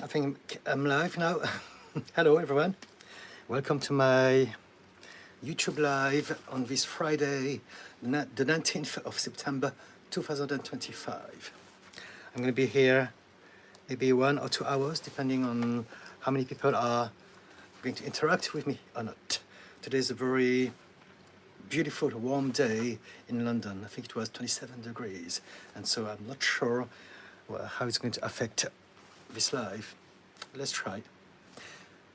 I think I'm live now. Hello everyone. Welcome to my YouTube live on this Friday, the 19th of September 2025. I'm going to be here maybe 1 or 2 hours depending on how many people are going to interact with me or not. Today is a very beautiful warm day in London. I think it was 27 degrees, and so I'm not sure how it's going to affect this live. Let's try.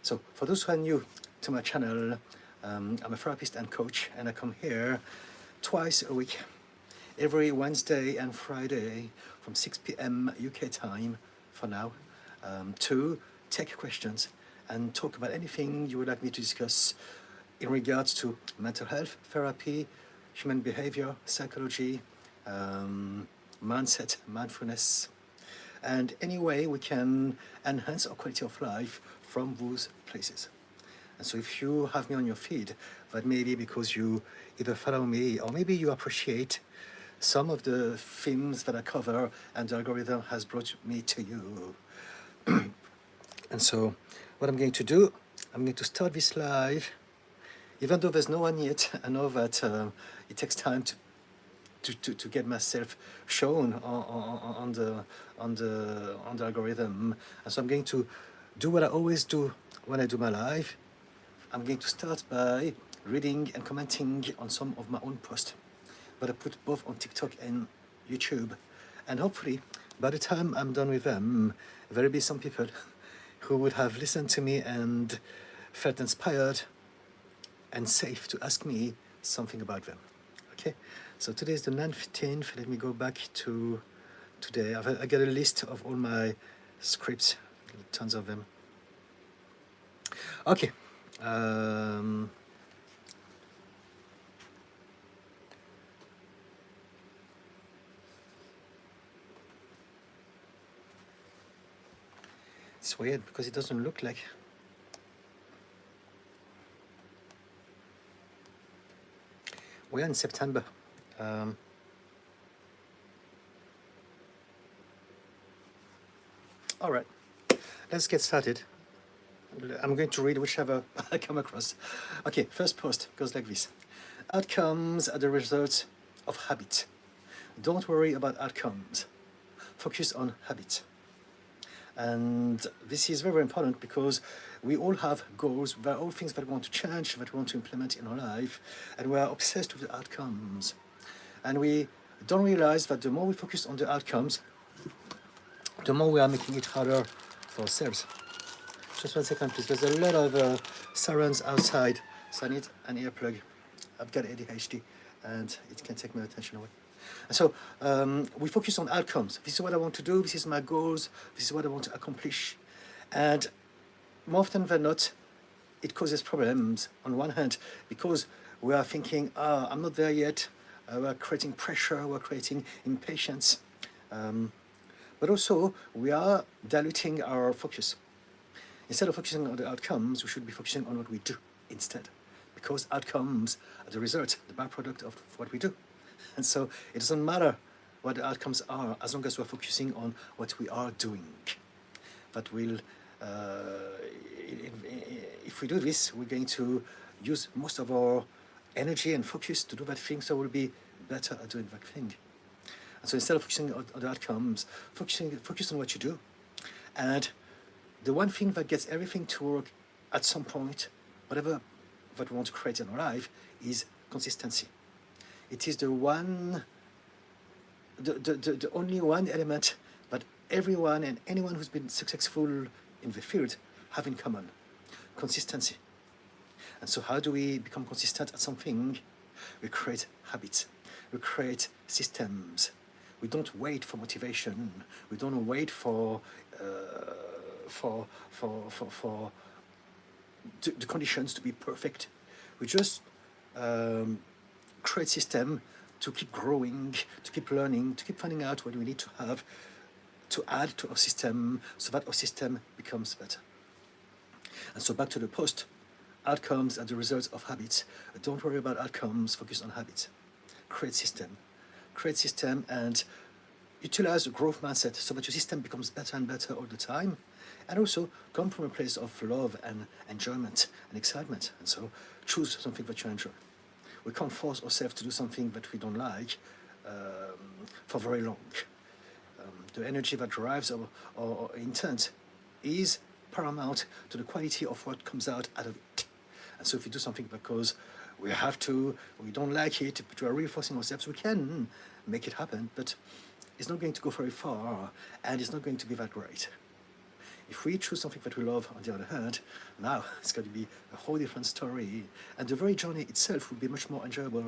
So for those who are new to my channel, I'm a therapist and coach, and I come here twice a week, every Wednesday and Friday from 6 p.m. UK time for now, to take questions and talk about anything you would like me to discuss in regards to mental health, therapy, human behavior, psychology, mindset, mindfulness, and any way we can enhance our quality of life from those places. And so if you have me on your feed, that may be because you either follow me or maybe you appreciate some of the themes that I cover and the algorithm has brought me to you. And so what I'm going to do, I'm going to start this live. Even though there's no one yet, I know that it takes time to get myself shown on the algorithm, and so I'm going to do what I always do when I do my live. I'm going to start by reading and commenting on some of my own posts, but I put both on TikTok and YouTube, and hopefully by the time I'm done with them, there will be some people who would have listened to me and felt inspired and safe to ask me something about them. Okay, so today is the 19th. Let me go back to today. I got a list of all my scripts, tons of them. Okay. It's weird because it doesn't look like. We're in September. All right, let's get started. I'm going to read whichever I come across. Okay, first post goes like this. Outcomes are the result of habit. Don't worry about outcomes. Focus on habit. And this is very important because we all have goals. There are all things that we want to change, that we want to implement in our life, and we are obsessed with the outcomes. And we don't realize that the more we focus on the outcomes, the more we are making it harder for ourselves. Just 1 second, please. There's a lot of sirens outside, so I need an earplug. I've got ADHD, and it can take my attention away. And so we focus on outcomes. This is what I want to do. This is my goals. This is what I want to accomplish. And more often than not, it causes problems on one hand because we are thinking, I'm not there yet. We're creating pressure. We're creating impatience. But also, we are diluting our focus. Instead of focusing on the outcomes, we should be focusing on what we do instead. Because outcomes are the result, the byproduct of what we do. And so it doesn't matter what the outcomes are as long as we're focusing on what we are doing. That will, if we do this, we're going to use most of our energy and focus to do that thing, so we'll be better at doing that thing. And so instead of focusing on the outcomes, focus on what you do. And the one thing that gets everything to work at some point, whatever that we want to create in our life, is consistency. It is the only one element that everyone and anyone who's been successful in the field have in common: consistency. And so how do we become consistent at something? We create habits. We create systems. We don't wait for motivation. We don't wait for the conditions to be perfect. We just create system to keep growing, to keep learning, to keep finding out what we need to have to add to our system so that our system becomes better. And so back to the post. Outcomes are the results of habits. Don't worry about outcomes, focus on habits. Create system and utilize a growth mindset so that your system becomes better and better all the time. and also come from a place of love and enjoyment and excitement. And so choose something that you enjoy. We can't force ourselves to do something that we don't like for very long. The energy that drives our intent is paramount to the quality of what comes out of it. And so if we do something because we have to, we don't like it, but we are reinforcing ourselves, we can make it happen, but it's not going to go very far, and it's not going to be that great. If we choose something that we love, on the other hand, now it's going to be a whole different story, and the very journey itself will be much more enjoyable.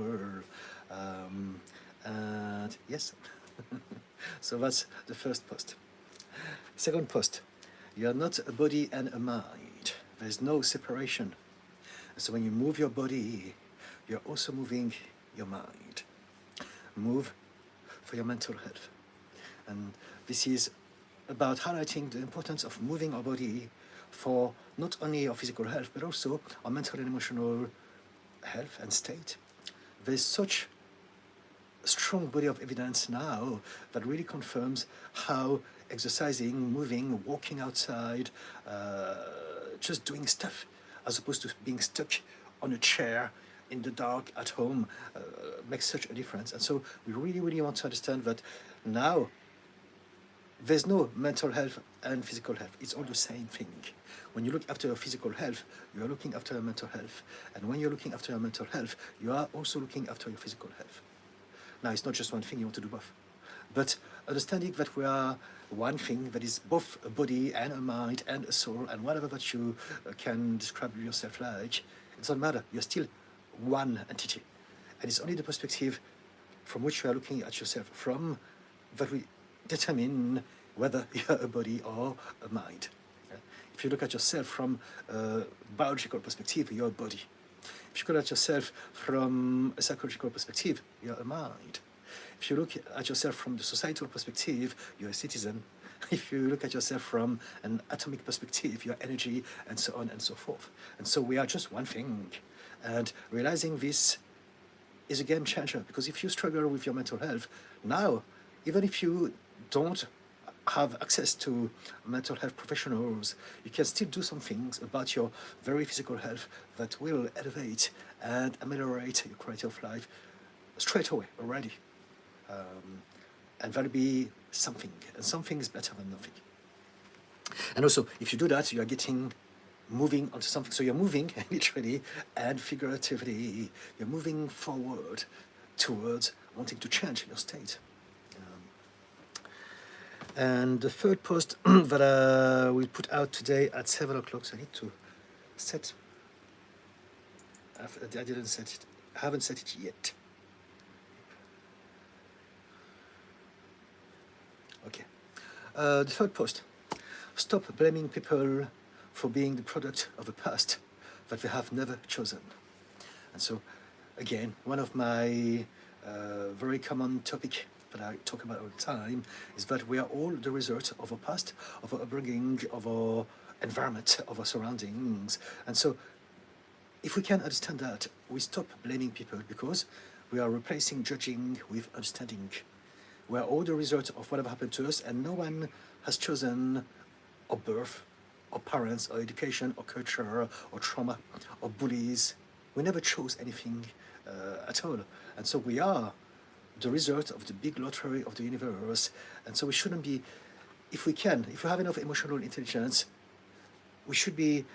And yes, so that's the first post. Second post, you are not a body and a mind. There's no separation. So when you move your body, you're also moving your mind. Move for your mental health. And this is about highlighting the importance of moving our body for not only our physical health, but also our mental and emotional health and state. There's such a strong body of evidence now that really confirms how exercising, moving, walking outside, just doing stuff, as opposed to being stuck on a chair in the dark at home, makes such a difference. And so we really, really want to understand that now there's no mental health and physical health. It's all the same thing. When you look after your physical health, you are looking after your mental health. And when you're looking after your mental health, you are also looking after your physical health. Now, it's not just one thing, you want to do both. But understanding that we are one thing that is both a body and a mind and a soul and whatever that you can describe yourself like, it doesn't matter. You're still one entity. And it's only the perspective from which you are looking at yourself from that we determine whether you're a body or a mind. If you look at yourself from a biological perspective, you're a body. If you look at yourself from a psychological perspective, you're a mind. If you look at yourself from the societal perspective, you're a citizen. If you look at yourself from an atomic perspective, you're energy, and so on and so forth. And so we are just one thing. And realizing this is a game changer, because if you struggle with your mental health, now, even if you don't have access to mental health professionals, you can still do some things about your very physical health that will elevate and ameliorate your quality of life straight away already. And that'll be something, and something is better than nothing. And also, if you do that, you are moving onto something. So you're moving literally and figuratively. You're moving forward towards wanting to change your state. And the third post that we put out today at 7 o'clock, so I need to set. I didn't set it. I haven't set it yet. Okay. The third post. Stop blaming people for being the product of a past that they have never chosen. And so, again, one of my very common topic that I talk about all the time is that we are all the result of our past, of our upbringing, of our environment, of our surroundings. And so, if we can understand that, we stop blaming people, because we are replacing judging with understanding. We are all the result of whatever happened to us, and no one has chosen our birth, or parents, or education, or culture, or trauma, or bullies. We never chose anything at all. And so we are the result of the big lottery of the universe. And so we shouldn't be, if we have enough emotional intelligence, we should be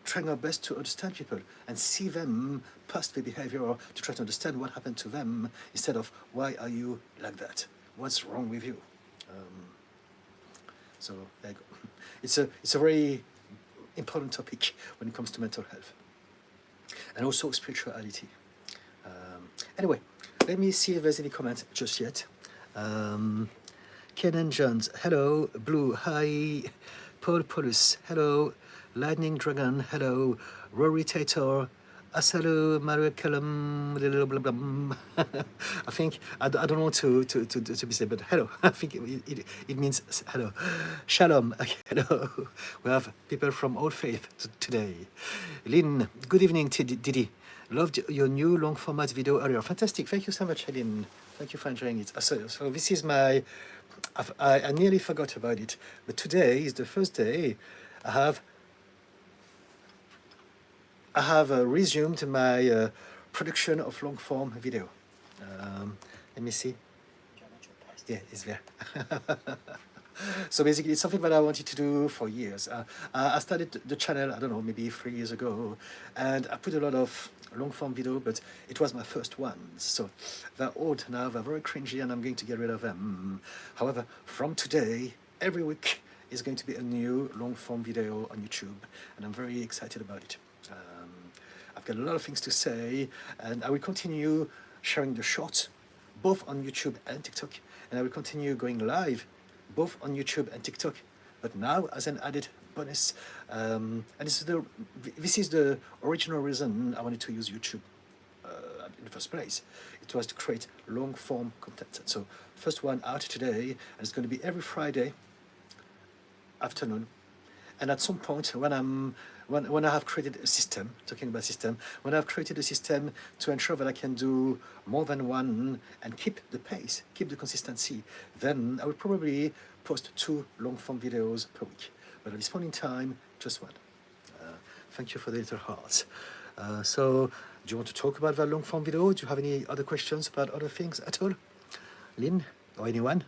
trying our best to understand people and see them past their behavior, to try to understand what happened to them, instead of, why are you like that? What's wrong with you? So there you go. It's a very important topic when it comes to mental health. And also spirituality. Anyway, let me see if there's any comments just yet. Ken and Jones, hello. Blue, hi. Paul Paulus, hello. Lightning Dragon, hello. Rory Tator, Asalu, Mario Kalam, I think, I don't want to be said, but hello. I think it means hello. Shalom, hello. We have people from all faith today. Lynn, good evening, Didi. Loved your new long format video earlier. Fantastic. Thank you so much, Lynn. Thank you for enjoying it. So this is my, I nearly forgot about it, but today is the first day I have resumed my production of long form video. Let me see. Yeah, it's there. So basically, it's something that I wanted to do for years. I started the channel, I don't know, maybe 3 years ago, and I put a lot of long form video, but it was my first one. So they're old now, they're very cringy, and I'm going to get rid of them. However, from today, every week is going to be a new long form video on YouTube, and I'm very excited about it. I've got a lot of things to say, and I will continue sharing the shorts, both on YouTube and TikTok, and I will continue going live, both on YouTube and TikTok, but now as an added bonus. And this is the original reason I wanted to use YouTube in the first place. It was to create long form content. So first one out today, and it's going to be every Friday afternoon. And at some point, when I have created a system, talking about system, when I've created a system to ensure that I can do more than one and keep the pace, keep the consistency, then I will probably post 2 long-form videos per week. But at this point in time, just one. Thank you for the little hearts. So, do you want to talk about that long-form video? Do you have any other questions about other things at all? Lynn, or anyone?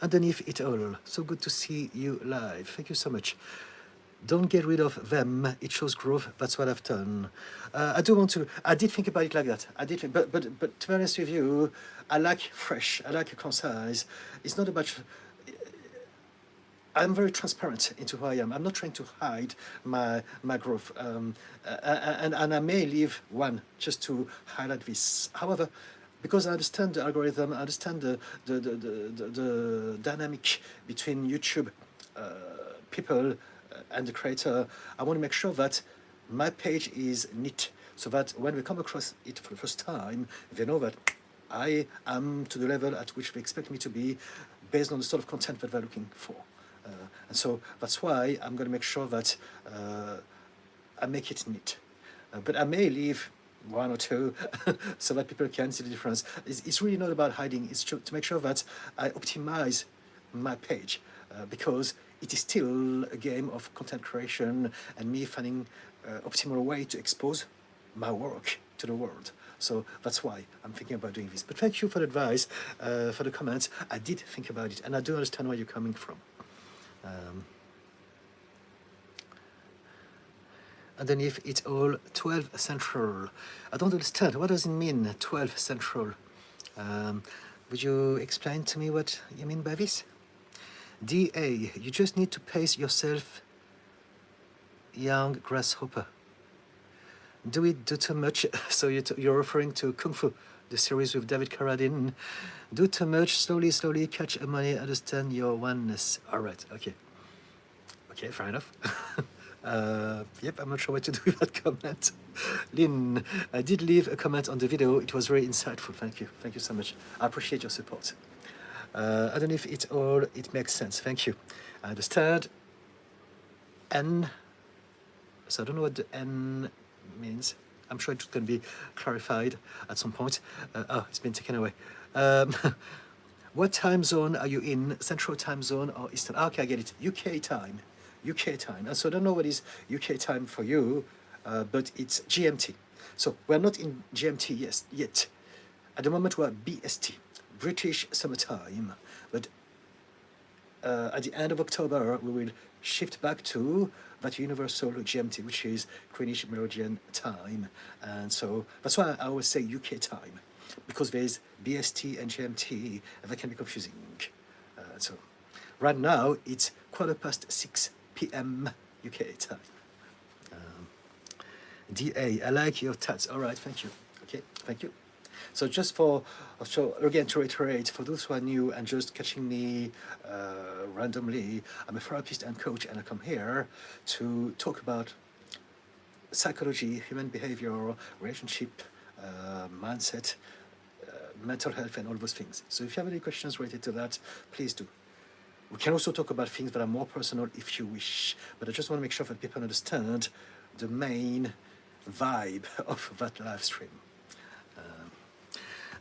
Underneath it all, so good to see you live. Thank you so much. Don't get rid of them. It shows growth. That's what I've done. I do want to. I did think about it like that. I did, but to be honest with you, I like fresh. I like concise. It's not about. I'm very transparent into who I am. I'm not trying to hide my growth, and I may leave one just to highlight this. However, because I understand the algorithm, I understand the dynamic between YouTube people and the creator, I want to make sure that my page is neat, so that when we come across it for the first time, they know that I am to the level at which they expect me to be, based on the sort of content that they're looking for. And so that's why I'm going to make sure that I make it neat. But I may leave 1 or 2 so that people can see the difference. It's really not about hiding. It's to make sure that I optimize my page, because it is still a game of content creation and me finding optimal way to expose my work to the world. So that's why I'm thinking about doing this. But thank you for the advice, for the comments. I did think about it, and I do understand where you're coming from. Underneath it's all 12 central. I don't understand. What does it mean, 12 central? Would you explain to me what you mean by this? DA, you just need to pace yourself, young grasshopper. Do too much. So you're referring to Kung Fu, the series with David Carradine. Do too much, slowly, catch a money, understand your oneness. All right, okay. Okay, fair enough. Yep, I'm not sure what to do with that comment. Lynn, I did leave a comment on the video. It was very insightful. Thank you. Thank you so much. I appreciate your support. I don't know if it makes sense. Thank you. I understand. N. So I don't know what the N means. I'm sure it's going to be clarified at some point. Oh, it's been taken away. What time zone are you in? Central time zone or Eastern? Okay, I get it. UK time. UK time. And so I don't know what is UK time for you, but it's GMT. So we're not in GMT yet. At the moment we're BST, British Summertime. But at the end of October we will shift back to that universal GMT, which is Greenwich Meridian time. And so that's why I always say UK time, because there's BST and GMT, and that can be confusing. So right now it's 6:15 p.m. UK time. DA, I like your tats. All right, thank you. Okay, thank you. So just again, to reiterate, for those who are new and just catching me randomly, I'm a therapist and coach, and I come here to talk about psychology, human behavior, relationship, mindset, mental health, and all those things. So if you have any questions related to that, please do. We can also talk about things that are more personal if you wish, but I just want to make sure that people understand the main vibe of that live stream.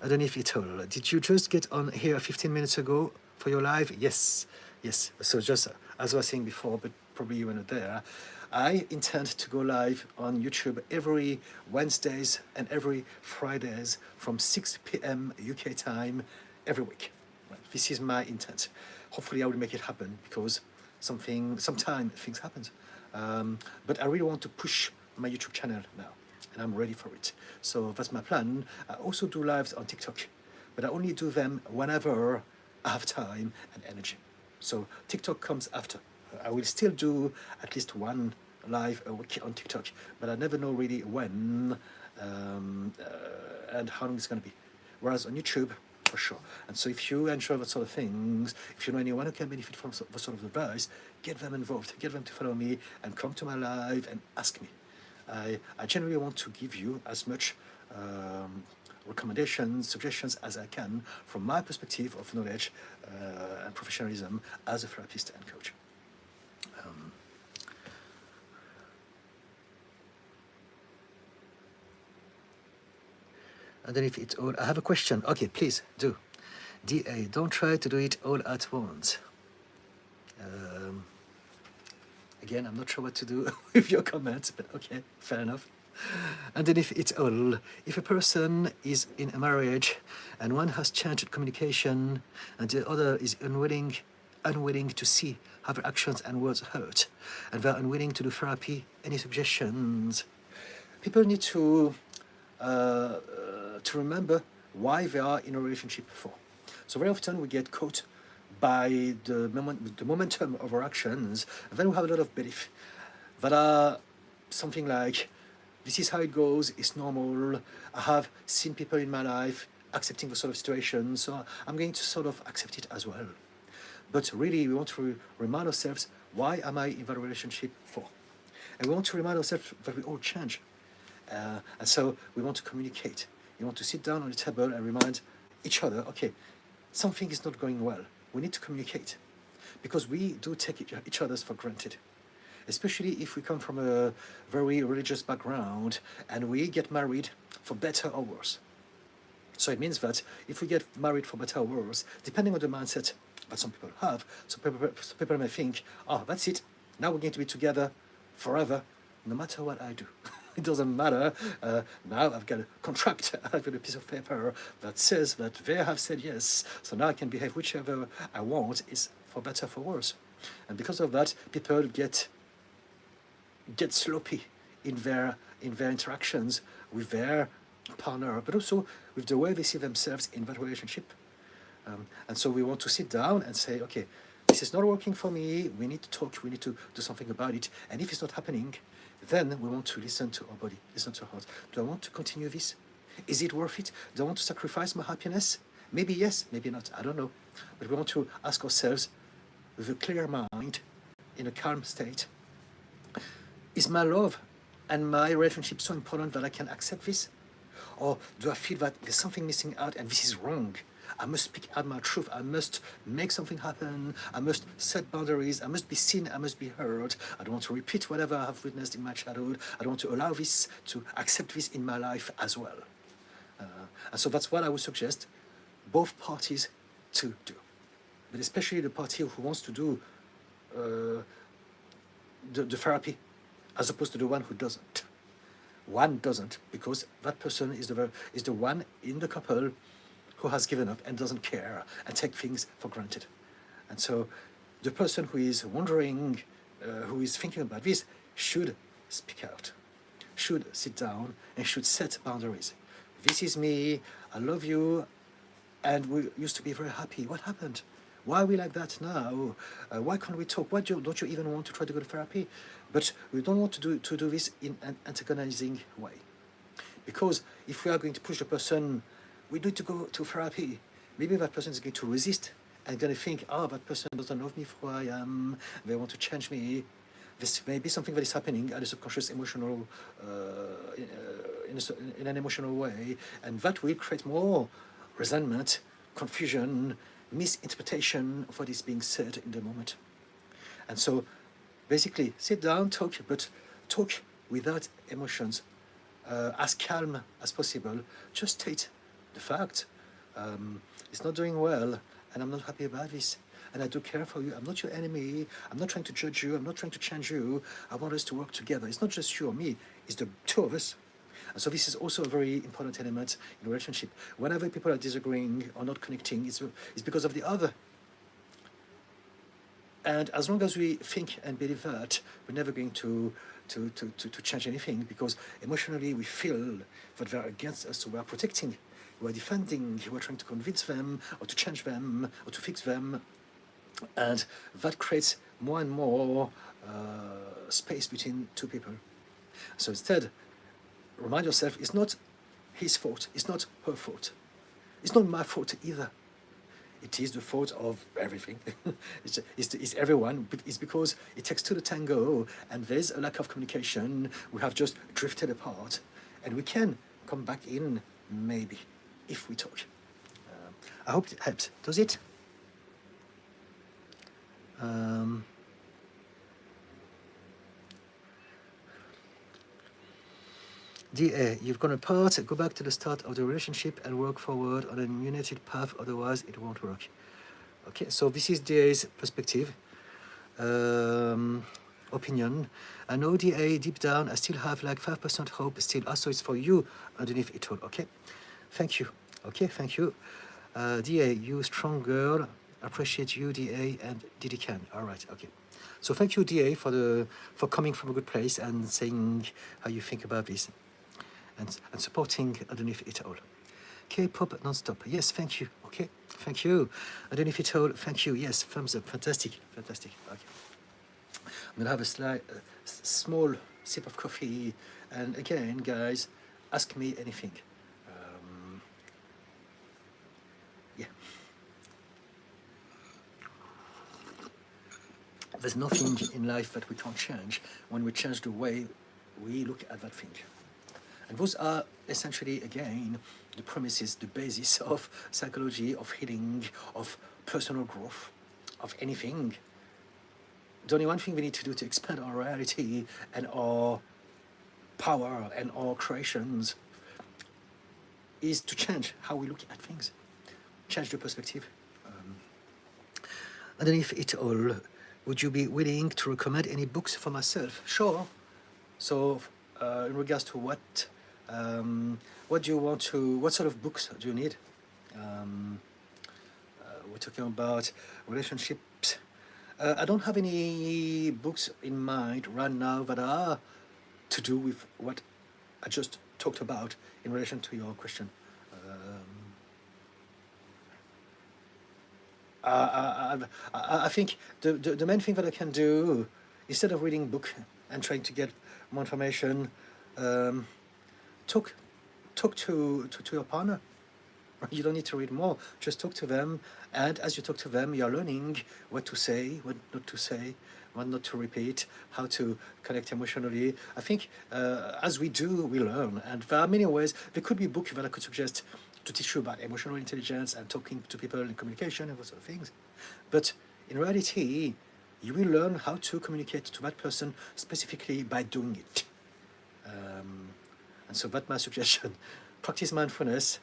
Underneath it all, did you just get on here 15 minutes ago for your live? Yes, yes. So just as I was saying before, but probably you were not there, I intend to go live on YouTube every Wednesdays and every Fridays from 6 p.m. UK time every week. Right. This is my intent. Hopefully I will make it happen because sometime things happen. But I really want to push my YouTube channel now, and I'm ready for it. So that's my plan. I also do lives on TikTok, but I only do them whenever I have time and energy. So TikTok comes after. I will still do at least one live a week on TikTok, but I never know really when and how long it's going to be. Whereas on YouTube, for sure. And so if you enjoy that sort of things, if you know anyone who can benefit from that sort of advice, get them involved, get them to follow me and come to my live and ask me. I generally want to give you as much recommendations, suggestions as I can from my perspective of knowledge and professionalism as a therapist and coach. And then if it's all, I have a question. Okay, please do. DA, don't try to do it all at once. Again, I'm not sure what to do with your comments, but okay, fair enough. And then if it's all, if a person is in a marriage and one has changed communication and the other is unwilling to see how their actions and words hurt, and they're unwilling to do therapy, any suggestions? People need to remember why they are in a relationship for. So very often we get caught by the momentum of our actions, and then we have a lot of belief that are something like, this is how it goes, it's normal, I have seen people in my life accepting the sort of situation, so I'm going to sort of accept it as well. But really, we want to remind ourselves, why am I in that relationship for? And we want to remind ourselves that we all change. And so we want to communicate. You want to sit down on the table and remind each other, okay, something is not going well. We need to communicate. Because we do take each other's for granted. Especially if we come from a very religious background and we get married for better or worse. So it means that if we get married for better or worse, depending on the mindset that some people have, so people may think, oh, that's it, now we're going to be together forever, no matter what I do. It doesn't matter. Now I've got a contract, I've got a piece of paper that says that they have said yes, so now I can behave whichever I want, is for better, for worse. And because of that, people get sloppy in their interactions with their partner, but also with the way they see themselves in that relationship. And so we want to sit down and say, okay, this is not working for me, we need to talk, we need to do something about it. And if it's not happening, then we want to listen to our body, listen to our heart. Do I want to continue this? Is it worth it? Do I want to sacrifice my happiness? Maybe yes, maybe not, I don't know. But we want to ask ourselves with a clear mind, in a calm state, is my love and my relationship so important that I can accept this? Or do I feel that there's something missing out and this is wrong? I must speak out my truth, I must make something happen, I must set boundaries, I must be seen, I must be heard. I don't want to repeat whatever I have witnessed in my childhood. I don't want to allow this, to accept this in my life as well. And so that's what I would suggest both parties to do. But especially the party who wants to do the therapy, as opposed to the one who doesn't. One doesn't, because that person is the one in the couple who has given up and doesn't care and take things for granted. And so the person who is wondering, who is thinking about this, should speak out, should sit down and should set boundaries. This is me, I love you, and we used to be very happy. What happened? Why are we like that now? Why can't we talk? Why don't you even want to try to go to therapy? But we don't want to do this in an antagonizing way. Because if we are going to push the person, we need to go to therapy, maybe that person is going to resist and going to think, oh, that person doesn't love me for who I am, they want to change me. This may be something that is happening at a subconscious emotional, in an emotional way, and that will create more resentment, confusion, misinterpretation of what is being said in the moment. And so basically sit down, talk, but talk without emotions, as calm as possible. Just state the fact It's not doing well, and I'm not happy about this. And I do care for you. I'm not your enemy. I'm not trying to judge you. I'm not trying to change you. I want us to work together. It's not just you or me. It's the two of us. And so this is also a very important element in a relationship. Whenever people are disagreeing or not connecting, it's because of the other. And as long as we think and believe that, we're never going to change anything, because emotionally we feel that they're against us, so we are protecting, we are defending, we are trying to convince them, or to change them, or to fix them. And that creates more and more space between two people. So instead, remind yourself, it's not his fault, it's not her fault, it's not my fault either. It is the fault of everything. it's everyone. It's because it takes two to tango, and there's a lack of communication. We have just drifted apart, and we can come back in, maybe, if we talk. I hope it helps. Does it? DA, you've gone apart, go back to the start of the relationship and work forward on a united path, otherwise it won't work. Okay, so this is DA's perspective, opinion. I know DA, deep down, I still have like 5% hope still. Also, it's for you underneath it all, okay? Thank you, okay, thank you. DA, you strong girl, appreciate you, DA, and Didi can. All right, okay. So thank you, DA, for coming from a good place and saying how you think about this. And supporting underneath it all. K-pop non-stop. Yes, thank you. Okay, thank you. Underneath it all, thank you. Yes, thumbs up. Fantastic, fantastic. Okay. I'm gonna have a small sip of coffee, and again, guys, ask me anything. Yeah. There's nothing in life that we can't change when we change the way we look at that thing. And those are essentially, again, the premises, the basis of psychology, of healing, of personal growth, of anything. The only one thing we need to do to expand our reality and our power and our creations is to change how we look at things, change the perspective. Underneath it all, would you be willing to recommend any books for myself? Sure. So, in regards to what do you want to, what sort of books do you need? We're talking about relationships. I don't have any books in mind right now that are to do with what I just talked about in relation to your question. I think the main thing that I can do, instead of reading book and trying to get more information, talk to your partner. You don't need to read more, just talk to them, and as you talk to them, you're learning what to say, what not to say, what not to repeat, how to connect emotionally. I think as we do, we learn, and there are many ways. There could be a book that I could suggest to teach you about emotional intelligence and talking to people and communication and those sort of things. But in reality, you will learn how to communicate to that person specifically by doing it. And so that's my suggestion. Practice mindfulness.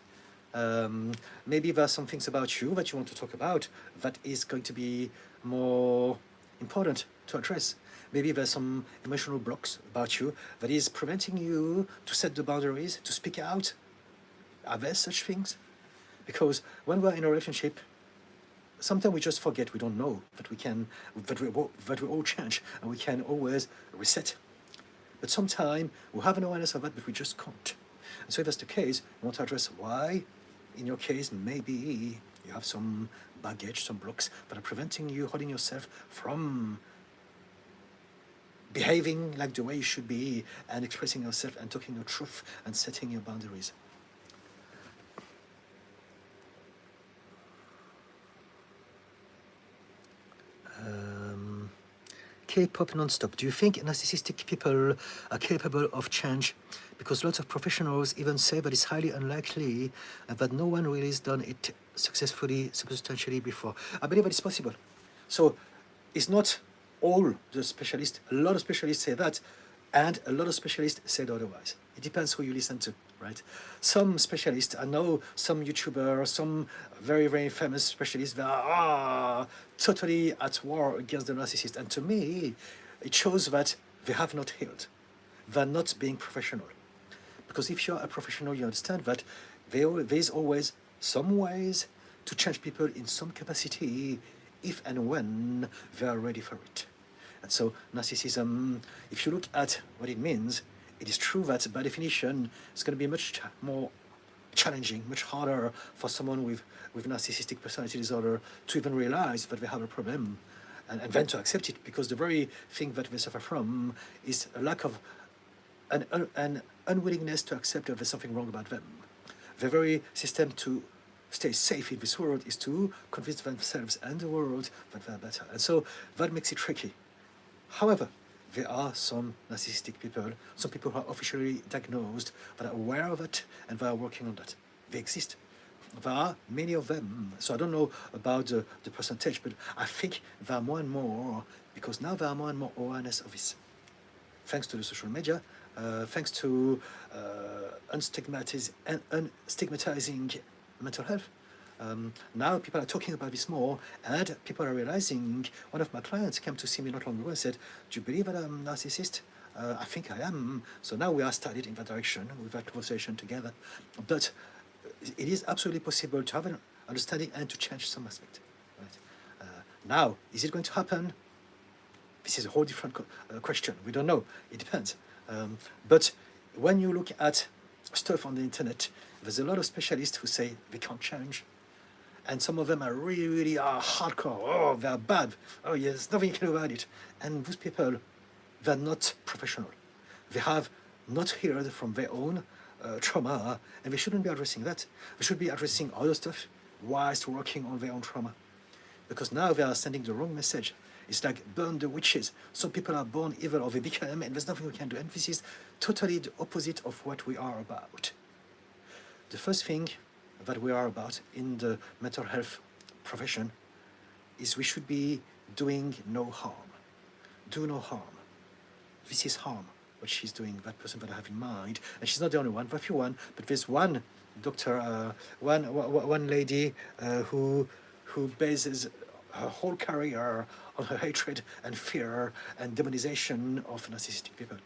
Maybe there are some things about you that you want to talk about that is going to be more important to address. Maybe there's some emotional blocks about you that is preventing you to set the boundaries, to speak out. Are there such things? Because when we're in a relationship, sometimes we just forget, we don't know that we all change and we can always reset. But sometimes we have an awareness of that, but we just can't. And so if that's the case, we want to address why. In your case, maybe you have some baggage, some blocks that are preventing you, holding yourself from behaving like the way you should be and expressing yourself and talking your truth and setting your boundaries. K-pop non-stop. Do you think narcissistic people are capable of change? Because lots of professionals even say that it's highly unlikely and that no one really has done it successfully, substantially before. I believe that it's possible. So it's not all the specialists. A lot of specialists say that, and a lot of specialists said otherwise. It depends who you listen to, right? Some specialists, I know some YouTuber, some very, very famous specialists, they are totally at war against the narcissist. And to me, it shows that they have not healed. They're not being professional. Because if you're a professional, you understand that there's always some ways to change people in some capacity if and when they are ready for it. And so narcissism, if you look at what it means, it is true that by definition, it's going to be much more challenging, much harder for someone with narcissistic personality disorder to even realize that they have a problem and then to accept it, because the very thing that they suffer from is a lack of an unwillingness to accept that there's something wrong about them. The very system to stay safe in this world is to convince themselves and the world that they're better. And so that makes it tricky. However, there are some narcissistic people, some people who are officially diagnosed, that are aware of it and they are working on that. They exist. There are many of them. So I don't know about the percentage, but I think there are more and more, because now there are more and more awareness of this. Thanks to the social media, thanks to unstigmatizing mental health. Now people are talking about this more, and people are realizing. One of my clients came to see me not long ago and said, "Do you believe that I'm a narcissist?" I think I am. So now we are started in that direction with that conversation together. But it is absolutely possible to have an understanding and to change some aspect. Right? Now, is it going to happen? This is a whole different question. We don't know. It depends. But when you look at stuff on the internet, there's a lot of specialists who say they can't change. And some of them are really, really hardcore. Oh, they're bad. Oh, yes, there's nothing you can do about it. And those people, they're not professional. They have not heard from their own trauma, and they shouldn't be addressing that. They should be addressing other stuff whilst working on their own trauma. Because now they are sending the wrong message. It's like burn the witches. Some people are born evil or they become, and there's nothing we can do. And this is totally the opposite of what we are about. The first thing that we are about in the mental health profession is we should be doing no harm. Do no harm. This is harm, what she's doing, that person that I have in mind. And she's not the only one, but a few one. But there's one doctor, one lady who bases her whole career on her hatred and fear and demonization of narcissistic people.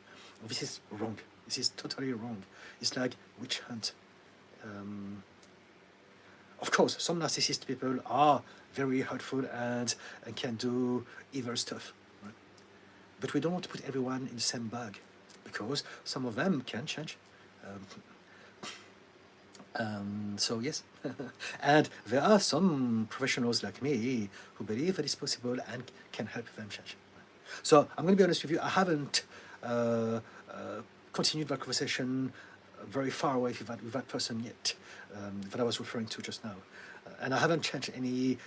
This is wrong. This is totally wrong. It's like witch hunt. Of course, some narcissistic people are very hurtful and can do evil stuff. Right? But we don't want to put everyone in the same bag, because some of them can change. So yes, and there are some professionals like me who believe that it's possible and can help them change. So I'm going to be honest with you, I haven't continued that conversation very far away with that person yet, that I was referring to just now. And I haven't changed any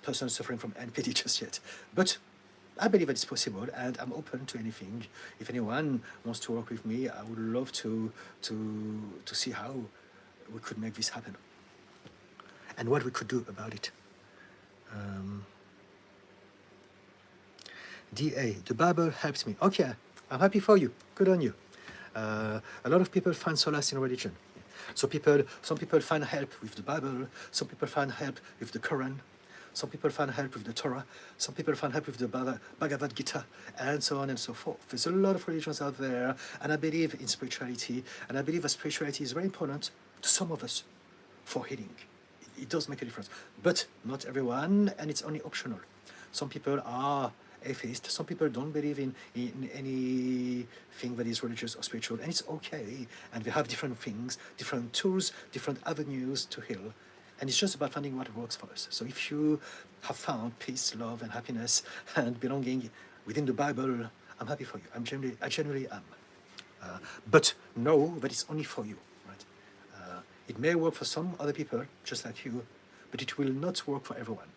person suffering from NPD just yet. But I believe that it's possible, and I'm open to anything. If anyone wants to work with me, I would love to see how we could make this happen and what we could do about it. DA, the Bible helps me. Okay, I'm happy for you. Good on you. A lot of people find solace in religion. So some people find help with the Bible. Some people find help with the Quran. Some people find help with the Torah. Some people find help with the Bhagavad Gita, and so on and so forth. There's a lot of religions out there, and I believe in spirituality, and I believe that spirituality is very important to some of us for healing. It does make a difference, but not everyone, and it's only optional. Some people are atheist. Some people don't believe in anything that is religious or spiritual, and it's okay. And they have different things, different tools, different avenues to heal. And it's just about finding what works for us. So if you have found peace, love, and happiness and belonging within the Bible, I'm happy for you. I genuinely am. But know that it's only for you, right? It may work for some other people, just like you, but it will not work for everyone,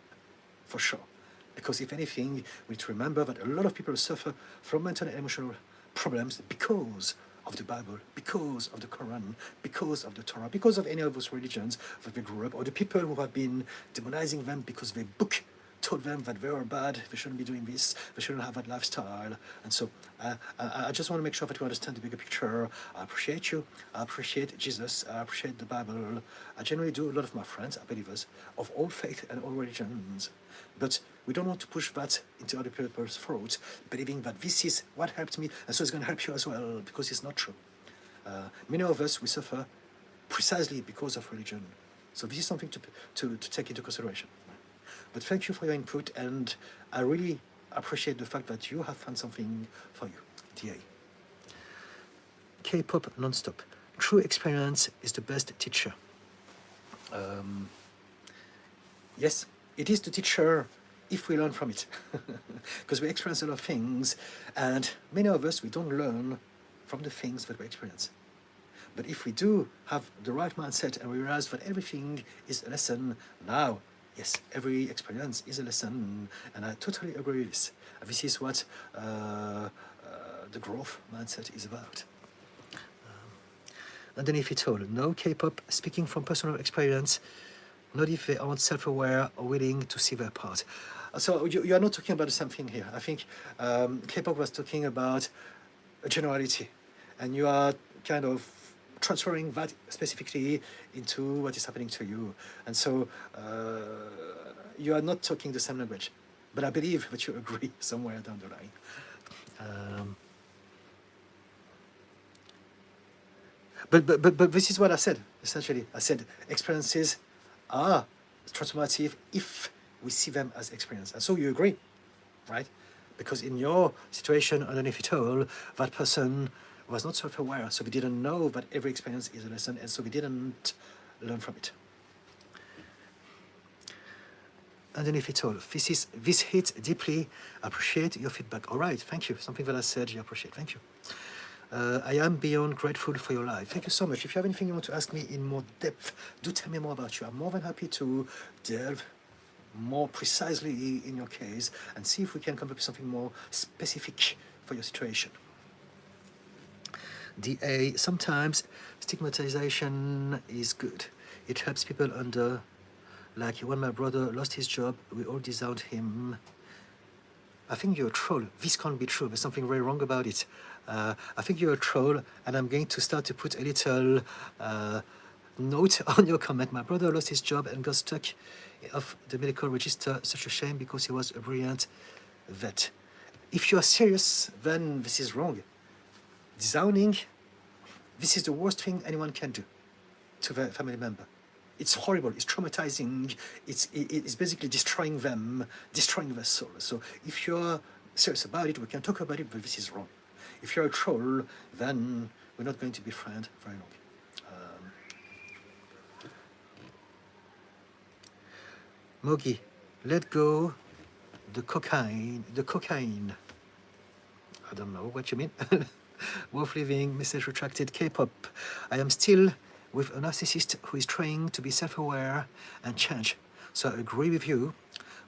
for sure. Because if anything, we need to remember that a lot of people suffer from mental and emotional problems because of the Bible, because of the Quran, because of the Torah, because of any of those religions that they grew up, or the people who have been demonizing them because they book told them that they were bad, they shouldn't be doing this, they shouldn't have that lifestyle. And so I just want to make sure that we understand the bigger picture. I appreciate you, I appreciate Jesus, I appreciate the Bible. I generally do. A lot of my friends are believers of all faith and all religions. But we don't want to push that into other people's throats, believing that this is what helped me, and so it's going to help you as well, because it's not true. Many of us, we suffer precisely because of religion. So this is something to take into consideration. But thank you for your input, and I really appreciate the fact that you have found something for you, DA. K-pop non-stop. True experience is the best teacher. Yes, it is the teacher if we learn from it. Because we experience a lot of things, and many of us, we don't learn from the things that we experience. But if we do have the right mindset and we realize that everything is a lesson, now, yes, every experience is a lesson, and I totally agree with this. This is what the growth mindset is about. Underneath it all, no K-pop, speaking from personal experience, not if they aren't self-aware or willing to see their part. So you are not talking about the same thing here. I think K-pop was talking about a generality, and you are kind of transferring that specifically into what is happening to you. And so you are not talking the same language, but I believe that you agree somewhere down the line. But this is what I said, essentially. I said experiences are transformative if we see them as experience. And so you agree, right? Because in your situation, underneath it all, that person was not self-aware, so we didn't know that every experience is a lesson, and so we didn't learn from it. Underneath it all, this hits deeply. Appreciate your feedback. All right, thank you. Something that I said, you appreciate. Thank you. I am beyond grateful for your life. Thank you so much. If you have anything you want to ask me in more depth, do tell me more about you. I'm more than happy to delve more precisely in your case and see if we can come up with something more specific for your situation. DA, sometimes stigmatization is good. It helps people under, like when my brother lost his job, we all disowned him. I think you're a troll. This can't be true. There's something very wrong about it. I think you're a troll, and I'm going to start to put a little note on your comment. My brother lost his job and got stuck off the medical register. Such a shame because he was a brilliant vet. If you are serious, then this is wrong. Disowning, this is the worst thing anyone can do to their family member. It's horrible, it's traumatizing, it's basically destroying them, destroying their soul. So if you're serious about it, we can talk about it, but this is wrong. If you're a troll, then we're not going to be friends very long. Mogi, let go the cocaine. I don't know what you mean. Wolf living, message retracted, K-pop. I am still with a narcissist who is trying to be self-aware and change. So I agree with you,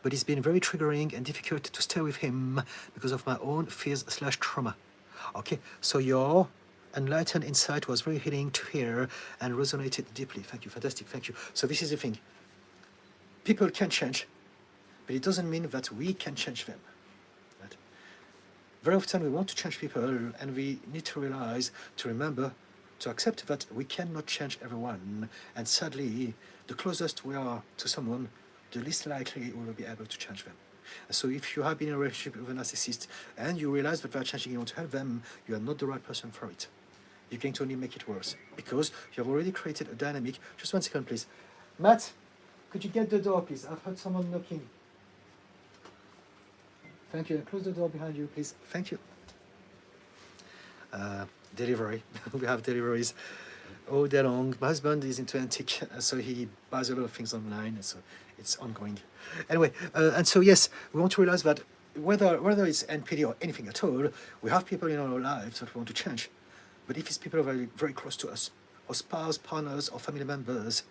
but it's been very triggering and difficult to stay with him because of my own fears/trauma. Okay, so your enlightened insight was very healing to hear and resonated deeply. Thank you, fantastic, thank you. So this is the thing. People can change, but it doesn't mean that we can change them. Right? Very often we want to change people, and we need to realize, to remember, to accept that we cannot change everyone, and sadly, the closest we are to someone, the least likely we will be able to change them. So if you have been in a relationship with a narcissist and you realize that they are changing, you want to help them, you are not the right person for it. You're going to only make it worse because you have already created a dynamic. Just 1 second, please. Matt, could you get the door, please? I've heard someone knocking. Thank you. Close the door behind you, please. Thank you. Delivery. We have deliveries all day long. My husband is into antique, so he buys a lot of things online, so it's ongoing. Anyway, and so yes, we want to realize that whether it's NPD or anything at all, we have people in our lives that we want to change. But if it's people very, very close to us, or spouse, partners, or family members,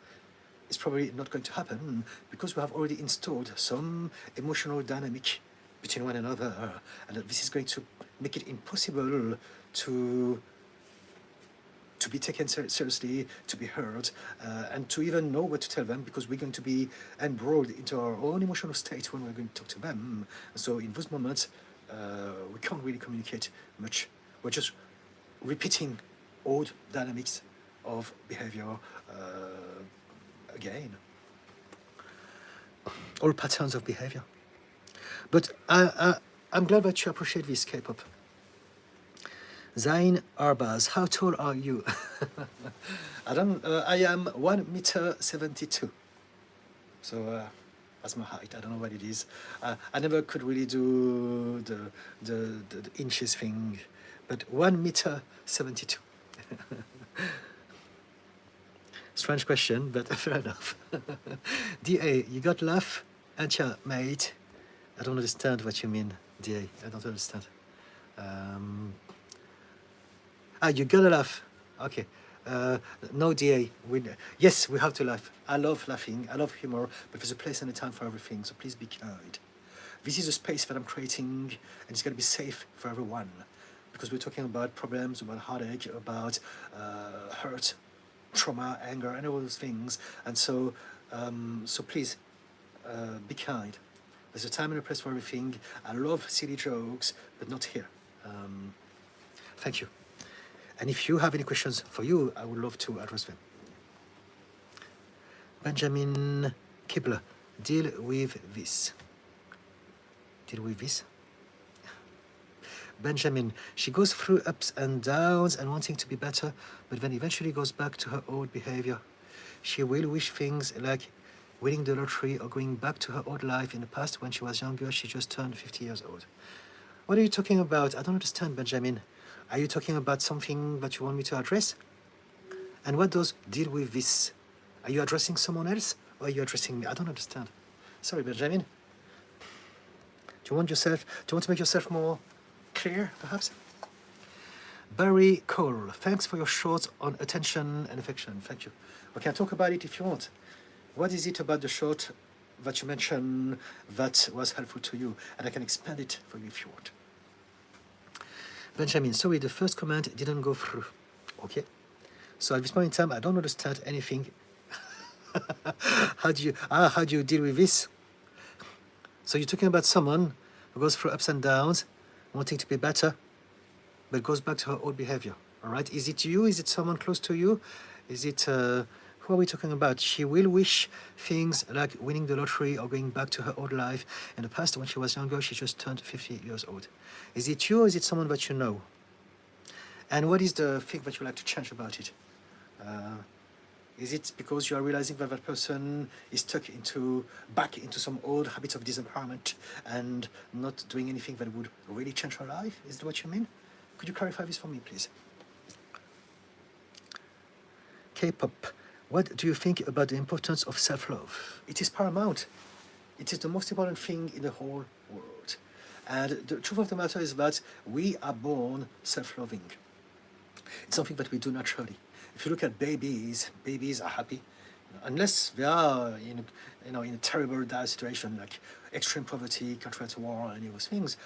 it's probably not going to happen because we have already installed some emotional dynamic between one another, and this is going to make it impossible to to be taken seriously, to be heard, and to even know what to tell them, because we're going to be embroiled into our own emotional state when we're going to talk to them. So in those moments, we can't really communicate much. We're just repeating old dynamics of behavior again. All patterns of behavior. But I'm glad that you appreciate this K-pop. Zain Arbaz, how tall are you? I am 1 meter 72. So that's my height. I don't know what it is. I never could really do the inches thing, but 1 meter 72. Strange question, but fair enough. DA, you got laugh, and yeah, mate. I don't understand what you mean, DA. I don't understand. You gotta laugh. Okay. No, DA. Yes, we have to laugh. I love laughing. I love humor, but there's a place and a time for everything. So please be kind. This is a space that I'm creating, and it's gotta be safe for everyone, because we're talking about problems, about heartache, about hurt, trauma, anger, and all those things. And so, so please be kind. There's a time and a place for everything. I love silly jokes, but not here. Thank you. And if you have any questions for you, I would love to address them. Benjamin Kibler, deal with this. Deal with this. Benjamin, she goes through ups and downs and wanting to be better, but then eventually goes back to her old behavior. She will wish things like winning the lottery or going back to her old life in the past when she was younger. She just turned 50 years old. What are you talking about? I don't understand, Benjamin. Are you talking about something that you want me to address? And what does deal with this? Are you addressing someone else or are you addressing me? I don't understand. Sorry, Benjamin. Do you want to make yourself more clear, perhaps? Barry Cole, thanks for your short on attention and affection. Thank you. We can talk about it if you want. What is it about the short that you mentioned that was helpful to you? And I can expand it for you if you want. Benjamin, sorry, the first comment didn't go through. Okay. So at this point in time, I don't understand anything. How do you deal with this? So you're talking about someone who goes through ups and downs, wanting to be better, but goes back to her old behavior. All right. Is it you? Is it someone close to you? Is it who are we talking about? She will wish things like winning the lottery or going back to her old life. In the past, when she was younger, she just turned 50 years old. Is it you or is it someone that you know? And what is the thing that you like to change about it? Is it because you are realizing that that person is stuck back into some old habits of disempowerment and not doing anything that would really change her life? Is that what you mean? Could you clarify this for me, please? K-pop. What do you think about the importance of self-love? It is paramount. It is the most important thing in the whole world. And the truth of the matter is that we are born self-loving. It's something that we do naturally. If you look at babies, babies are happy. Unless they are in a terrible, dire situation like extreme poverty, country at war, and any of those things,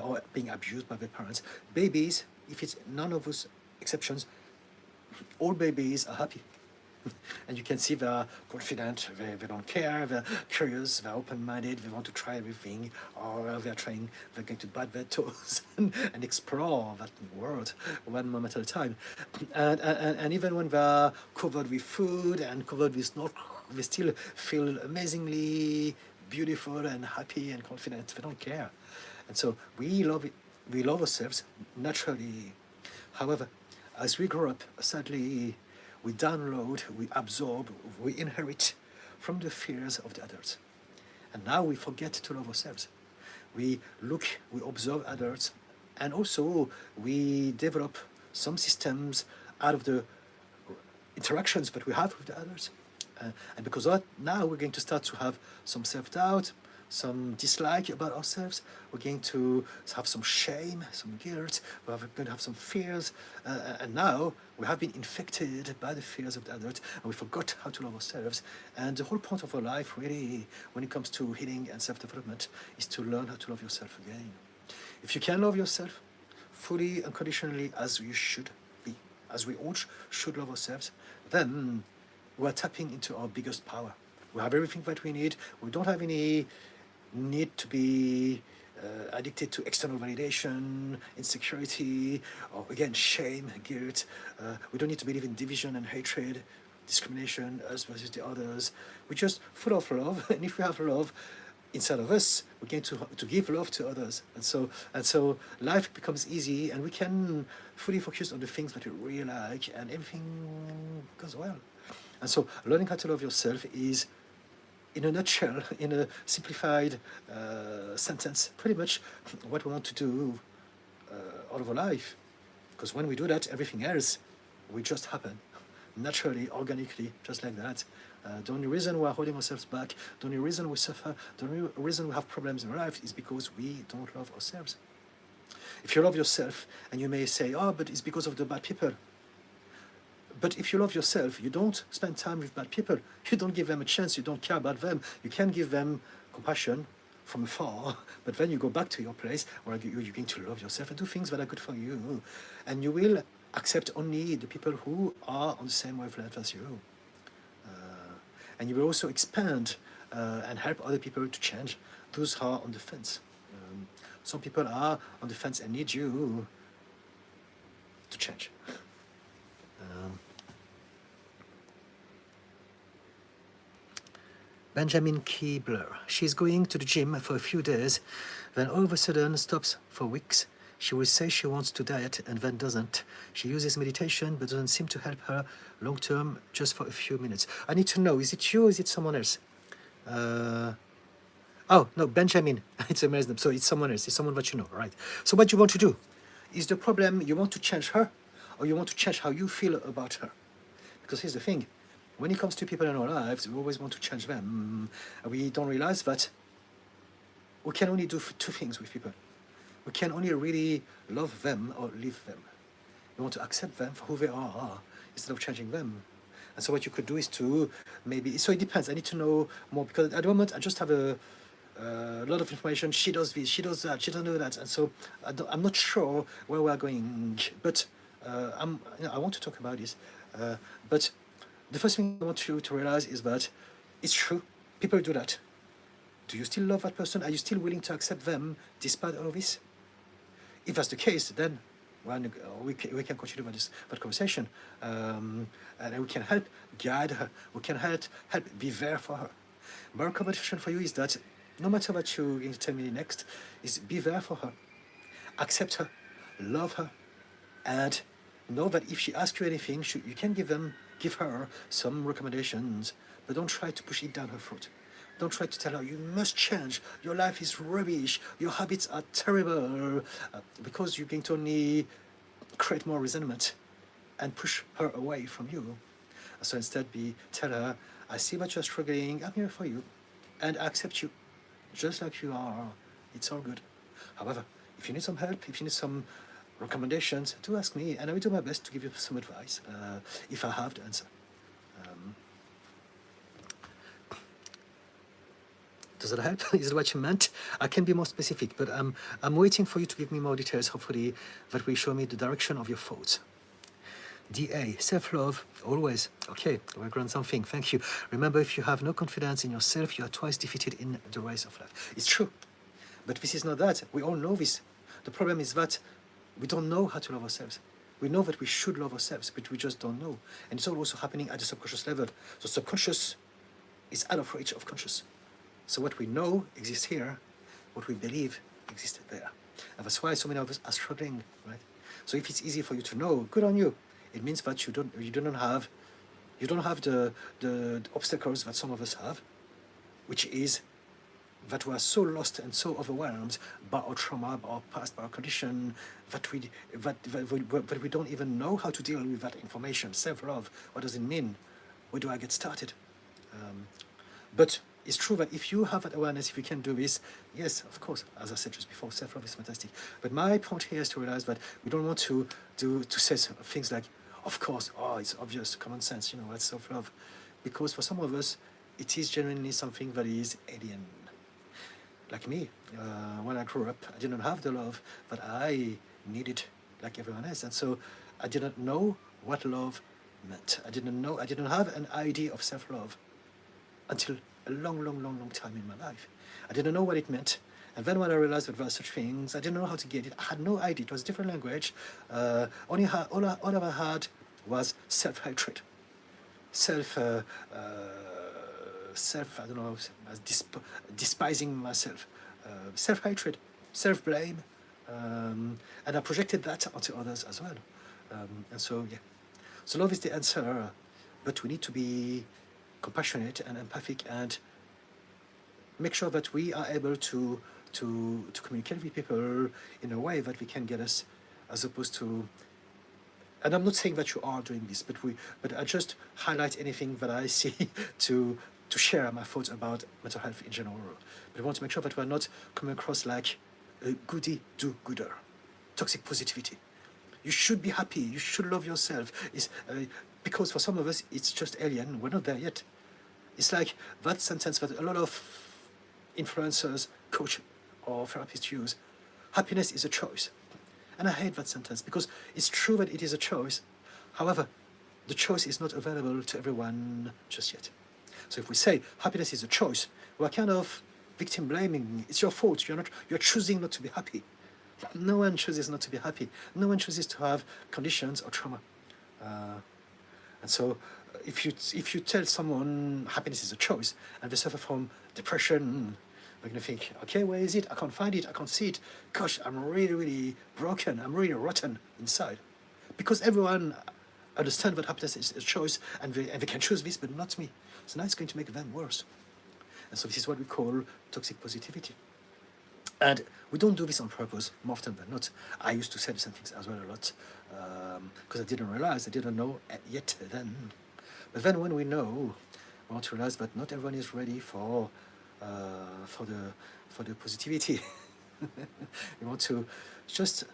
or being abused by their parents. Babies, if it's none of those exceptions, all babies are happy. And you can see they're confident, they don't care, they're curious, they're open-minded, they want to try everything, or they're going to bite their toes and explore that world one moment at a time. And even when they're covered with food and covered with snorkel, they still feel amazingly beautiful and happy and confident. They don't care. And so we love ourselves naturally. However, as we grow up, sadly, we download, we absorb, we inherit from the fears of the adults. And now we forget to love ourselves. We look, we observe adults, and also we develop some systems out of the interactions that we have with the adults. And because of that, now we're going to start to have some self-doubt, some dislike about ourselves. We're going to have some shame, some guilt. We're going to have some fears. And now we have been infected by the fears of the adult, and we forgot how to love ourselves. And the whole point of our life, really, when it comes to healing and self-development, is to learn how to love yourself again. If you can love yourself fully, unconditionally, as you should be, as we all should love ourselves, then we are tapping into our biggest power. We have everything that we need. We don't have any need to be addicted to external validation, insecurity, or again, shame, guilt. We don't need to believe in division and hatred, discrimination, us versus the others. We're just full of love, and if we have love inside of us, we're going to give love to others. And so life becomes easy, and we can fully focus on the things that we really like, and everything goes well. And so learning how to love yourself is, in a nutshell, in a simplified sentence, pretty much what we want to do all of our life. Because when we do that, everything else will just happen naturally, organically, just like that. The only reason we are holding ourselves back, the only reason we suffer, the only reason we have problems in our life is because we don't love ourselves. If you love yourself, and you may say, oh, but it's because of the bad people. But if you love yourself, you don't spend time with bad people. You don't give them a chance. You don't care about them. You can give them compassion from afar, but then you go back to your place where you're going to love yourself and do things that are good for you. And you will accept only the people who are on the same wavelength as you. And you will also expand and help other people to change, those who are on the fence. Some people are on the fence and need you to change. Benjamin Keebler. She's going to the gym for a few days, then all of a sudden stops for weeks. She will say she wants to diet and then doesn't. She uses meditation but doesn't seem to help her long term, just for a few minutes. I need to know, is it you or is it someone else? Oh, no, Benjamin. It's a mess name, so it's someone else. It's someone that you know, right? So what you want to do? Is the problem you want to change her, or you want to change how you feel about her? Because here's the thing. When it comes to people in our lives, we always want to change them. We don't realize that we can only do two things with people. We can only really love them or leave them. We want to accept them for who they are instead of changing them. And so what you could do is to maybe, so it depends. I need to know more, because at the moment I just have a lot of information. She does this, she does that, she doesn't do that. And so I'm not sure where we are going, but I want to talk about this. But the first thing I want you to realize is that it's true. People do that. Do you still love that person? Are you still willing to accept them despite all of this? If that's the case, then we can continue that conversation, and we can help guide her. We can help be there for her. My recommendation for you is that no matter what you're going to tell me next, is be there for her. Accept her, love her, and know that if she asks you anything, you can give her some recommendations, but don't try to push it down her throat. Don't try to tell her, you must change, your life is rubbish, your habits are terrible, because you're going to only create more resentment and push her away from you. So instead, tell her, I see that you're struggling, I'm here for you, and I accept you, just like you are. It's all good. However, if you need some help, if you need some recommendations, do ask me, and I will do my best to give you some advice, if I have the answer. Does that help? Is that what you meant? I can be more specific, but I'm waiting for you to give me more details, hopefully, that will show me the direction of your thoughts. DA, self-love, always. Okay, we'll grant something. Thank you. Remember, if you have no confidence in yourself, you are twice defeated in the race of life. It's true. But this is not that. We all know this. The problem is that we don't know how to love ourselves. We know that we should love ourselves, but we just don't know. And it's all also happening at the subconscious level. So subconscious is out of reach of conscious. So what we know exists here, what we believe exists there. And that's why so many of us are struggling, right? So if it's easy for you to know, good on you. It means that you don't have the obstacles that some of us have, which is that we are so lost and so overwhelmed by our trauma, by our past, by our condition, that we don't even know how to deal with that information. Self-love, what does it mean? Where do I get started? But it's true that if you have that awareness, if you can do this, yes, of course, as I said just before, self-love is fantastic. But my point here is to realize that we don't want to say things like, of course, oh, it's obvious, common sense, that's self-love. Because for some of us, it is genuinely something that is alien. Like me, when I grew up, I didn't have the love that I needed like everyone else. And so I didn't know what love meant. I didn't know, I didn't have an idea of self-love until a long time in my life. I didn't know what it meant. And then when I realized that there were such things, I didn't know how to get it. I had no idea. It was a different language. All I had was self-hatred. I don't know, despising myself. Self-hatred, self-blame. And I projected that onto others as well. And so, yeah. So love is the answer, but we need to be compassionate and empathic and make sure that we are able to communicate with people in a way that we can get us, as opposed to, and I'm not saying that you are doing this, but I just highlight anything that I see to share my thoughts about mental health in general. But I want to make sure that we're not coming across like a goody do-gooder, toxic positivity. You should be happy, you should love yourself. Because for some of us, it's just alien, we're not there yet. It's like that sentence that a lot of influencers, coach, or therapists use. Happiness is a choice. And I hate that sentence because it's true that it is a choice. However, the choice is not available to everyone just yet. So if we say happiness is a choice, we're kind of victim blaming. It's your fault. You're choosing not to be happy. No one chooses not to be happy. No one chooses to have conditions or trauma. And so if you tell someone happiness is a choice and they suffer from depression, they're going to think, okay, where is it? I can't find it. I can't see it. Gosh, I'm really broken. I'm really rotten inside. Because everyone understands that happiness is a choice and they can choose this, but not me. So now it's going to make them worse. And so this is what we call toxic positivity. And we don't do this on purpose, more often than not. I used to say the same things as well a lot, because I didn't realize, I didn't know yet then. But then when we know, we want to realize that not everyone is ready for the positivity. We want to just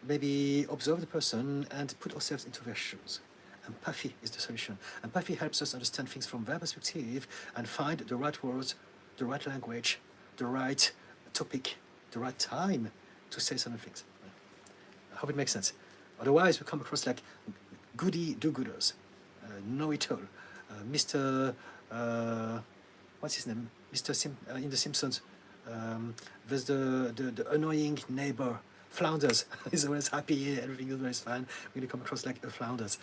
maybe observe the person and put ourselves into their shoes. Empathy is the solution. Empathy helps us understand things from their perspective and find the right words, the right language, the right topic, the right time to say certain things. I hope it makes sense. Otherwise, we come across like goody do-gooders, know-it-all. Mr. What's his name? Mr. In The Simpsons. There's the annoying neighbor, Flounders. He's always happy, everything is always fine. We're going to come across like a Flounders.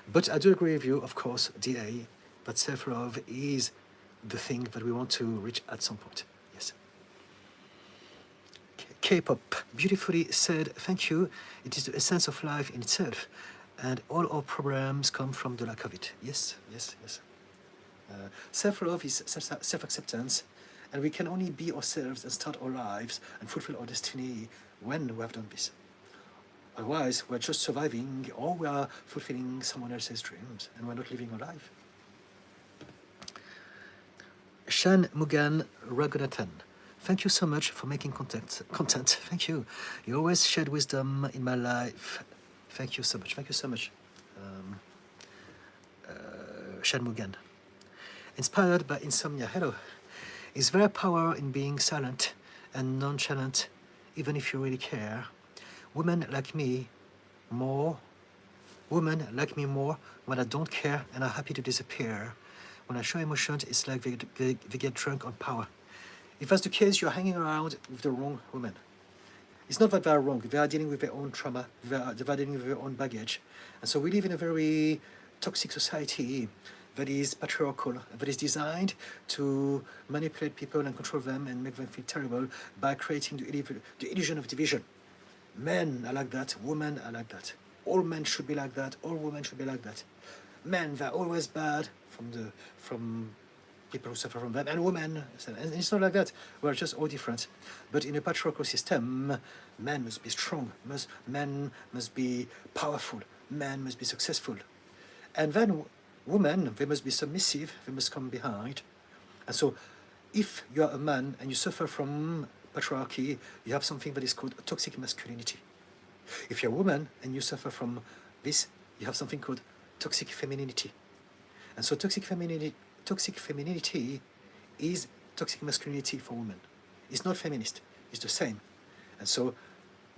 But I do agree with you, of course, DA, that self-love is the thing that we want to reach at some point. Yes. K-pop, beautifully said, thank you. It is the essence of life in itself, and all our problems come from the lack of it. Yes. Self-love is self-acceptance, and we can only be ourselves and start our lives and fulfill our destiny when we have done this. Otherwise, we're just surviving, or we are fulfilling someone else's dreams, and we're not living our life. Shan Mugan Raghunathan, thank you so much for making content. Thank you. You always shed wisdom in my life. Thank you so much. Thank you so much. Shan Mugan. Inspired by insomnia. Hello. Is there power in being silent and nonchalant, even if you really care? Women like me more when I don't care and are happy to disappear. When I show emotions, it's like they get drunk on power. If that's the case, you're hanging around with the wrong women. It's not that they are wrong. They are dealing with their own trauma. They are dealing with their own baggage. And so we live in a very toxic society that is patriarchal, that is designed to manipulate people and control them and make them feel terrible by creating the illusion of division. Men are like that, women are like that. All men should be like that, all women should be like that. Men, they're always bad from people who suffer from them, and women, and it's not like that. We're just all different. But in a patriarchal system, men must be strong, men must be powerful, men must be successful. And then women, they must be submissive, they must come behind. And so if you are a man and you suffer from patriarchy, you have something that is called toxic masculinity. If you're a woman and you suffer from this, you have something called toxic femininity. And so toxic femininity is toxic masculinity for women. It's not feminist, it's the same. And so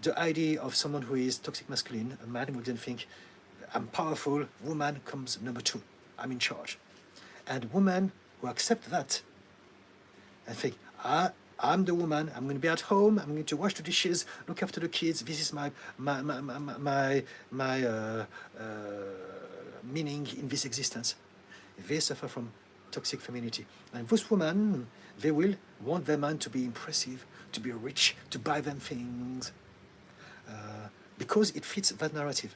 the idea of someone who is toxic masculine, a man, would then think, I'm powerful, woman comes number two, I'm in charge. And women who accept that and think, I'm the woman, I'm going to be at home, I'm going to wash the dishes, look after the kids, this is my meaning in this existence. They suffer from toxic femininity. And those women, they will want their man to be impressive, to be rich, to buy them things, because it fits that narrative.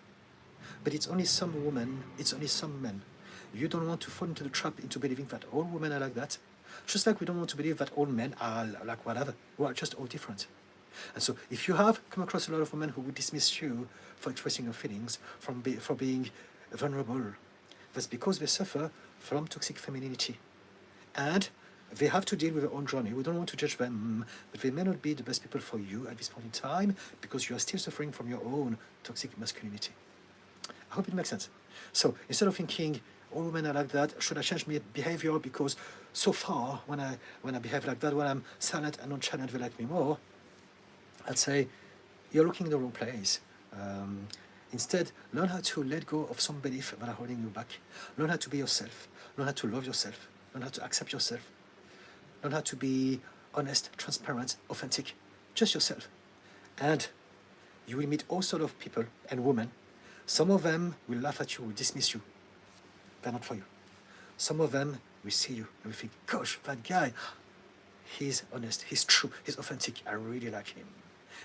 But it's only some women, it's only some men. You don't want to fall into the trap into believing that all women are like that. Just like we don't want to believe that all men are like whatever. We are just all different. And so if you have come across a lot of women who would dismiss you for expressing your feelings, for being vulnerable, that's because they suffer from toxic femininity. And they have to deal with their own journey. We don't want to judge them, but they may not be the best people for you at this point in time because you are still suffering from your own toxic masculinity. I hope it makes sense. So instead of thinking, all women are like that, should I change my behavior because so far when I behave like that, when I'm silent and nonchalant, they like me more, I'd say you're looking in the wrong place. Instead, learn how to let go of some beliefs that are holding you back. Learn how to be yourself. Learn how to love yourself. Learn how to accept yourself. Learn how to be honest, transparent, authentic. Just yourself. And you will meet all sorts of people and women. Some of them will laugh at you, will dismiss you. They're not for you. Some of them will see you and will think, gosh, that guy, he's honest, he's true, he's authentic, I really like him.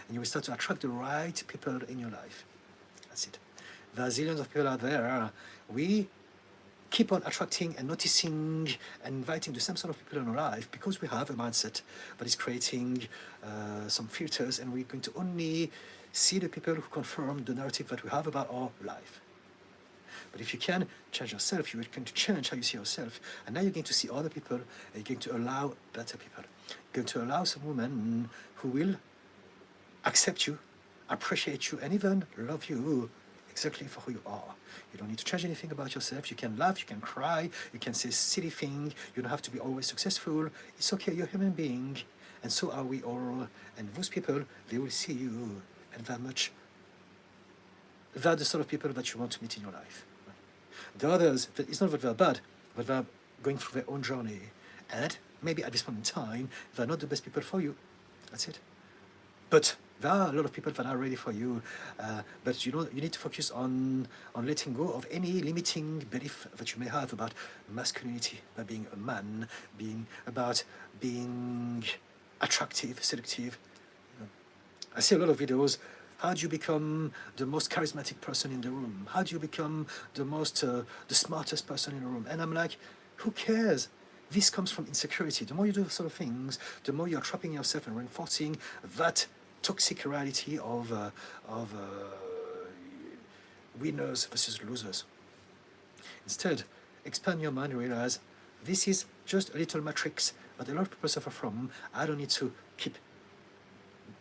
And you will start to attract the right people in your life. That's it. There are zillions of people out there. We keep on attracting and noticing and inviting the same sort of people in our life because we have a mindset that is creating some filters, and we're going to only see the people who confirm the narrative that we have about our life. But if you can change yourself, you're going to change how you see yourself. And now you're going to see other people, and you're going to allow better people. You're going to allow some women who will accept you, appreciate you, and even love you exactly for who you are. You don't need to change anything about yourself. You can laugh, you can cry, you can say silly things. You don't have to be always successful. It's okay, you're a human being. And so are we all. And those people, they will see you. And they're the sort of people that you want to meet in your life. The others, it's not that they're bad, but they're going through their own journey. And maybe at this point in time, they're not the best people for you. That's it. But there are a lot of people that are ready for you. But you need to focus on letting go of any limiting belief that you may have about masculinity, about being a man, about being attractive, seductive. I see a lot of videos. How do you become the most charismatic person in the room? How do you become the smartest person in the room? And I'm like, who cares? This comes from insecurity. The more you do those sort of things, the more you're trapping yourself and reinforcing that toxic reality of winners versus losers. Instead, expand your mind and realize this is just a little matrix that a lot of people suffer from. I don't need to keep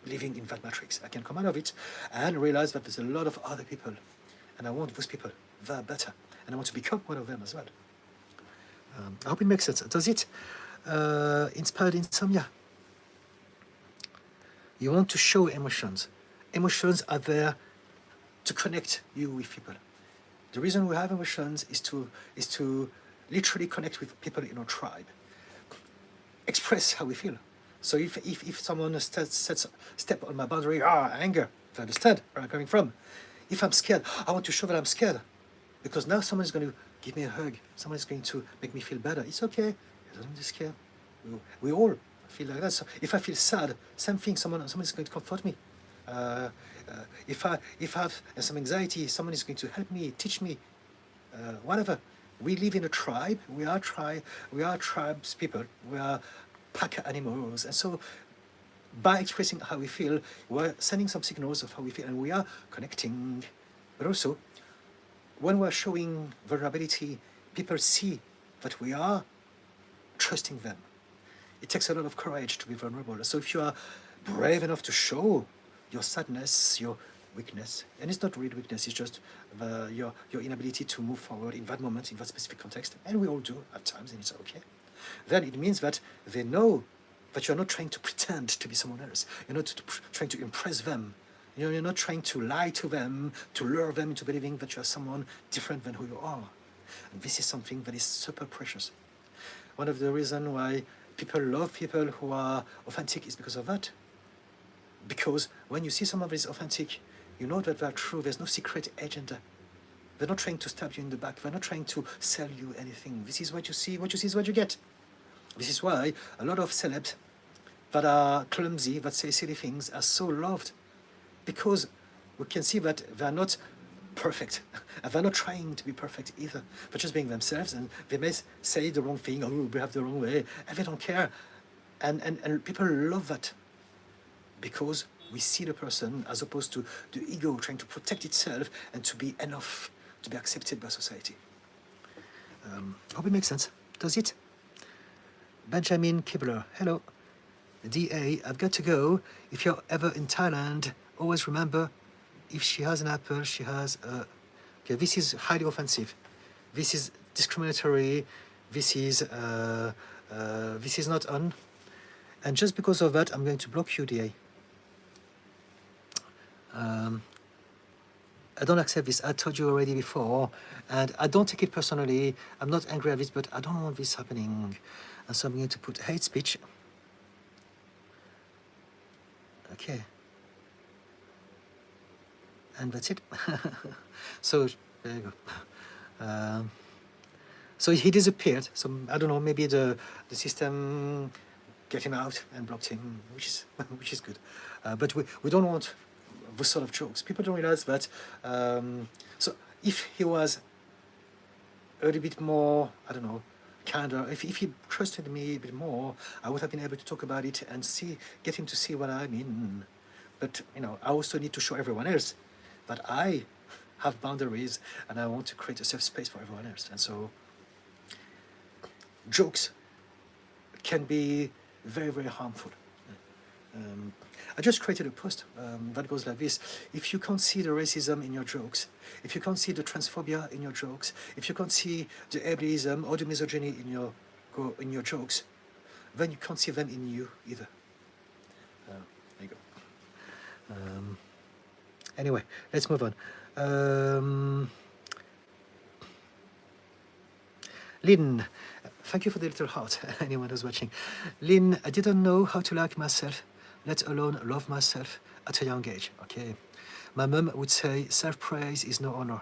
living in that matrix. I can come out of it and realize that there's a lot of other people, and I want those people. They're better, and I want to become one of them as well. I hope it makes sense. Does it inspire insomnia? You want to show emotions. Emotions are there to connect you with people. The reason we have emotions is to literally connect with people in our tribe. Express how we feel. So if someone step on my boundary, anger, I understand where I'm coming from. If I'm scared, I want to show that I'm scared. Because now someone is going to give me a hug. Someone is going to make me feel better. It's okay. I don't need to scare. We all feel like that. So if I feel sad, same thing, someone is going to comfort me. If I have some anxiety, someone is going to help me, teach me, whatever. We live in a tribe. We are tribes people. We are pack animals, and so by expressing how we feel, we're sending some signals of how we feel, and we are connecting. But also, when we're showing vulnerability, people see that we are trusting them. It takes a lot of courage to be vulnerable. So if you are brave enough to show your sadness, your weakness, and it's not real weakness, it's just your inability to move forward in that moment, in that specific context, and we all do at times, and it's okay. Then it means that they know that you're not trying to pretend to be someone else. You're not trying to impress them. You're not trying to lie to them, to lure them into believing that you're someone different than who you are. And this is something that is super precious. One of the reasons why people love people who are authentic is because of that. Because when you see someone that is authentic, you know that they're true. There's no secret agenda. They're not trying to stab you in the back. They're not trying to sell you anything. This is what you see. What you see is what you get. This is why a lot of celebs that are clumsy, that say silly things, are so loved. Because we can see that they're not perfect. And they're not trying to be perfect either. They're just being themselves, and they may say the wrong thing, or behave the wrong way, and they don't care. And people love that. Because we see the person as opposed to the ego trying to protect itself and to be enough to be accepted by society. Hope it makes sense. Does it? Benjamin Kibler, hello. DA, I've got to go. If you're ever in Thailand, always remember, if she has an apple, she has a... Okay, this is highly offensive. This is discriminatory. This is not on. And just because of that, I'm going to block you, DA. I don't accept this. I told you already before, and I don't take it personally. I'm not angry at this, but I don't want this happening. And so I'm going to put hate speech. Okay. And that's it. So, there you go. So he disappeared. So, I don't know, maybe the system get him out and blocked him, which is good. But we don't want those sort of jokes. People don't realize that. So if he was a little bit more, I don't know, kinder, if he trusted me a bit more, I would have been able to talk about it and get him to see what I mean. But I also need to show everyone else that I have boundaries and I want to create a safe space for everyone else. And so jokes can be very, very harmful. I just created a post that goes like this. If you can't see the racism in your jokes, if you can't see the transphobia in your jokes, if you can't see the ableism or the misogyny in your jokes, then you can't see them in you either. There you go. Anyway, let's move on. Lynn, thank you for the little heart, anyone who's watching. Lynn, I didn't know how to like myself, let alone love myself at a young age. Okay. My mum would say self-praise is no honor.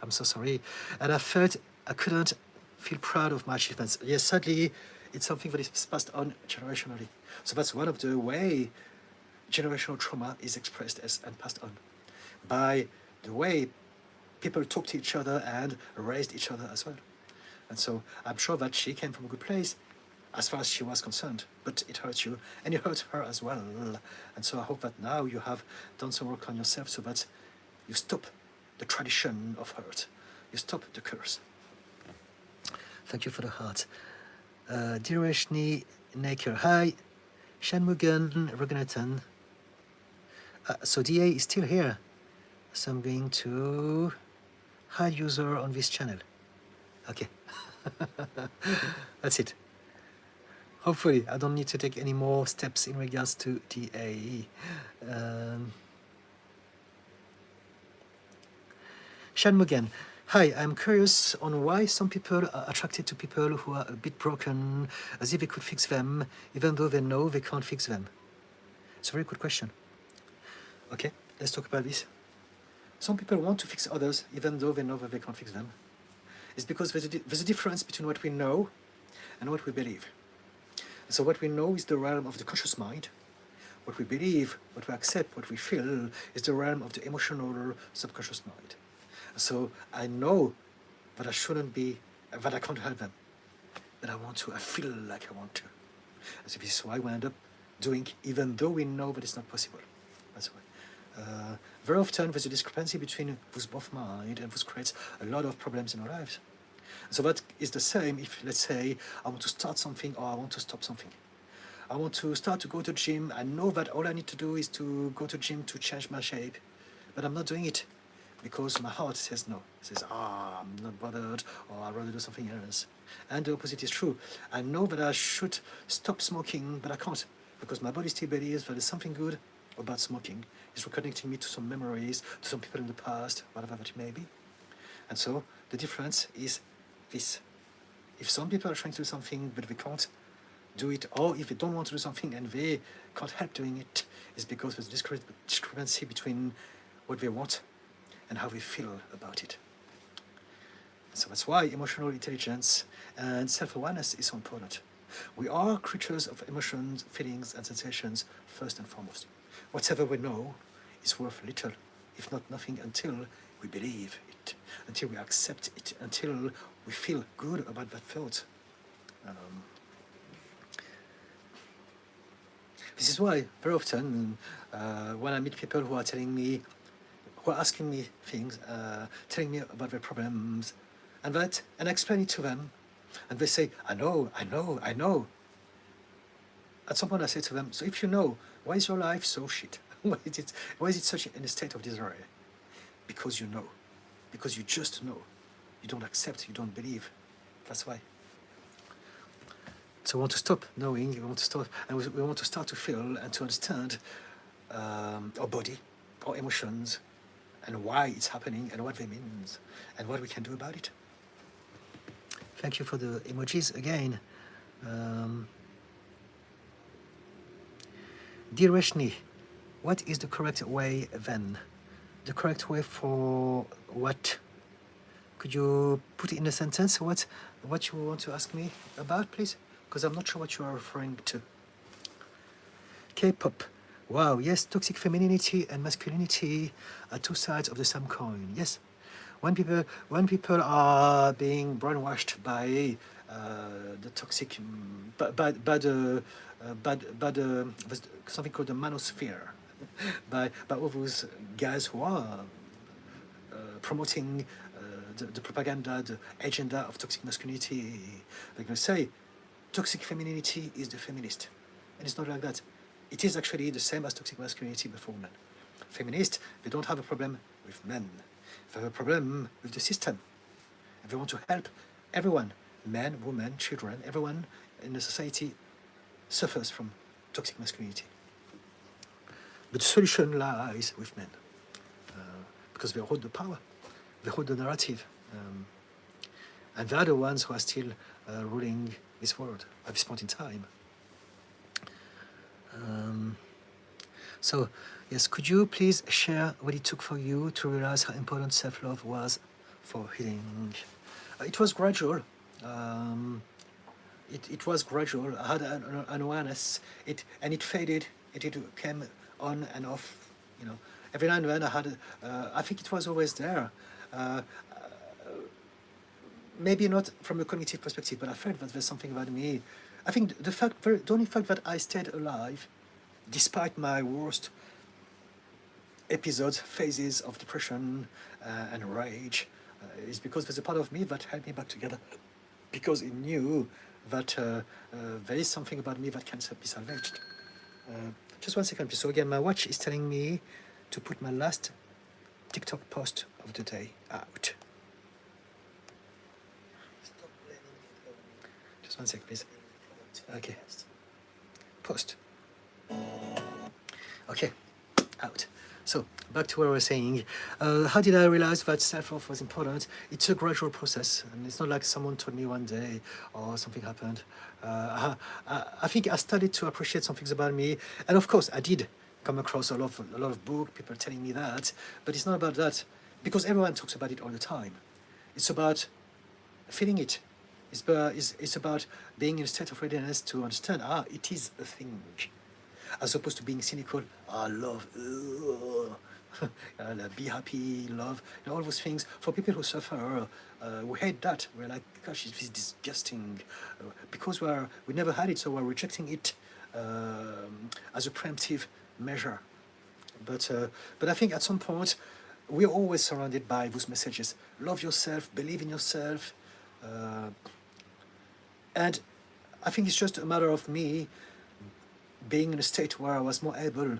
I'm so sorry. And I felt I couldn't feel proud of my achievements. Yes, sadly, it's something that is passed on generationally. So that's one of the way generational trauma is expressed and passed on. By the way people talk to each other and raised each other as well. And so I'm sure that she came from a good place as far as she was concerned, but it hurts you and it hurts her as well. And so I hope that now you have done some work on yourself so that you stop the tradition of hurt, you stop the curse. Thank you for the heart. Direshni Naker, hi. Shanmugan Raghunathan. So DA is still here. So I'm going to hide user on this channel. Okay. That's it. Hopefully, I don't need to take any more steps in regards to DA. Shanmugan. Hi, I'm curious on why some people are attracted to people who are a bit broken, as if they could fix them, even though they know they can't fix them. It's a very good question. Okay, let's talk about this. Some people want to fix others, even though they know that they can't fix them. It's because there's a difference between what we know and what we believe. So what we know is the realm of the conscious mind. What we believe, what we accept, what we feel is the realm of the emotional subconscious mind. So I know that I shouldn't be, that I can't help them. But I feel like I want to. So this is why we end up doing, even though we know that it's not possible. That's why. Very often there's a discrepancy between those both mind and this creates a lot of problems in our lives. So that is the same if, let's say, I want to start something or I want to stop something. I want to start to go to the gym. I know that all I need to do is to go to the gym to change my shape, but I'm not doing it because my heart says no. It says, I'm not bothered, or I'd rather do something else. And the opposite is true. I know that I should stop smoking, but I can't because my body still believes that there's something good about smoking. It's reconnecting me to some memories, to some people in the past, whatever that it may be. And so the difference is this. If some people are trying to do something but they can't do it, or if they don't want to do something and they can't help doing it, it's because there's discrepancy between what they want and how they feel about it. So that's why emotional intelligence and self-awareness is so important. We are creatures of emotions, feelings, and sensations first and foremost. Whatever we know is worth little, if not nothing, until we believe it, until we accept it, until we feel good about that thought. This is why very often when I meet people who are telling me, who are asking me things, telling me about their problems, and I explain it to them, and they say, I know. At some point I say to them, so if you know, why is your life so shit? Why is it such in a state of disarray? Because you know. Because you just know. You don't accept, you don't believe. That's why. So we want to stop knowing, we want to stop, and we want to start to feel and to understand our body, our emotions, and why it's happening, and what they mean, and what we can do about it. Thank you for the emojis again. Dear Reshni, what is the correct way then? The correct way for what? Could you put it in a sentence? What you want to ask me about, please? Because I'm not sure what you are referring to. K-pop. Wow, yes, toxic femininity and masculinity are two sides of the same coin. Yes. When people are being brainwashed by the toxic, something called the manosphere, by all those guys who are promoting the propaganda, the agenda of toxic masculinity, they're going to say toxic femininity is the feminist, and it's not like that. It is actually the same as toxic masculinity but for women. Feminists, they don't have a problem with men. They have a problem with the system. And they want to help everyone, men, women, children, everyone in the society suffers from toxic masculinity. But the solution lies with men, because they hold the power, they hold the narrative, and they are the ones who are still ruling this world at this point in time. So, yes, could you please share what it took for you to realize how important self-love was for healing? It was gradual. It was gradual. I had an awareness, and it faded. It came on and off. You know, every now and then I had. I think it was always there. Maybe not from a cognitive perspective, but I felt that there's something about me. I think the only fact that I stayed alive, despite my worst episodes, phases of depression and rage, is because there's a part of me that held me back together, because it knew that there is something about me that can be salvaged. Just 1 second, please. So again, my watch is telling me to put my last TikTok post of the day out. Just 1 sec, please. Okay. Post. Okay. Out. So, back to what I was saying. How did I realize that self-love was important? It's a gradual process, and it's not like someone told me one day or something happened. I think I started to appreciate some things about me, and of course, I did come across a lot of books, people telling me that, but it's not about that, because everyone talks about it all the time. It's about feeling it. It's about being in a state of readiness to understand, it is a thing. As opposed to being cynical, love, be happy, love, all those things. For people who suffer, we hate that. We're like, gosh, it's disgusting. Because we never had it, so we're rejecting it as a preemptive measure. But I think at some point, we're always surrounded by those messages. Love yourself, believe in yourself. And I think it's just a matter of me being in a state where I was more able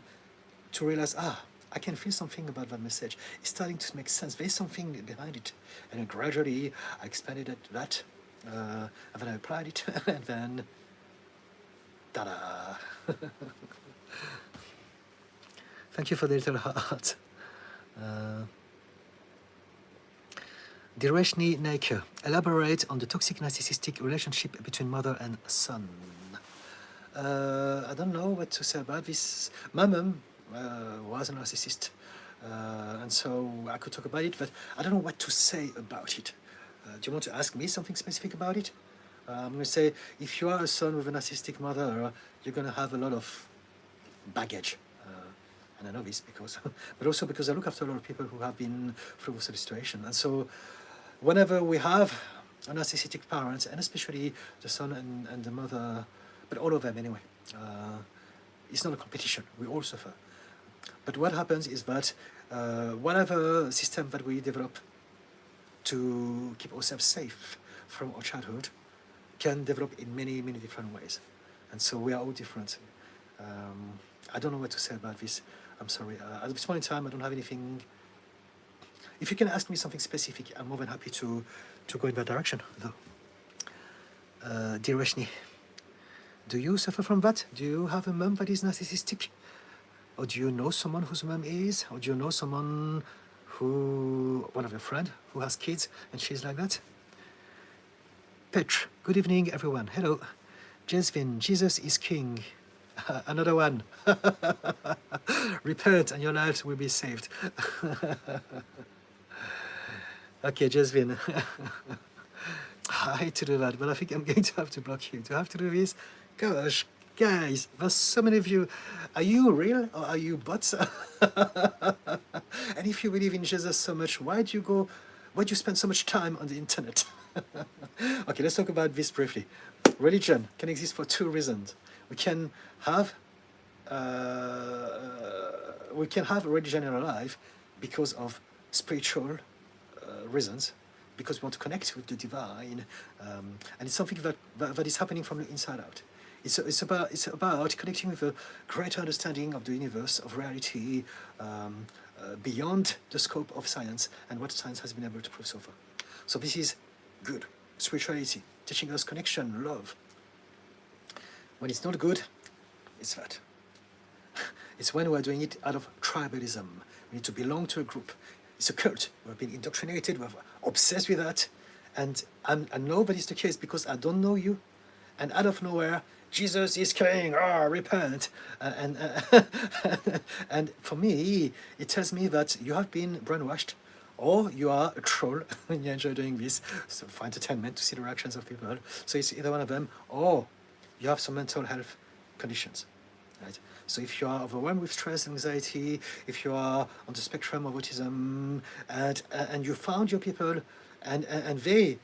to realize, I can feel something about that message. It's starting to make sense. There's something behind it. And then gradually, I expanded it to that. And then I applied it. And then, ta-da! Thank you for the little heart. Direshni Naker, elaborate on the toxic narcissistic relationship between mother and son. I don't know what to say about this. My mum was a narcissist, and so I could talk about it, but I don't know what to say about it. Do you want to ask me something specific about it? I'm going to say, if you are a son with a narcissistic mother, you're going to have a lot of baggage. And I know this because, but also because I look after a lot of people who have been through such a situation. And so whenever we have a narcissistic parent, and especially the son and the mother, but all of them anyway, it's not a competition, we all suffer. But what happens is that whatever system that we develop to keep ourselves safe from our childhood can develop in many, many different ways. And so we are all different. I don't know what to say about this. I'm sorry. At this point in time, I don't have anything. If you can ask me something specific, I'm more than happy to go in that direction, though. Dear Rashni, do you suffer from that? Do you have a mum that is narcissistic? Or do you know someone whose mum is? Or do you know someone one of your friends who has kids and she's like that? Petr, good evening, everyone. Hello. Jesvin, Jesus is King. Another one. Repent and your lives will be saved. Okay, Jesvin. I hate to do that, but I think I'm going to have to block you. Do I have to do this? Gosh, guys, there's so many of you. Are you real or are you bots? And if you believe in Jesus so much, why do you spend so much time on the internet? Okay, let's talk about this briefly. Religion can exist for two reasons. We can have religion in our life because of spiritual reasons, because we want to connect with the divine, and it's something that is happening from the inside out. It's about connecting with a greater understanding of the universe, of reality, beyond the scope of science and what science has been able to prove so far. So this is good spirituality, teaching us connection, love. When it's not good, it's that. It's when we're doing it out of tribalism. We need to belong to a group. It's a cult. We've been indoctrinated. We're obsessed with that. And I know that is the case because I don't know you. And out of nowhere, Jesus is king. Repent. And for me, it tells me that you have been brainwashed, or you are a troll and you enjoy doing this so for entertainment, to see the reactions of people. So it's either one of them, or you have some mental health conditions, right? So if you are overwhelmed with stress, anxiety, if you are on the spectrum of autism, and you found your people, and they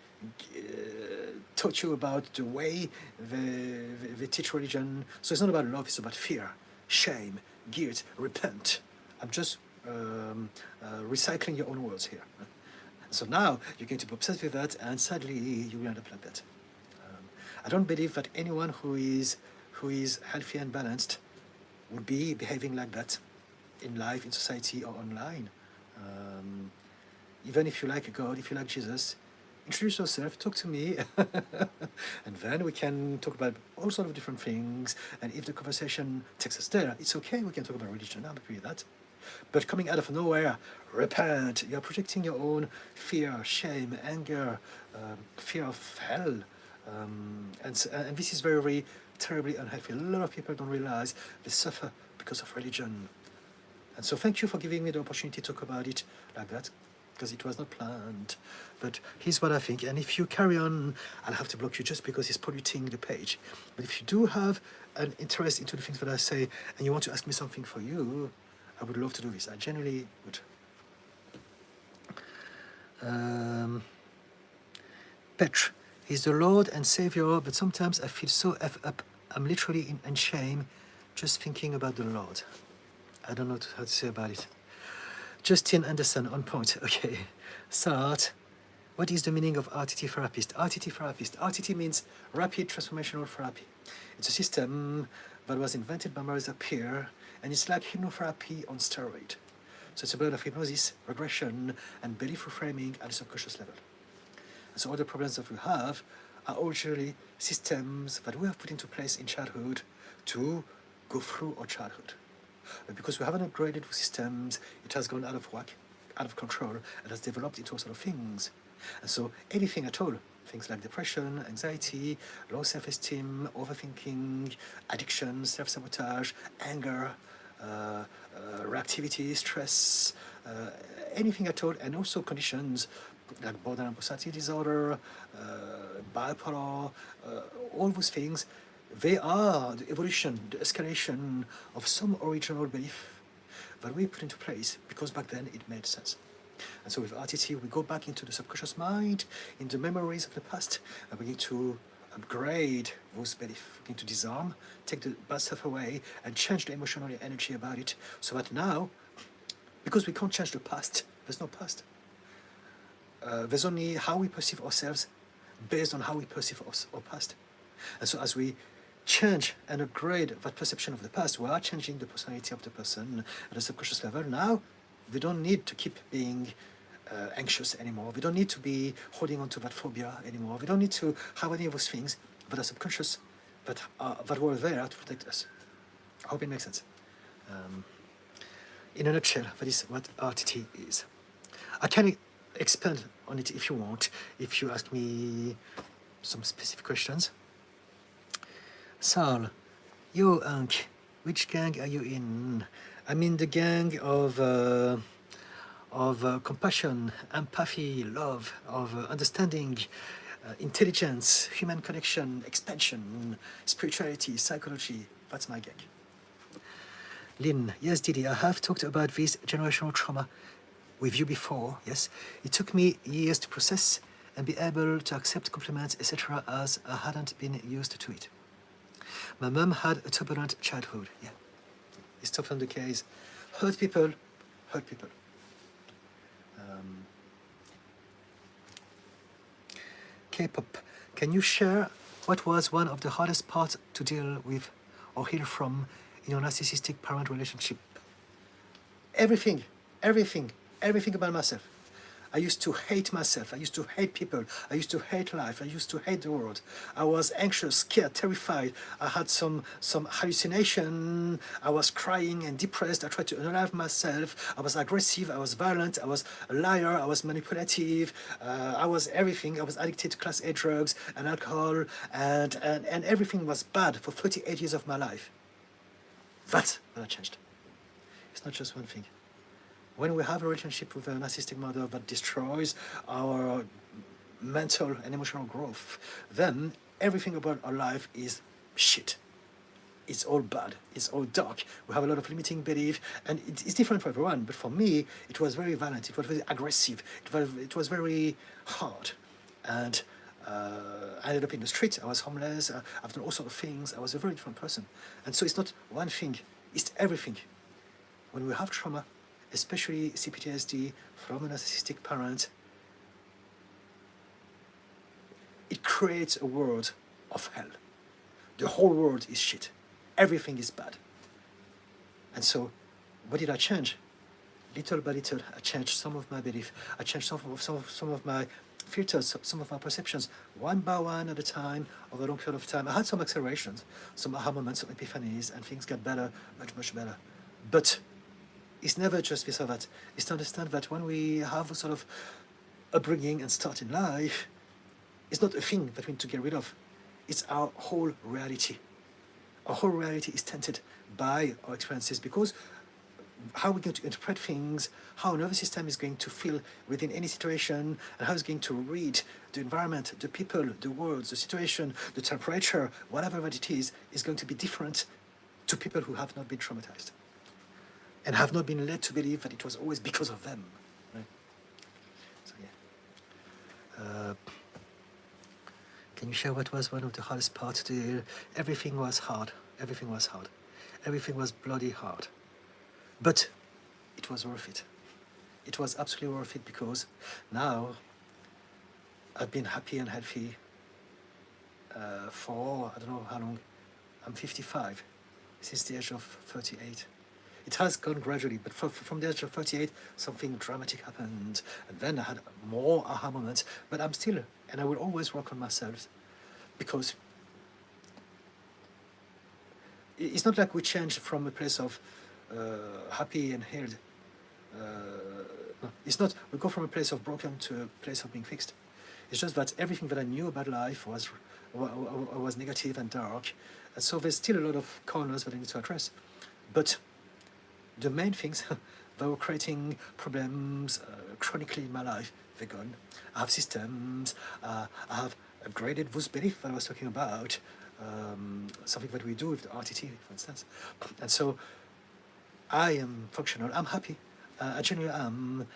taught you about the way they teach religion. So it's not about love, it's about fear, shame, guilt, repent. I'm just recycling your own words here. So now you're going to be obsessed with that, and sadly you will end up like that. I don't believe that anyone who is healthy and balanced would be behaving like that in life, in society, or online. Even if you like God, if you like Jesus, introduce yourself, talk to me, and then we can talk about all sorts of different things. And if the conversation takes us there, it's okay, we can talk about religion. I'm happy with that. But coming out of nowhere, repent, you're projecting your own fear, shame, anger, fear of hell. And this is very, very terribly unhealthy. A lot of people don't realize they suffer because of religion. And so thank you for giving me the opportunity to talk about it like that, because it was not planned. But here's what I think. And if you carry on, I'll have to block you just because it's polluting the page. But if you do have an interest into the things that I say, and you want to ask me something for you, I would love to do this. I genuinely would. Petr, he's the Lord and Savior, but sometimes I feel so F up. I'm literally in shame just thinking about the Lord. I don't know how to say about it. Justin Anderson, on point. Okay. Sart, what is the meaning of RTT therapist? RTT therapist. RTT means Rapid Transformational Therapy. It's a system that was invented by Marisa Peer, and it's like hypnotherapy on steroid. So it's a blend of hypnosis, regression, and belief reframing at the subconscious level. And so all the problems that we have are originally systems that we have put into place in childhood to go through our childhood. But because we haven't upgraded the systems, it has gone out of whack, out of control, and has developed into all sort of things. And so anything at all, things like depression, anxiety, low self-esteem, overthinking, addiction, self-sabotage, anger, reactivity, stress, anything at all, and also conditions like borderline personality disorder, bipolar, all those things, they are the evolution, the escalation of some original belief that we put into place because back then it made sense. And so with RTT, we go back into the subconscious mind, in the memories of the past, and we need to upgrade those beliefs. We need to disarm, take the bad stuff away, and change the emotional energy about it, so that now, because we can't change the past, there's no past. There's only how we perceive ourselves based on how we perceive our past. And so as we change and upgrade that perception of the past, we are changing the personality of the person at a subconscious level. Now, we don't need to keep being anxious anymore. We don't need to be holding on to that phobia anymore. We don't need to have any of those things that are subconscious, that were there to protect us. I hope it makes sense. In a nutshell, that is what RTT is. I can expand on it if you want, if you ask me some specific questions. Sal, yo, Unc, which gang are you in? I'm in the gang of compassion, empathy, love, of understanding, intelligence, human connection, expansion, spirituality, psychology. That's my gang. Lynn, yes, Didi, I have talked about this generational trauma with you before, yes. It took me years to process and be able to accept compliments, etc., as I hadn't been used to it. My mum had a turbulent childhood, yeah. It's often the case. Hurt people, hurt people. K-pop, can you share what was one of the hardest parts to deal with or heal from in your narcissistic parent relationship? Everything about myself. I used to hate myself. I used to hate people. I used to hate life. I used to hate the world. I was anxious, scared, terrified. I had some hallucination. I was crying and depressed. I tried to unalive myself. I was aggressive. I was violent. I was a liar. I was manipulative. I was everything. I was addicted to class A drugs and alcohol, and everything was bad for 38 years of my life. That's when I changed. It's not just one thing. When we have a relationship with a narcissistic mother that destroys our mental and emotional growth, then everything about our life is shit. It's all bad. It's all dark. We have a lot of limiting belief, and it's different for everyone. But for me, it was very violent. It was very aggressive. It was very hard. And I ended up in the street. I was homeless. I've done all sorts of things. I was a very different person. And so it's not one thing. It's everything. When we have trauma, especially CPTSD from a narcissistic parent, it creates a world of hell. The whole world is shit. Everything is bad. And so, what did I change? Little by little, I changed some of my belief. I changed some of my filters, some of my perceptions, one by one at a time, over a long period of time. I had some accelerations, some aha moments, some epiphanies, and things got better, much, much better. But it's never just this or that. It's to understand that when we have a sort of upbringing and start in life, it's not a thing that we need to get rid of. It's our whole reality. Our whole reality is tainted by our experiences, because how we're going to interpret things, how our nervous system is going to feel within any situation, and how it's going to read the environment, the people, the words, the situation, the temperature, whatever that it is going to be different to people who have not been traumatized and have not been led to believe that it was always because of them. Right? So yeah. Can you share what was one of the hardest parts to deal? Everything was hard. Everything was hard. Everything was bloody hard. But it was worth it. It was absolutely worth it, because now I've been happy and healthy for, I don't know how long. I'm 55, since the age of 38. It has gone gradually, but from the age of 38, something dramatic happened. And then I had more aha moments, but I'm still, and I will always work on myself, because it's not like we change from a place of happy and healed. No, it's not, we go from a place of broken to a place of being fixed. It's just that everything that I knew about life was negative and dark. And so there's still a lot of corners that I need to address. But the main things that were creating problems chronically in my life, they're gone. I have systems, I have upgraded those beliefs that I was talking about, something that we do with the RTT, for instance. And so I am functional, I'm happy, I genuinely am,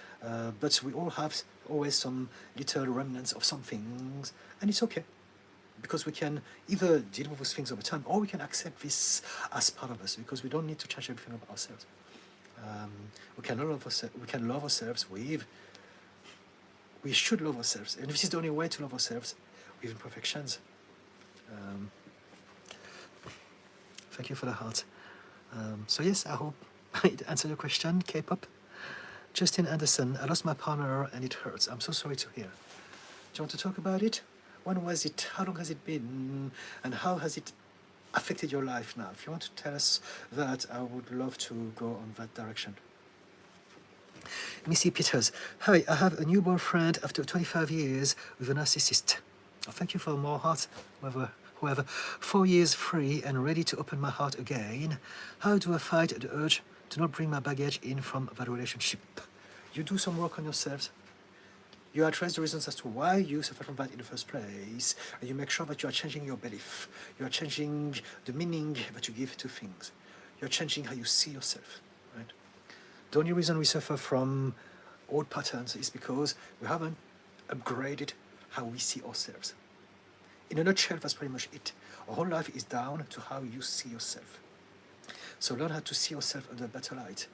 but we all have always some little remnants of some things, and it's okay. Because we can either deal with those things over time, or we can accept this as part of us, because we don't need to change everything about ourselves. We can love ourselves with, we should love ourselves, and this is the only way to love ourselves, with imperfections. Thank you for the heart. So yes, I hope it answered your question. K-pop. Justin Anderson, I lost my partner and it hurts. I'm so sorry to hear. Do you want to talk about it? When was it? How long has it been? And how has it affected your life now? If you want to tell us that, I would love to go on that direction. Missy Peters, hi, I have a new boyfriend after 25 years with a narcissist. Oh, thank you for more hearts, whoever. 4 years free and ready to open my heart again. How do I fight the urge to not bring my baggage in from that relationship? You do some work on yourselves. You address the reasons as to why you suffer from that in the first place, and you make sure that you are changing your belief. You are changing the meaning that you give to things. You're changing how you see yourself, right? The only reason we suffer from old patterns is because we haven't upgraded how we see ourselves. In a nutshell, that's pretty much it. Our whole life is down to how you see yourself. So learn how to see yourself under a better light.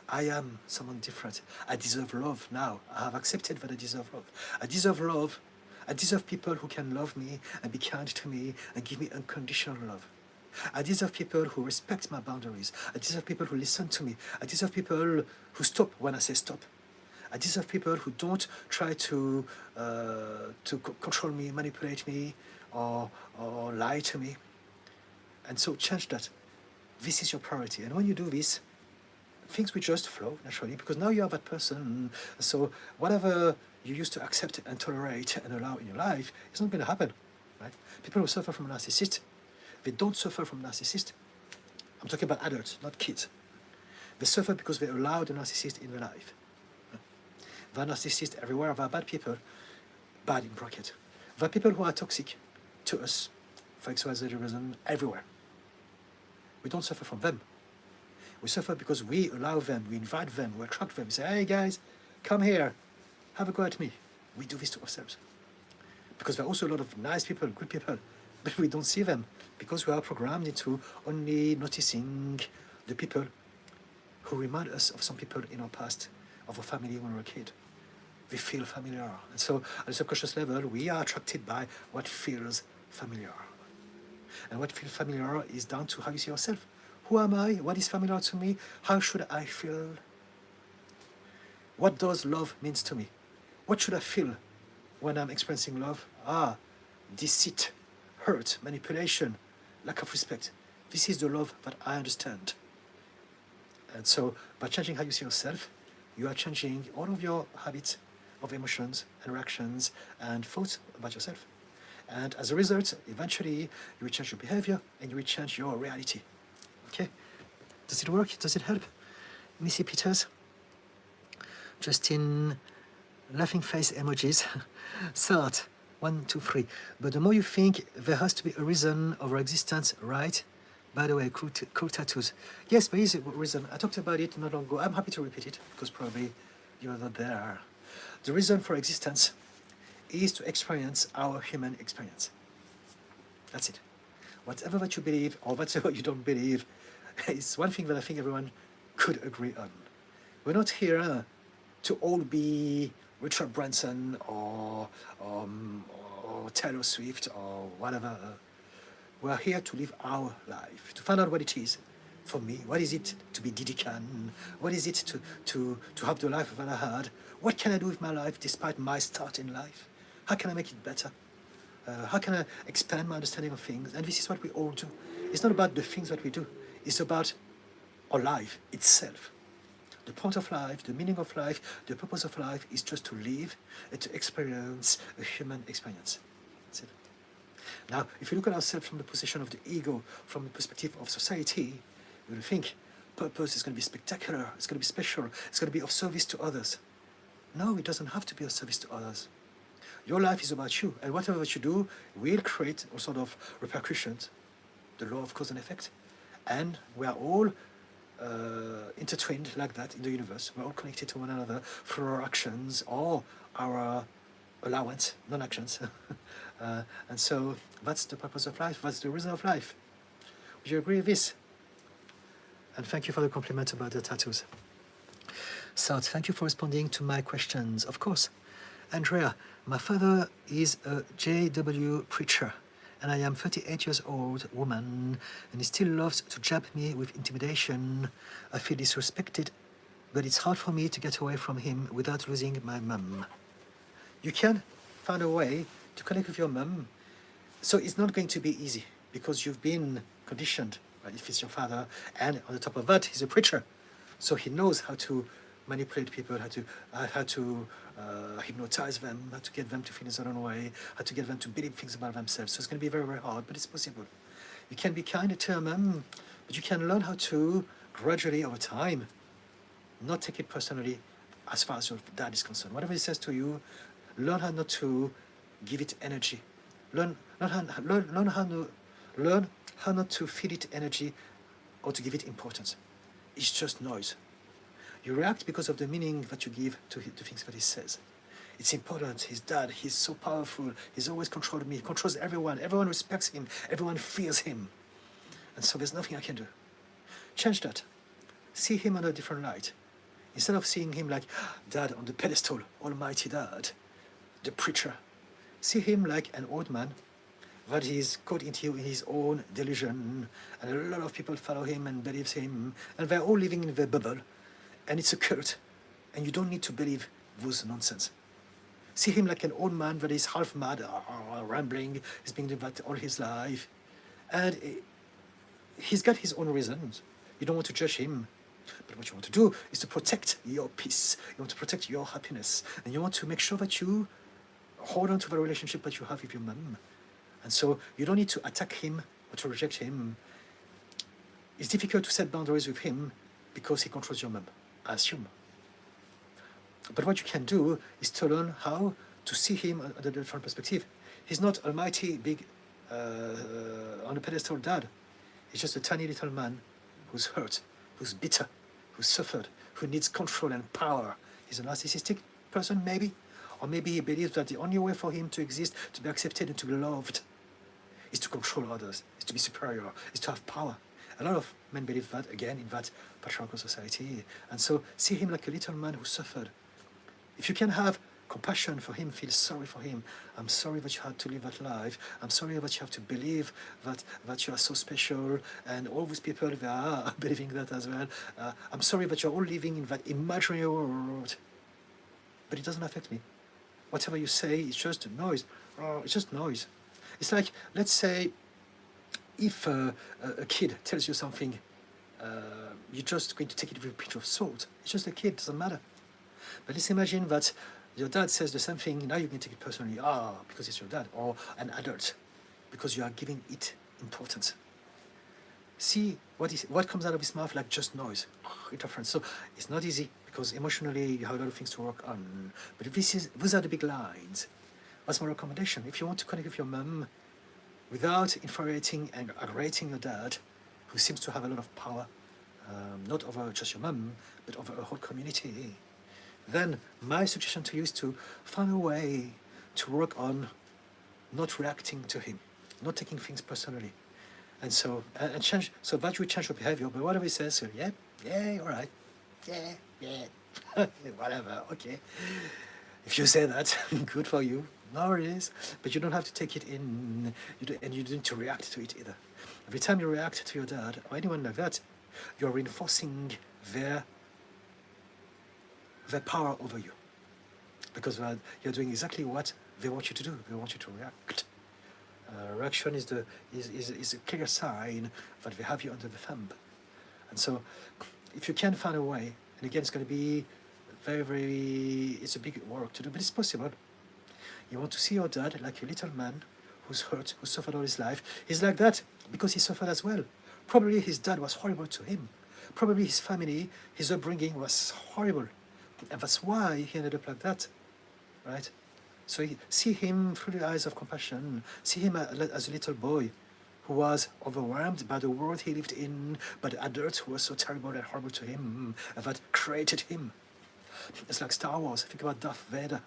I am someone different. I deserve love now. I have accepted that I deserve love. I deserve love. I deserve people who can love me and be kind to me and give me unconditional love. I deserve people who respect my boundaries. I deserve people who listen to me. I deserve people who stop when I say stop. I deserve people who don't try to control me, manipulate me, or lie to me. And so change that. This is your priority. And when you do this, things will just flow naturally, because now you are that person. So whatever you used to accept and tolerate and allow in your life, it's not going to happen, right? People who suffer from a narcissist, they don't suffer from a narcissist. I'm talking about adults, not kids. They suffer because they allow the narcissist in their life. There are narcissists everywhere. There are bad people, bad in bracket. There are people who are toxic to us, for XYZ reason, everywhere. We don't suffer from them. We suffer because we allow them, we invite them, we attract them. We say, hey guys, come here, have a go at me. We do this to ourselves. Because there are also a lot of nice people, good people, but we don't see them because we are programmed into only noticing the people who remind us of some people in our past, of our family when we were a kid. We feel familiar. And so at a subconscious level, we are attracted by what feels familiar. And what feels familiar is down to how you see yourself. Who am I? What is familiar to me? How should I feel? What does love mean to me? What should I feel when I'm experiencing love? Deceit, hurt, manipulation, lack of respect. This is the love that I understand. And so by changing how you see yourself, you are changing all of your habits of emotions and reactions and thoughts about yourself. And as a result, eventually, you will change your behavior and you will change your reality. Okay? Does it work? Does it help? Missy Peters? Justin, laughing face emojis. Thought, 1, 2, 3. But the more you think, there has to be a reason of our existence, right? By the way, cool tattoos. Yes, there is a reason. I talked about it not long ago. I'm happy to repeat it, because probably you're not there. The reason for existence is to experience our human experience. That's it. Whatever that you believe, or whatever you don't believe, is one thing that I think everyone could agree on. We're not here to all be Richard Branson or Taylor Swift or whatever. We're here to live our life, to find out what it is for me. What is it to be Didi Khan? What is it to have the life that I had? What can I do with my life despite my start in life? How can I make it better? How can I expand my understanding of things? And this is what we all do. It's not about the things that we do. It's about or life itself. The point of life, the meaning of life, the purpose of life is just to live and to experience a human experience. That's it. Now, if you look at ourselves from the position of the ego, from the perspective of society, you will think purpose is going to be spectacular, it's going to be special, it's going to be of service to others. No, it doesn't have to be of service to others. Your life is about you, and whatever you do will create all sort of repercussions, the law of cause and effect. And we are all intertwined like that in the universe. We're all connected to one another through our actions or our allowance, non-actions. And so that's the purpose of life, that's the reason of life. Would you agree with this? And thank you for the compliment about the tattoos. So thank you for responding to my questions. Of course, Andrea, my father is a JW preacher, and I am 38 years old woman, and he still loves to jab me with intimidation. I feel disrespected, but it's hard for me to get away from him without losing my mum. You can find a way to connect with your mum. So it's not going to be easy because you've been conditioned, right, if it's your father, and on the top of that, he's a preacher. So he knows how to manipulate people, how to hypnotize them, how to get them to feel a certain way, how to get them to believe things about themselves. So it's going to be very, very hard, but it's possible. You can be kind to your mum, but you can learn how to gradually, over time, not take it personally as far as your dad is concerned. Whatever he says to you, learn how not to give it energy. Learn how not to feed it energy or to give it importance. It's just noise. You react because of the meaning that you give to things that he says. It's important. His dad, he's so powerful. He's always controlled me. He controls everyone. Everyone respects him. Everyone fears him. And so there's nothing I can do. Change that. See him in a different light. Instead of seeing him like dad on the pedestal, almighty dad, the preacher, see him like an old man that is caught into his own delusion, and a lot of people follow him and believe him, and they're all living in their bubble, and it's a cult, and you don't need to believe those nonsense. See him like an old man that is half mad, rambling, he's been doing that all his life, and he's got his own reasons. You don't want to judge him, but what you want to do is to protect your peace, you want to protect your happiness, and you want to make sure that you hold on to the relationship that you have with your mum. And so you don't need to attack him or to reject him. It's difficult to set boundaries with him because he controls your mum, I assume. But what you can do is to learn how to see him at a different perspective. He's not almighty big on a pedestal dad. He's just a tiny little man who's hurt, who's bitter, who's suffered, who needs control and power. He's a narcissistic person, maybe. Or maybe he believes that the only way for him to exist, to be accepted and to be loved, is to control others, is to be superior, is to have power. A lot of men believe that, again, in that patriarchal society. And so see him like a little man who suffered. If you can have compassion for him, feel sorry for him. I'm sorry that you had to live that life. I'm sorry that you have to believe that you are so special, and all these people, they are believing that as well. I'm sorry that you're all living in that imaginary world. But it doesn't affect me. Whatever you say is just noise. It's just noise. It's like, let's say, if a kid tells you something, you're just going to take it with a pinch of salt. It's just a kid, doesn't matter. But let's imagine that your dad says the same thing, now you can take it personally, because it's your dad, or an adult, because you are giving it importance. See what comes out of his mouth like just noise, interference. So it's not easy, because emotionally you have a lot of things to work on. But these are the big lines. That's my recommendation. If you want to connect with your mum without infuriating and aggravating your dad, who seems to have a lot of power, not over just your mum, but over a whole community, then my suggestion to you is to find a way to work on not reacting to him, not taking things personally. And so, and change, so that will change your behavior. But whatever he says, so yeah, all right, yeah, whatever, okay. If you say that, good for you, no worries. But you don't have to take it in, and you don't need to react to it either. Every time you react to your dad or anyone like that, you're reinforcing their power over you, because you're doing exactly what they want you to do. They want you to react. Reaction is a clear sign that they have you under the thumb. And so if you can find a way, and again, it's going to be it's a big work to do, but it's possible. You want to see your dad like a little man who's hurt, who suffered all his life. He's like that because he suffered as well. Probably his dad was horrible to him. Probably his family, his upbringing was horrible. And that's why he ended up like that, right? So see him through the eyes of compassion. See him as a little boy who was overwhelmed by the world he lived in, by the adults who were so terrible and horrible to him, and that created him. It's like Star Wars. Think about Darth Vader.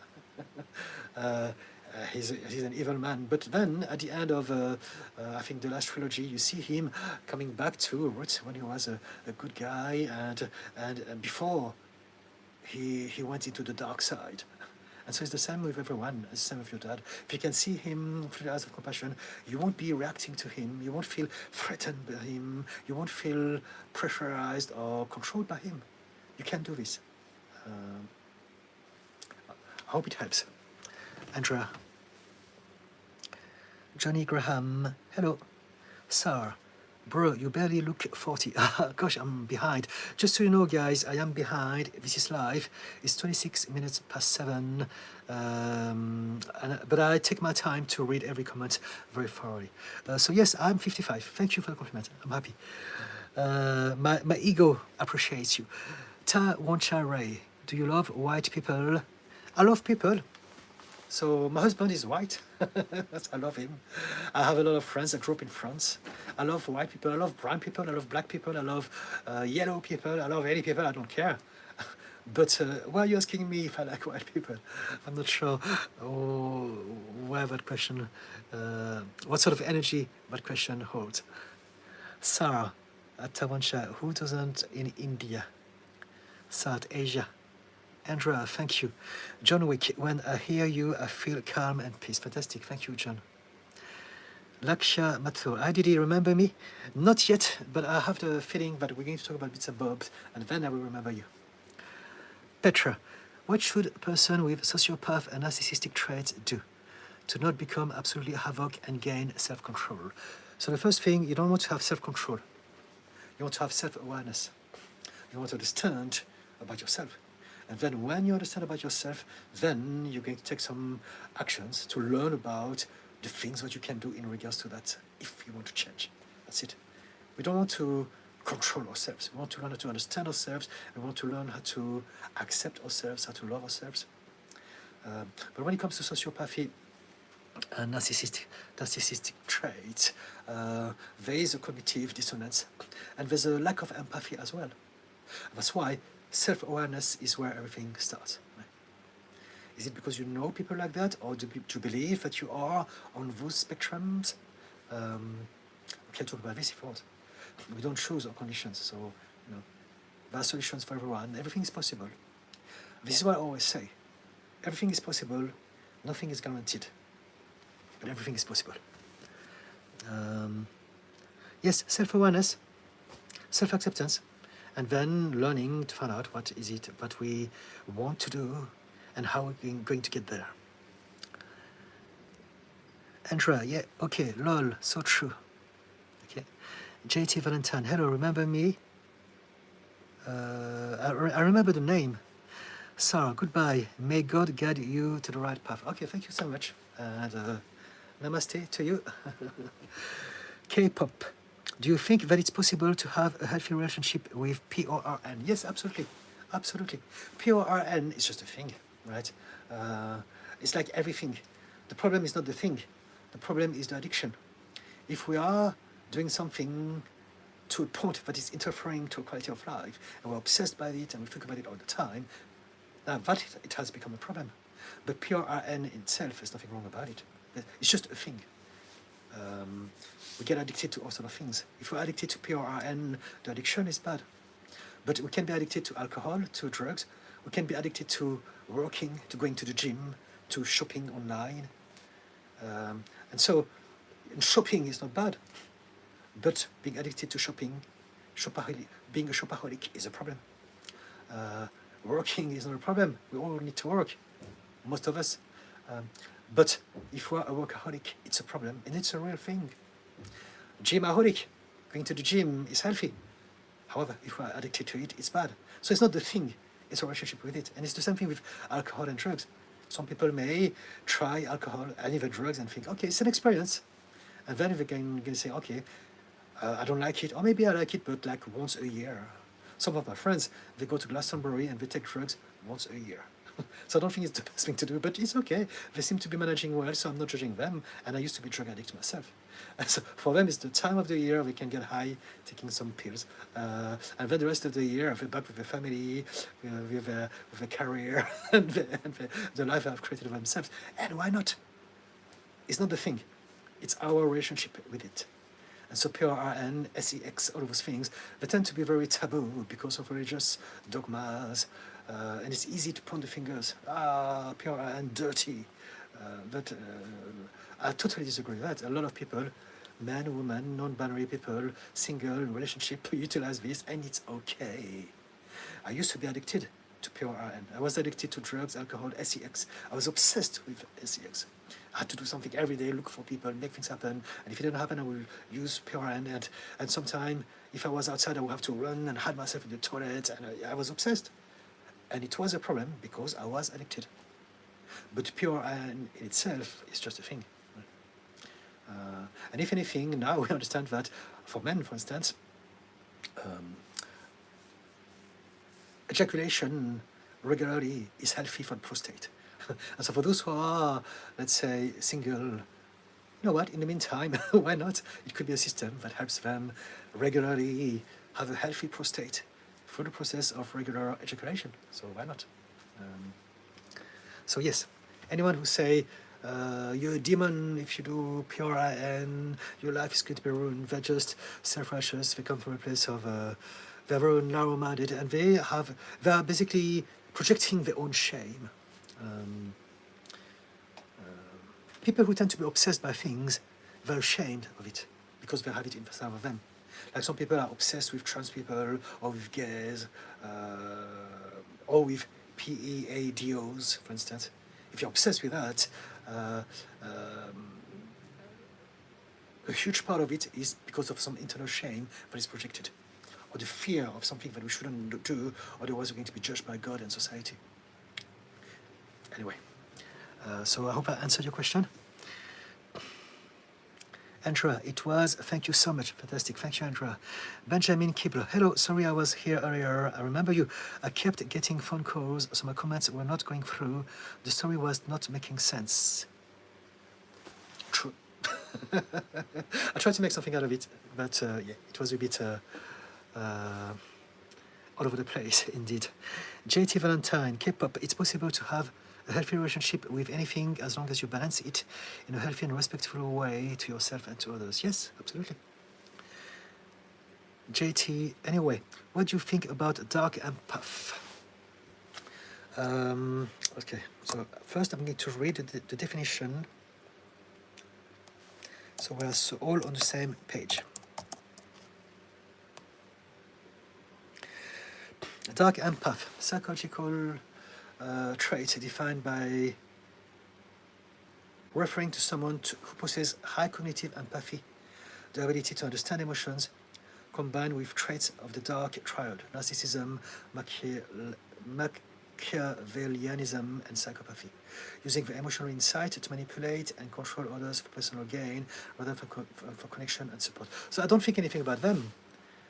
He's an evil man. But then, at the end of, I think, the last trilogy, you see him coming back to roots when he was a good guy, and before he went into the dark side. And so it's the same with everyone, it's the same with your dad. If you can see him through the eyes of compassion, you won't be reacting to him, you won't feel threatened by him, you won't feel pressurized or controlled by him. You can do this. I hope it helps. Andrea. Johnny Graham. Hello. Sir. Bro, you barely look 40. Gosh, I'm behind. Just so you know, guys, I am behind. This is live. It's 26 minutes past 7. But I take my time to read every comment very thoroughly. So yes, I'm 55. Thank you for the compliment. I'm happy. My ego appreciates you. Ta Wancha Ray. Do you love white people? I love people. So my husband is white. I love him. I have a lot of friends that grew up in France. I love white people. I love brown people. I love black people. I love yellow people. I love any people. I don't care. But why are you asking me if I like white people? I'm not sure where that question, what sort of energy that question holds. Sarah at Tavansha, who doesn't in India? South Asia. Andrea, thank you. John Wick, when I hear you, I feel calm and peace. Fantastic. Thank you, John. Laksha Mathur, hi, did you remember me? Not yet, but I have the feeling that we're going to talk about bits and bobs, and then I will remember you. Petra, what should a person with sociopath and narcissistic traits do to not become absolutely havoc and gain self-control? So the first thing, you don't want to have self-control. You want to have self-awareness. You want to understand about yourself. And then when you understand about yourself, then you're going to take some actions to learn about the things that you can do in regards to that if you want to change. That's it. We don't want to control ourselves. We want to learn how to understand ourselves. We want to learn how to accept ourselves, how to love ourselves. But when it comes to sociopathy and narcissistic traits, there is a cognitive dissonance, and there's a lack of empathy as well. That's why self-awareness is where everything starts. Right? Is it because you know people like that, or do you believe that you are on those spectrums? We can talk about this if you want. We don't choose our conditions, so there are solutions for everyone. Everything is possible. This is what I always say. Everything is possible. Nothing is guaranteed, but everything is possible. Yes, self-awareness, self-acceptance. And then learning to find out what is it that we want to do and how we're going to get there. Andrea, yeah, okay, lol, so true. Okay. JT Valentine, hello, remember me? I remember the name. Sarah, goodbye. May God guide you to the right path. Okay, thank you so much. And namaste to you. K-pop. Do you think that it's possible to have a healthy relationship with PORN? Yes, absolutely. Absolutely. PORN is just a thing, right? It's like everything. The problem is not the thing. The problem is the addiction. If we are doing something to a point that is interfering to a quality of life, and we're obsessed by it, and we think about it all the time, now that it has become a problem. But PORN itself, there's nothing wrong about it. It's just a thing. We get addicted to all sorts of things. If we're addicted to PORN, the addiction is bad. But we can be addicted to alcohol, to drugs. We can be addicted to working, to going to the gym, to shopping online. And so shopping is not bad. But being addicted to shopping, being a shopaholic is a problem. Working is not a problem. We all need to work, most of us. But if we're a workaholic, it's a problem, and it's a real thing. Gymaholic, going to the gym is healthy. However, if we are addicted to it, it's bad. So it's not the thing, it's a relationship with it. And it's the same thing with alcohol and drugs. Some people may try alcohol and even drugs and think, okay, it's an experience. And then they can say, okay, I don't like it, or maybe I like it, but like once a year. Some of my friends, they go to Glastonbury and they take drugs once a year. So I don't think it's the best thing to do, but it's okay. They seem to be managing well, so I'm not judging them. And I used to be a drug addict myself. And so for them, it's the time of the year they can get high, taking some pills. And then the rest of the year, they're back with their family, with a career, and the life I've created for themselves. And why not? It's not the thing. It's our relationship with it. And so PRN, SEX, all of those things, they tend to be very taboo because of religious dogmas. And it's easy to point the fingers. PRN, dirty. But I totally disagree with that. A lot of people, men, women, non-binary people, single, in relationship, utilize this, and it's okay. I used to be addicted to PRN. I was addicted to drugs, alcohol, SEX. I was obsessed with SEX. I had to do something every day, look for people, make things happen. And if it didn't happen, I would use PRN. And sometimes, if I was outside, I would have to run and hide myself in the toilet. And I was obsessed. And it was a problem because I was addicted. But PRN in itself is just a thing. And if anything, now we understand that for men, for instance, ejaculation regularly is healthy for the prostate. And so for those who are, let's say, single, you know what, in the meantime, why not? It could be a system that helps them regularly have a healthy prostate through the process of regular ejaculation. So why not? So yes, anyone who say, you're a demon if you do PRIN, your life is going to be ruined, they're just self-righteous, they come from a place of, they're very narrow-minded, and they are basically projecting their own shame. People who tend to be obsessed by things, they're ashamed of it because they have it inside of them. Like some people are obsessed with trans people or with gays or with PEADOs, for instance. If you're obsessed with that, a huge part of it is because of some internal shame that is projected, or the fear of something that we shouldn't do, otherwise we're going to be judged by God and society. Anyway, so I hope I answered your question. Andrea, it was, thank you so much, fantastic, thank you, Andrea. Benjamin Kibler, hello, sorry I was here earlier, I remember you. I kept getting phone calls, so my comments were not going through. The story was not making sense. True. I tried to make something out of it, but yeah, it was a bit all over the place, indeed. JT Valentine, K-pop, it's possible to have a healthy relationship with anything as long as you balance it in a healthy and respectful way to yourself and to others. Yes, absolutely. JT, anyway, what do you think about dark empath? Okay, so first I'm going to read the definition. So we're all on the same page. Dark empath, psychological trait defined by referring to someone who possesses high cognitive empathy, the ability to understand emotions, combined with traits of the dark triad, narcissism, Machiavellianism, and psychopathy, using the emotional insight to manipulate and control others for personal gain rather than for connection and support. So I don't think anything about them.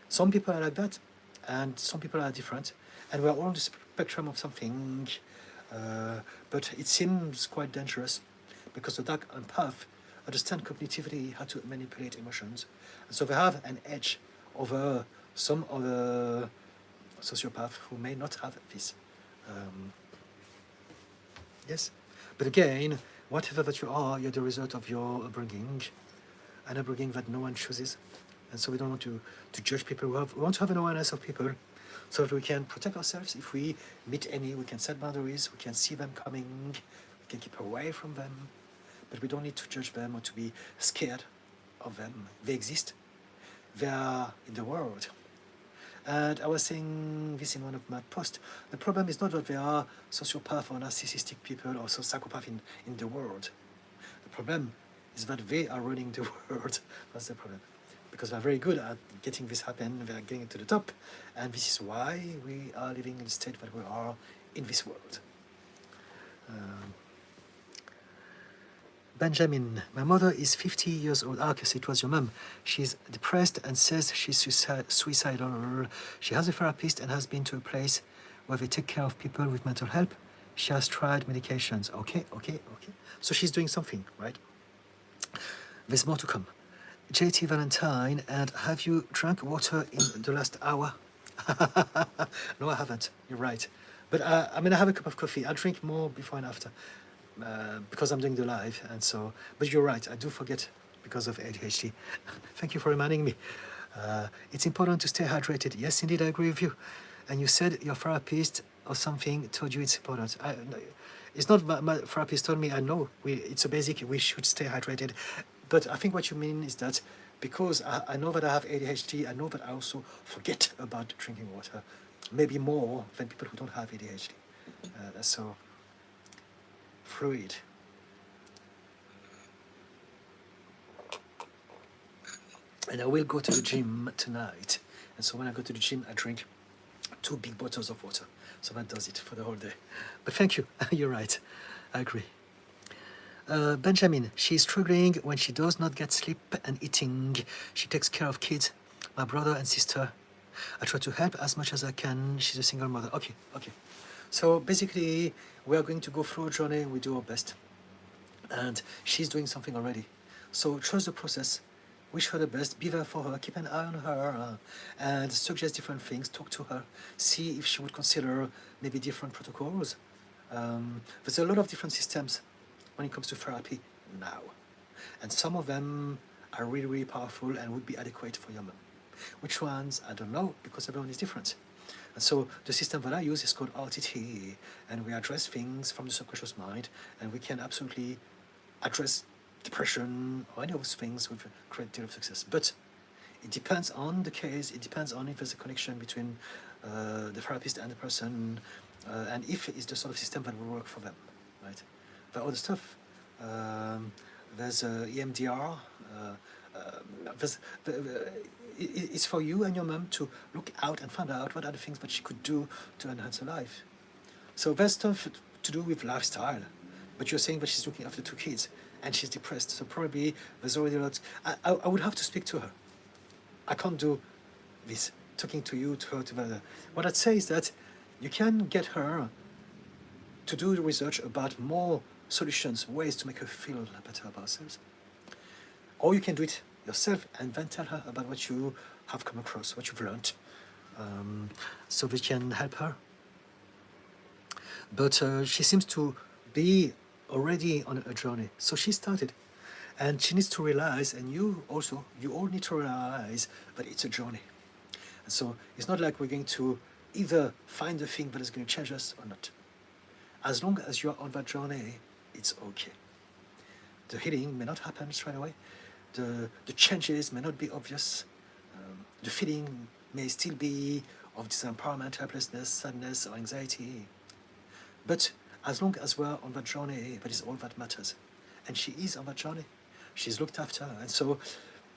Some people are like that, and some people are different, and we're all on the spectrum of something, but it seems quite dangerous because the dark empath understand cognitively how to manipulate emotions, and so they have an edge over some other sociopaths who may not have this. Yes, but again, whatever that you are, you're the result of your upbringing, an upbringing that no one chooses. And so we don't want to judge people. We want to have an awareness of people so that we can protect ourselves. If we meet any, we can set boundaries, we can see them coming, we can keep away from them, but we don't need to judge them or to be scared of them. They exist. They are in the world. And I was saying this in one of my posts. The problem is not that there are sociopath or narcissistic people or psychopaths in the world. The problem is that they are running the world. That's the problem. because they're very good at getting this happen, they're getting to the top, and this is why we are living in the state that we are in this world. Benjamin, my mother is 50 years old. Ah, okay, so it was your mum. She's depressed and says she's suicidal. She has a therapist and has been to a place where they take care of people with mental health. She has tried medications. Okay. So she's doing something, right? There's more to come. JT Valentine, and have you drank water in the last hour? No, I haven't. You're right. But I have a cup of coffee. I'll drink more before and after. Because I'm doing the live, and so, but you're right, I do forget because of ADHD. Thank you for reminding me. It's important to stay hydrated. Yes, indeed, I agree with you. And you said your therapist or something told you it's important. It's not my therapist told me, I know, it's a basic, we should stay hydrated. But I think what you mean is that because I know that I have ADHD, I know that I also forget about drinking water, maybe more than people who don't have ADHD. So, fluid. And I will go to the gym tonight. And so when I go to the gym, I drink 2 big bottles of water. So that does it for the whole day. But thank you. You're right. I agree. Benjamin, she's struggling when she does not get sleep and eating. She takes care of kids, my brother and sister. I try to help as much as I can. She's a single mother. Okay. So basically, we are going to go through a journey. We do our best. And she's doing something already. So trust the process. Wish her the best. Be there for her. Keep an eye on her. And suggest different things. Talk to her. See if she would consider maybe different protocols. There's a lot of different systems when it comes to therapy now. And some of them are really, really powerful and would be adequate for your mom. Which ones? I don't know, because everyone is different. And so the system that I use is called RTT, and we address things from the subconscious mind, and we can absolutely address depression or any of those things with a great deal of success. But it depends on the case, it depends on if there's a connection between the therapist and the person, and if it's the sort of system that will work for them, right? The other stuff, there's EMDR, it's for you and your mom to look out and find out what are the things that she could do to enhance her life. So there's stuff to do with lifestyle, but you're saying that she's looking after 2 kids and she's depressed, so probably there's already a lot. I would have to speak to her. I can't do this, talking to you, to her, to the. What I'd say is that you can get her to do the research about more solutions, ways to make her feel better about herself. Or you can do it yourself and then tell her about what you have come across, what you've learned, so we can help her. But she seems to be already on a journey. So she started, and she needs to realize, and you all need to realize that it's a journey. And so it's not like we're going to either find the thing that is going to change us or not. As long as you're on that journey, it's okay. The healing may not happen straight away. The changes may not be obvious. The feeling may still be of disempowerment, helplessness, sadness, or anxiety. But as long as we're on that journey, that is all that matters. And she is on that journey. She's looked after. And so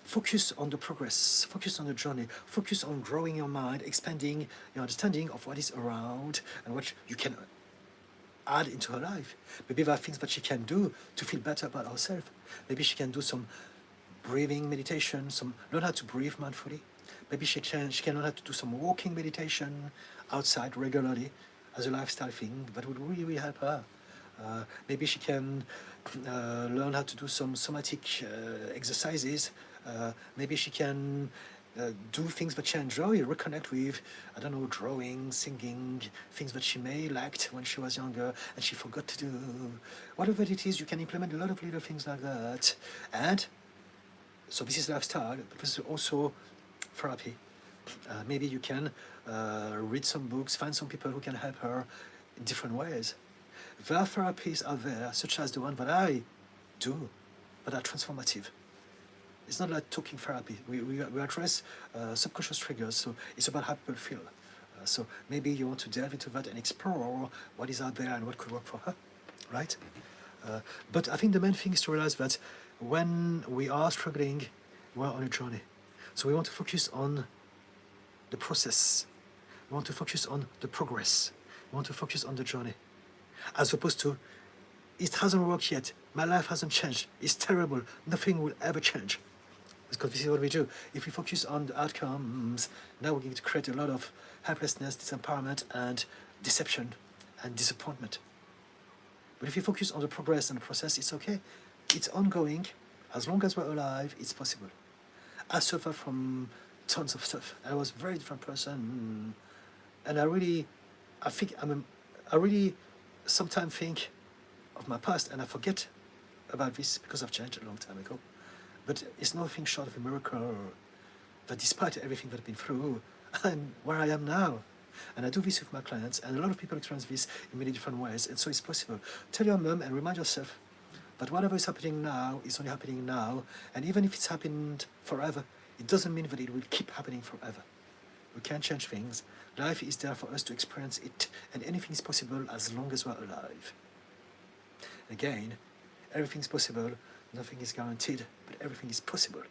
focus on the progress, focus on the journey, focus on growing your mind, expanding your understanding of what is around and what you can add into her life. Maybe there are things that she can do to feel better about herself. Maybe she can do some breathing meditation, learn how to breathe mindfully. Maybe she can learn how to do some walking meditation outside regularly as a lifestyle thing that would really, really help her. Maybe she can learn how to do some somatic exercises. Maybe she can do things that she enjoys, reconnect with, I don't know, drawing, singing, things that she may liked when she was younger and she forgot to do. Whatever it is, you can implement a lot of little things like that. And so this is lifestyle, but this is also therapy. Maybe you can read some books, find some people who can help her in different ways. There are therapies out there, such as the one that I do, that are transformative. It's not like talking therapy. We address subconscious triggers, so it's about how people feel. So maybe you want to delve into that and explore what is out there and what could work for her, right? But I think the main thing is to realize that when we are struggling, we're on a journey. So we want to focus on the process. We want to focus on the progress. We want to focus on the journey. As opposed to, it hasn't worked yet. My life hasn't changed. It's terrible. Nothing will ever change. Because this is what we do. If we focus on the outcomes, now we're going to create a lot of helplessness, disempowerment, and deception and disappointment. But if you focus on the progress and the process, it's okay. It's ongoing. As long as we're alive, it's possible. I suffer from tons of stuff. I was a very different person. And I really sometimes think of my past and I forget about this because I've changed a long time ago. But it's nothing short of a miracle that despite everything that I've been through, I'm where I am now. And I do this with my clients, and a lot of people experience this in many different ways, and so it's possible. Tell your mom and remind yourself that whatever is happening now is only happening now, and even if it's happened forever, it doesn't mean that it will keep happening forever. We can't change things. Life is there for us to experience it, and anything is possible as long as we're alive. Again, everything is possible, nothing is guaranteed, but everything is possible.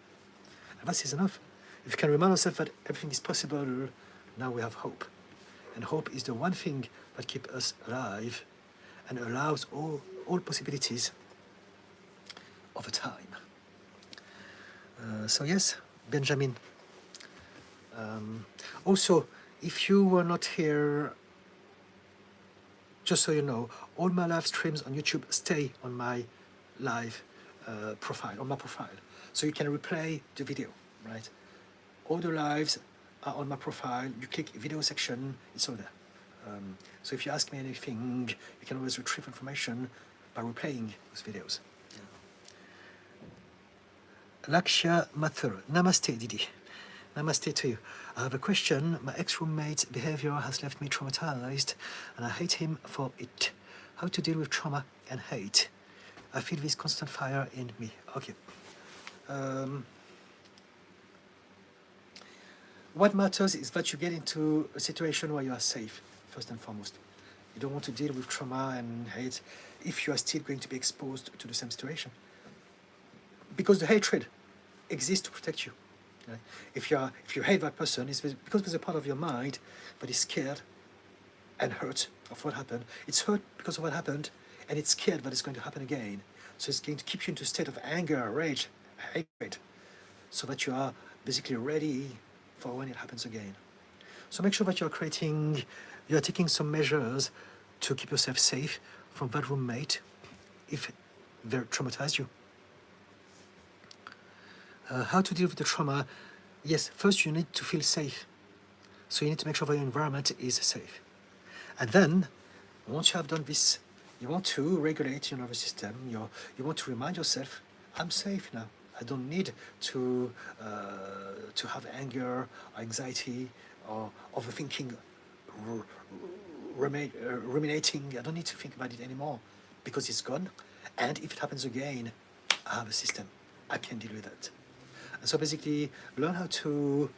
And that is enough. If you can remind yourself that everything is possible, now we have hope. And hope is the one thing that keeps us alive and allows all possibilities over time. So yes, Benjamin. Also, if you were not here, just so you know, all my live streams on YouTube stay on my live profile, on my profile. So you can replay the video, right? All the lives are on my profile. You click video section, it's all there. So if you ask me anything, you can always retrieve information by replaying those videos. Yeah. Lakshya Mathur, Namaste Didi. Namaste to you. I have a question. My ex-roommate's behavior has left me traumatized and I hate him for it. How to deal with trauma and hate? I feel this constant fire in me. Okay. What matters is that you get into a situation where you are safe, first and foremost. You don't want to deal with trauma and hate if you are still going to be exposed to the same situation. Because the hatred exists to protect you. Right? If you hate that person, it's because there's a part of your mind that is scared and hurt of what happened. It's hurt because of what happened, and it's scared that it's going to happen again. So it's going to keep you into a state of anger, rage, hatred, so that you are basically ready for when it happens again. So make sure that you're taking some measures to keep yourself safe from that roommate if they traumatize you. How to deal with the trauma? Yes, first you need to feel safe. So you need to make sure that your environment is safe. And then, once you have done this, you want to regulate your nervous system. You want to remind yourself, I'm safe now. I don't need to have anger, or anxiety, or overthinking, ruminating. I don't need to think about it anymore because it's gone. And if it happens again, I have a system. I can deal with that. And so basically, learn how to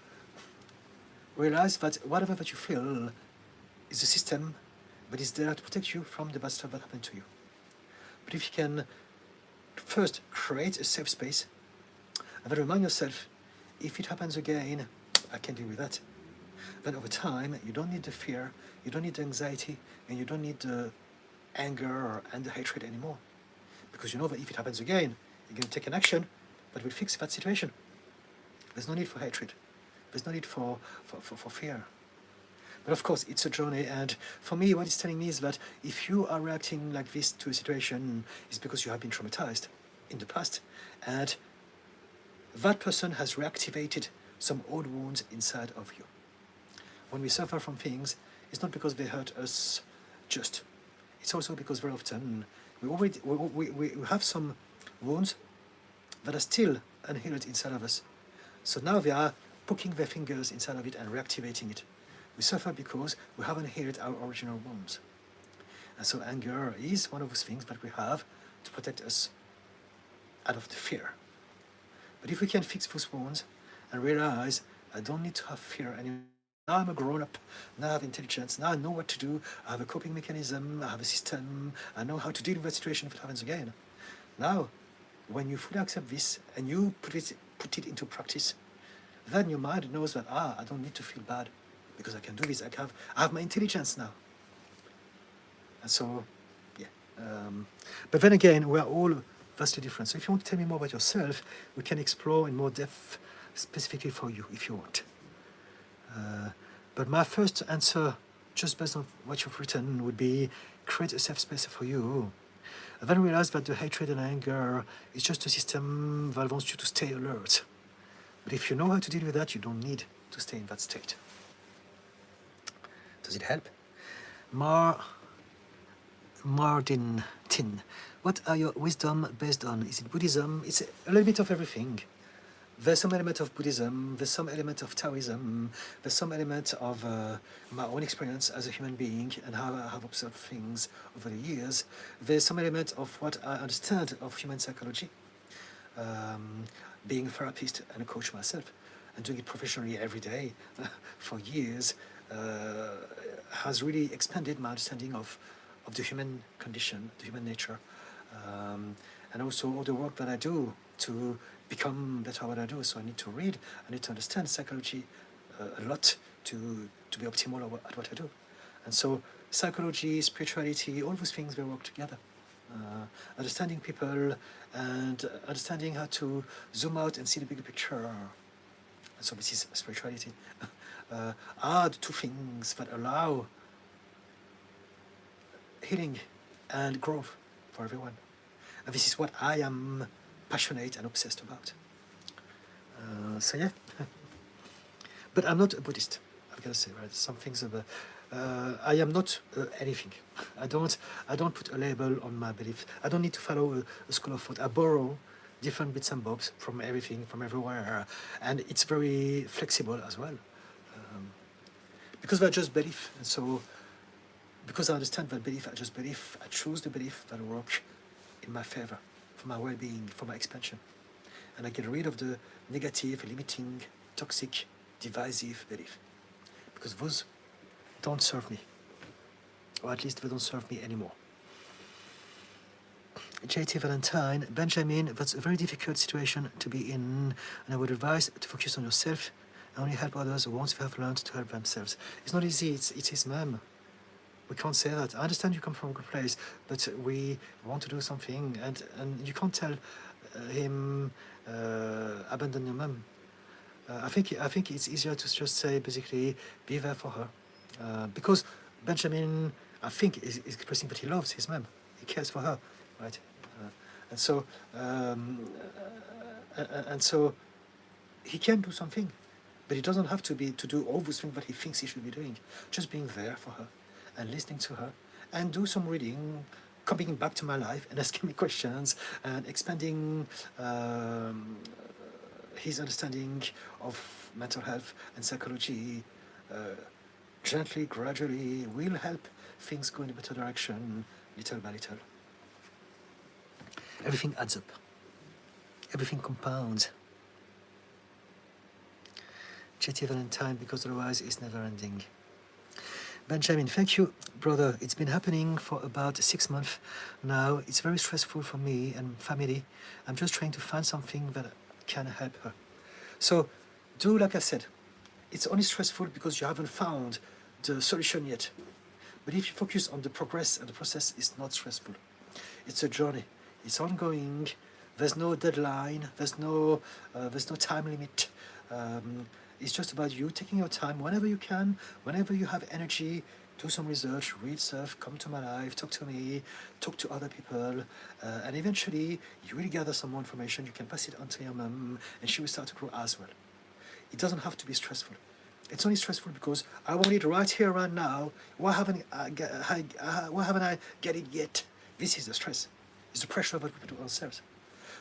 realize that whatever that you feel is a system that is there to protect you from the bad stuff that happened to you. But if you can first create a safe space, and then remind yourself, if it happens again, I can deal with that. Then over time, you don't need the fear, you don't need the anxiety, and you don't need the anger and the hatred anymore. Because you know that if it happens again, you're going to take an action that will fix that situation. There's no need for hatred. There's no need for fear. But of course, it's a journey, and for me, what it's telling me is that if you are reacting like this to a situation, it's because you have been traumatized in the past, and that person has reactivated some old wounds inside of you. When we suffer from things, it's not because they hurt us just. It's also because very often we have some wounds that are still unhealed inside of us. So now they are poking their fingers inside of it and reactivating it. We suffer because we haven't healed our original wounds. And so anger is one of those things that we have to protect us out of the fear. But if we can fix those wounds and realize, I don't need to have fear anymore. Now I'm a grown-up, now I have intelligence, now I know what to do, I have a coping mechanism, I have a system, I know how to deal with that situation if it happens again. Now, when you fully accept this and you put it into practice, then your mind knows that, I don't need to feel bad because I can do this. I have my intelligence now. And so, yeah. But then again, we are all vastly different. So if you want to tell me more about yourself, we can explore in more depth specifically for you if you want. But my first answer, just based on what you've written, would be create a safe space for you. And then realize that the hatred and anger is just a system that wants you to stay alert. But if you know how to deal with that, you don't need to stay in that state. Does it help? Martin Tin, what are your wisdom based on? Is it Buddhism? It's a little bit of everything. There's some element of Buddhism, there's some element of Taoism, there's some element of my own experience as a human being and how I have observed things over the years. There's some element of what I understand of human psychology, being a therapist and a coach myself, and doing it professionally every day for years, has really expanded my understanding of the human condition, the human nature, and also all the work that I do to become better at what I do. So I need to read, I need to understand psychology a lot to be optimal at what I do. And so psychology, spirituality, all those things, they work together. Understanding people and understanding how to zoom out and see the bigger picture. And so this is spirituality. Are the two things that allow healing and growth for everyone. And this is what I am passionate and obsessed about. So yeah. But I'm not a Buddhist, I've got to say, right? Some things about I am not anything. I don't put a label on my belief. I don't need to follow a school of thought. I borrow different bits and bobs from everything, from everywhere, and it's very flexible as well. Because they're just belief, and so because I understand that belief, I just believe, I choose the belief that will work in my favor, for my well-being, for my expansion. And I get rid of the negative, limiting, toxic, divisive belief. Because those don't serve me. Or at least they don't serve me anymore. JT Valentine, Benjamin, that's a very difficult situation to be in, and I would advise to focus on yourself and only help others once they have learned to help themselves. It's not easy, it's his mum. We can't say that. I understand you come from a good place, but we want to do something, and you can't tell him abandon your mum. I think it's easier to just say basically be there for her, because Benjamin, I think, is expressing that he loves his mum, he cares for her, right? And so he can do something, but he doesn't have to do all those things that he thinks he should be doing. Just being there for her and listening to her, and do some reading, coming back to my life and asking me questions and expanding his understanding of mental health and psychology gently, gradually, will help things go in a better direction, little by little. Everything adds up. Everything compounds. JT Valentine, because otherwise it's never ending. Benjamin, thank you, brother. It's been happening for about 6 months now. It's very stressful for me and family. I'm just trying to find something that can help her. So, do like I said, it's only stressful because you haven't found the solution yet. But if you focus on the progress and the process, it's not stressful. It's a journey. It's ongoing. There's no deadline. There's no time limit. It's just about you taking your time whenever you can, whenever you have energy, do some research, read stuff, come to my life, talk to me, talk to other people, and eventually you will gather some more information. You can pass it on to your mum, and she will start to grow as well. It doesn't have to be stressful. It's only stressful because I want it right here, right now. Why haven't I get it yet? This is the stress. It's the pressure that we put on ourselves.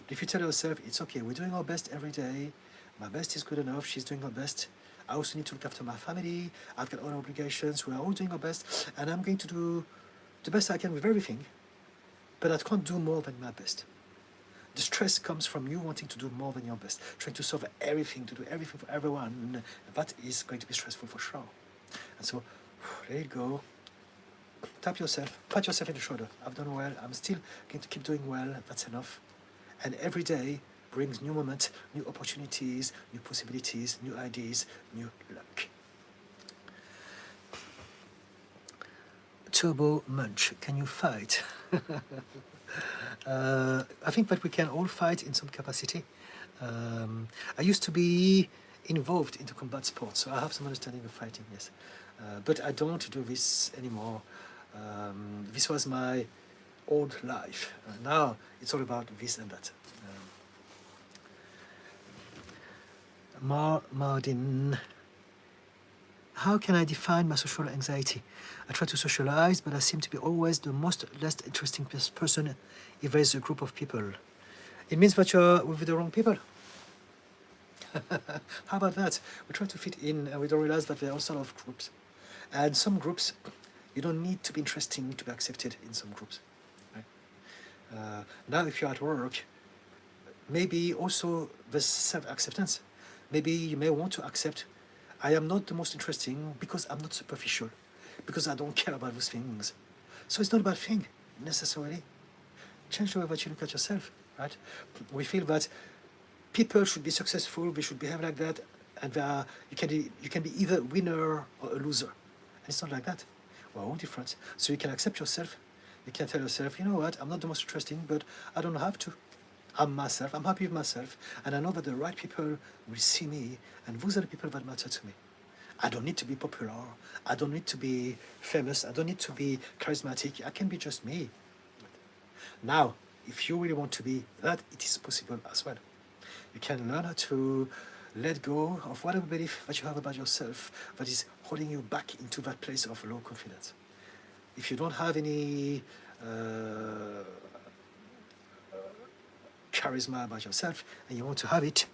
But if you tell yourself, it's okay, we're doing our best every day, my best is good enough, she's doing her best, I also need to look after my family, I've got other obligations, we're all doing our best, and I'm going to do the best I can with everything, but I can't do more than my best. The stress comes from you wanting to do more than your best, trying to solve everything, to do everything for everyone. That is going to be stressful for sure. And so, let it go. Tap yourself, pat yourself in the shoulder. I've done well, I'm still going to keep doing well, that's enough. And every day, brings new moments, new opportunities, new possibilities, new ideas, new luck. Turbo Munch, can you fight? I think that we can all fight in some capacity. I used to be involved into combat sports, so I have some understanding of fighting, yes. But I don't do this anymore. This was my old life. Now it's all about this and that. Martin, how can I define my social anxiety? I try to socialize, but I seem to be always the most least interesting person if there is a group of people. It means that you're with the wrong people. How about that? We try to fit in and we don't realize that there are all sorts of groups. And some groups, you don't need to be interesting to be accepted in some groups. Right? Now if you're at work, maybe also there's self-acceptance. Maybe you may want to accept, I am not the most interesting because I'm not superficial, because I don't care about those things. So it's not a bad thing, necessarily. Change the way that you look at yourself, right? We feel that people should be successful, they should behave like that, and you can be either a winner or a loser. And it's not like that. We're all different. So you can accept yourself. You can tell yourself, you know what, I'm not the most interesting, but I don't have to. I'm myself, I'm happy with myself, and I know that the right people will see me, and those are the people that matter to me. I don't need to be popular, I don't need to be famous, I don't need to be charismatic, I can be just me. Now, if you really want to be that, it is possible as well. You can learn how to let go of whatever belief that you have about yourself that is holding you back into that place of low confidence. If you don't have any charisma about yourself and you want to have it,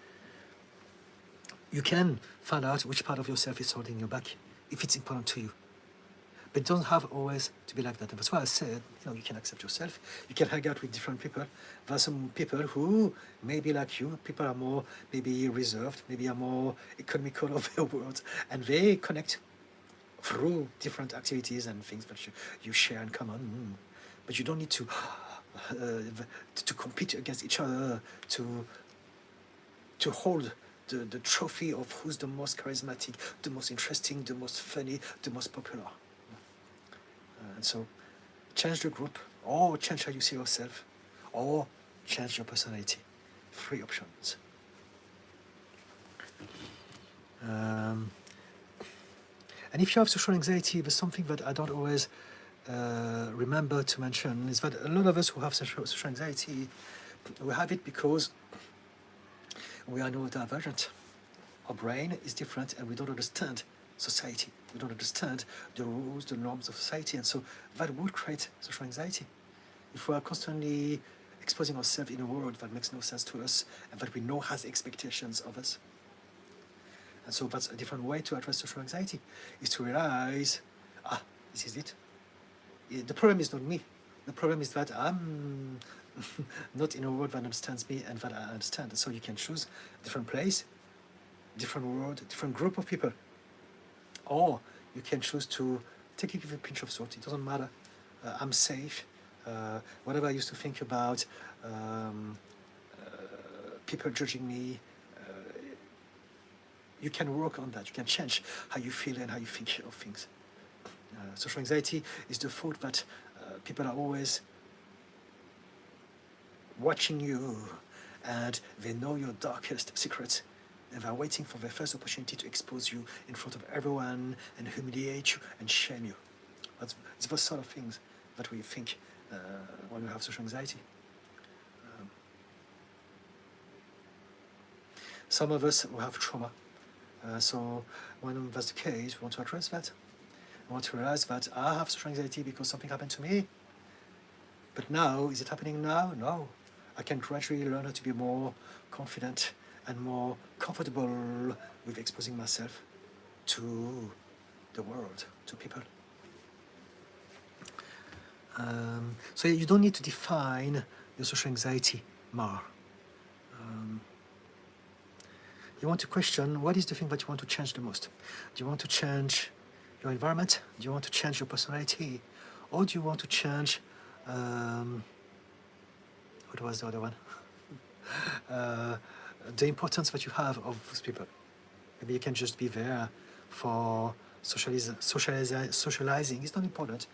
you can find out which part of yourself is holding you back if it's important to you. But it doesn't have always to be like that. And that's why I said, you can accept yourself. You can hang out with different people. There are some people who may be like you. People are more maybe reserved, maybe are more economical of their words, and they connect through different activities and things that you share in common. But you don't need to compete against each other, to hold the trophy of who's the most charismatic, the most interesting, the most funny, the most popular. And so change the group, or change how you see yourself, or change your personality. 3 options. And if you have social anxiety, there's something that I don't always remember to mention, is that a lot of us who have social anxiety, we have it because we are neurodivergent. Our brain is different and we don't understand society. We don't understand the rules, the norms of society, and so that would create social anxiety. If we are constantly exposing ourselves in a world that makes no sense to us and that we know has expectations of us. And so that's a different way to address social anxiety, is to realize, this is it. The problem is not me. The problem is that I'm not in a world that understands me and that I understand. So you can choose a different place, different world, different group of people. Or you can choose to take it with a pinch of salt. It doesn't matter. I'm safe. Whatever I used to think about people judging me, you can work on that. You can change how you feel and how you think of things. Social anxiety is the thought that people are always watching you and they know your darkest secrets and they're waiting for their first opportunity to expose you in front of everyone and humiliate you and shame you. It's those sort of things that we think when we have social anxiety. Some of us will have trauma. So when that's the case, we want to address that. We want to realize that I have social anxiety because something happened to me. But now, is it happening now? No. I can gradually learn how to be more confident and more comfortable with exposing myself to the world, to people. So you don't need to define your social anxiety more. You want to question, what is the thing that you want to change the most? Do you want to change your environment? Do you want to change your personality? Or do you want to change, what was the other one? the importance that you have of those people. Maybe you can just be there for socializing. It's not important.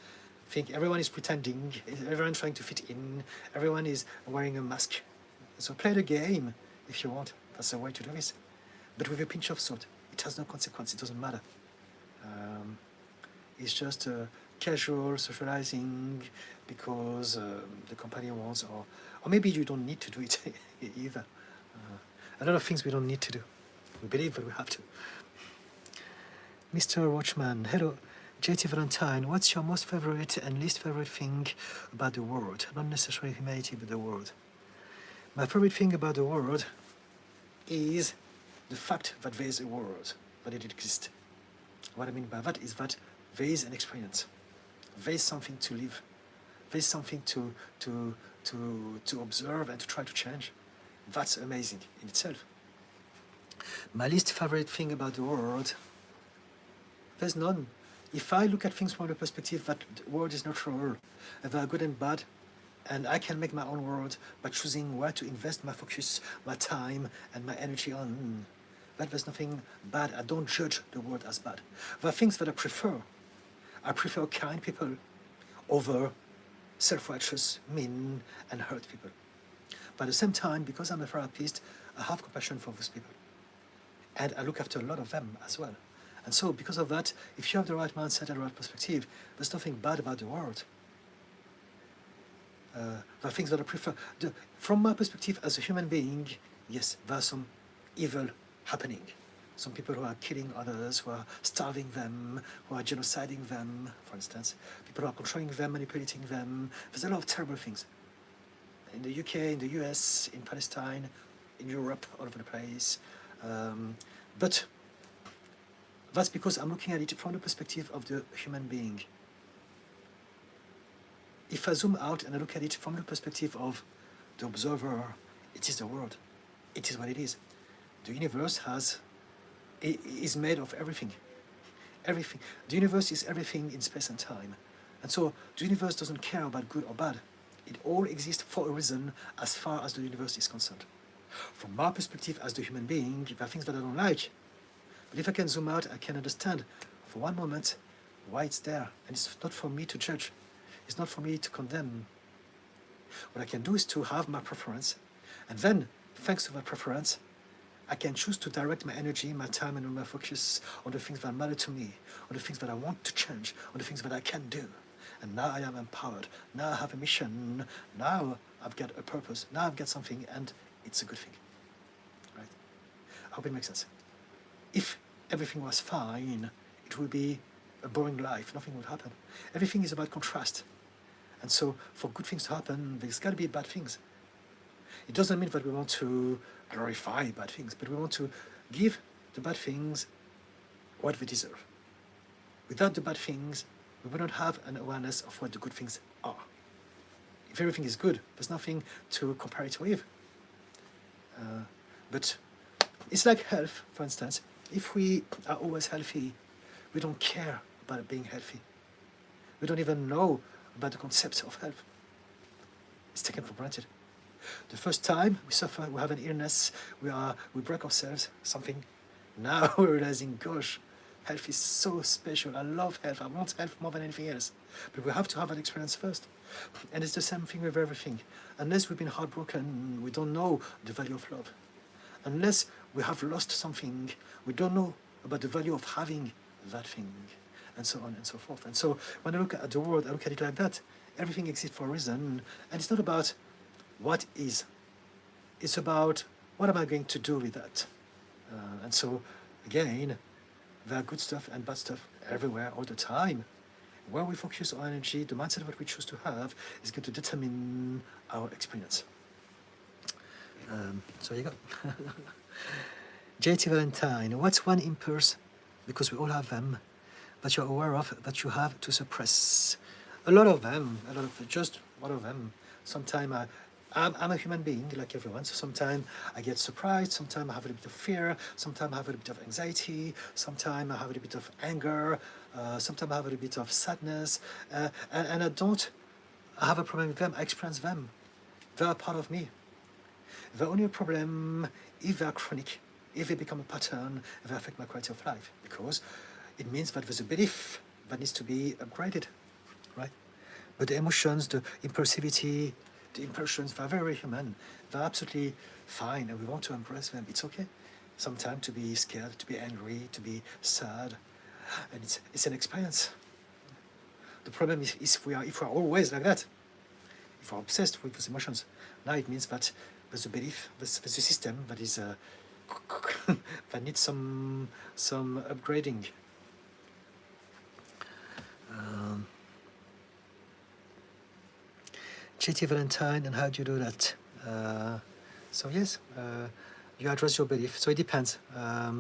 I think everyone is pretending, everyone trying to fit in, everyone is wearing a mask. So play the game if you want. That's the way to do this. But with a pinch of salt. It has no consequence. It doesn't matter. It's just casual socializing because the company wants, or maybe you don't need to do it either. A lot of things we don't need to do. We believe that we have to. Mr. Watchman, hello. JT Valentine, what's your most favorite and least favorite thing about the world? Not necessarily humanity, but the world. My favorite thing about the world is the fact that there is a world, that it exists. What I mean by that is that there is an experience. There is something to live. There is something to observe and to try to change. That's amazing in itself. My least favorite thing about the world, there's none. If I look at things from the perspective that the world is neutral, and there are good and bad, and I can make my own world by choosing where to invest my focus, my time, and my energy on, that there's nothing bad. I don't judge the world as bad. There are things that I prefer. I prefer kind people over self-righteous, mean, and hurt people. But at the same time, because I'm a therapist, I have compassion for those people. And I look after a lot of them as well. And so, because of that, if you have the right mindset and the right perspective, there's nothing bad about the world. There are things that I prefer. From my perspective as a human being, yes, there are some evil happening. Some people who are killing others, who are starving them, who are genociding them, for instance. People who are controlling them, manipulating them. There's a lot of terrible things. In the UK, in the US, in Palestine, in Europe, all over the place. But that's because I'm looking at it from the perspective of the human being. If I zoom out and I look at it from the perspective of the observer, it is the world. It is what it is. The universe is made of everything. Everything. The universe is everything in space and time. And so the universe doesn't care about good or bad. It all exists for a reason as far as the universe is concerned. From my perspective as the human being, there are things that I don't like. But if I can zoom out, I can understand for one moment why it's there. And it's not for me to judge. It's not for me to condemn. What I can do is to have my preference. And then, thanks to that preference, I can choose to direct my energy, my time, and my focus on the things that matter to me, on the things that I want to change, on the things that I can do. And now I am empowered. Now I have a mission. Now I've got a purpose. Now I've got something, and it's a good thing. Right? I hope it makes sense. If everything was fine, it would be a boring life. Nothing would happen. Everything is about contrast. And so for good things to happen, there's got to be bad things. It doesn't mean that we want to glorify bad things, but we want to give the bad things what they deserve. Without the bad things, we will not have an awareness of what the good things are. If everything is good, there's nothing to compare it with. But it's like health, for instance. If we are always healthy, we don't care about being healthy. We don't even know about the concept of health. It's taken for granted. The first time we suffer, we have an illness, we break ourselves, something. Now we're realizing, gosh, health is so special. I love health. I want health more than anything else. But we have to have that experience first. And it's the same thing with everything. Unless we've been heartbroken, we don't know the value of love. Unless we have lost something, we don't know about the value of having that thing, and so on and so forth. And so when I look at the world, I look at it like that. Everything exists for a reason, and it's not about what is. It's about what am I going to do with that. And so, again, there are good stuff and bad stuff everywhere, all the time. Where we focus our energy, the mindset that we choose to have, is going to determine our experience. So you go. JT Valentine, what's one impulse, because we all have them, that you're aware of, that you have to suppress? A lot of them, just one of them. Sometimes I'm a human being like everyone, so sometimes I get surprised, sometimes I have a little bit of fear, sometimes I have a little bit of anxiety, sometimes I have a little bit of anger, sometimes I have a little bit of sadness, and I don't have a problem with them. I experience them. They are part of me. They're only a problem if they are chronic, if they become a pattern, if they affect my quality of life, because it means that there's a belief that needs to be upgraded, right? But the emotions, the impulsivity, the impulsions, they're very human. They're absolutely fine, and we want to embrace them. It's okay sometimes to be scared, to be angry, to be sad, and it's an experience. The problem is if we are always like that, if we're obsessed with those emotions, now it means that there's a belief, there's a system that is that needs some upgrading. JT Valentine, and how do you do that? So yes, you address your belief. So it depends. How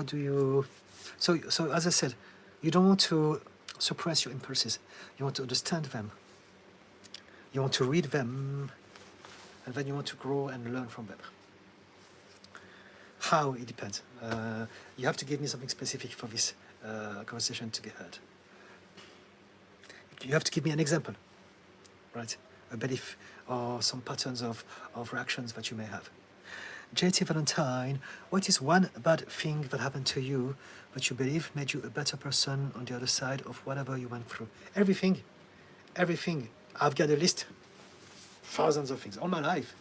do you? So as I said, you don't want to suppress your impulses. You want to understand them. You want to read them, and then you want to grow and learn from them. How? It depends. You have to give me something specific for this conversation to be heard. You have to give me an example, right? A belief or some patterns of reactions that you may have. JT Valentine, what is one bad thing that happened to you that you believe made you a better person on the other side of whatever you went through? Everything. Everything. I've got a list. Thousands of things all my life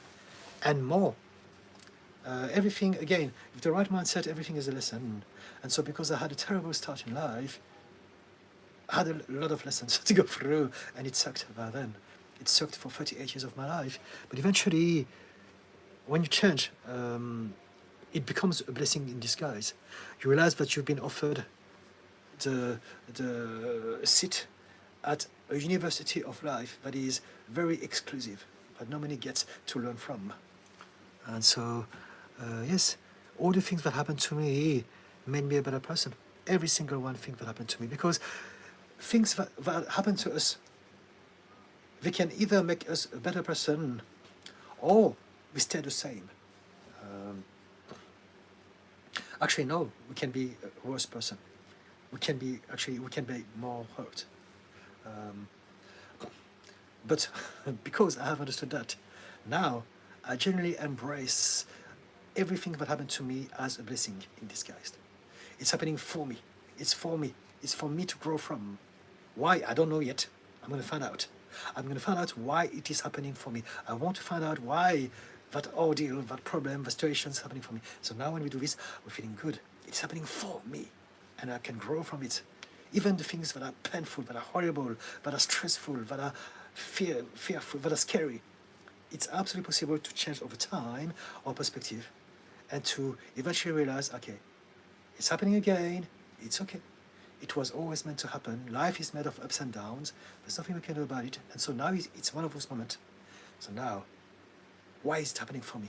and more. Everything, again, with the right mindset, everything is a lesson. And so because I had a terrible start in life, I had a lot of lessons to go through, and it sucked by then. It sucked for 38 years of my life. But eventually, when you change, it becomes a blessing in disguise. You realize that you've been offered the seat at a university of life that is very exclusive, that nobody gets to learn from. And so, yes, all the things that happened to me made me a better person. Every single one thing that happened to me, because things that happen to us, they can either make us a better person or we stay the same. Actually, no, we can be a worse person. We can be more hurt. But because I have understood that, now I generally embrace everything that happened to me as a blessing in disguise. It's happening for me. It's for me. It's for me to grow from. Why? I don't know yet. I'm going to find out. I'm going to find out why it is happening for me. I want to find out why that ordeal, that problem, the situation is happening for me. So now when we do this, we're feeling good. It's happening for me, and I can grow from it. Even the things that are painful, that are horrible, that are stressful, that are fearful, that are scary, it's absolutely possible to change over time our perspective and to eventually realize, okay, it's happening again, it's okay. It was always meant to happen. Life is made of ups and downs. There's nothing we can do about it. And so now it's one of those moments. So now, why is it happening for me?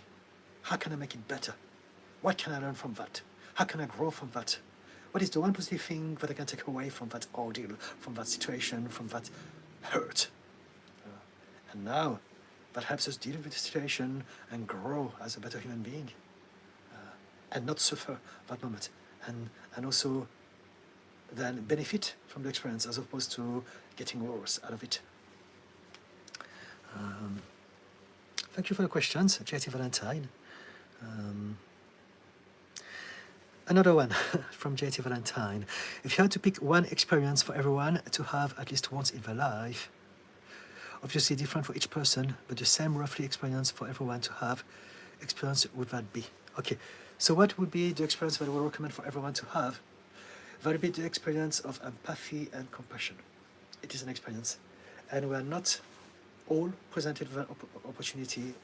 How can I make it better? What can I learn from that? How can I grow from that? What is the one positive thing that I can take away from that ordeal, from that situation, from that hurt? And now, that helps us deal with the situation and grow as a better human being. And not suffer that moment. And also then benefit from the experience as opposed to getting worse out of it. Thank you for the questions, JT Valentine. Another one from JT Valentine. If you had to pick one experience for everyone to have at least once in their life, obviously different for each person, but the same roughly experience for everyone to have, experience would that be? Okay, so what would be the experience that we recommend for everyone to have? That would be the experience of empathy and compassion. It is an experience, and we are not all presented with an opportunity.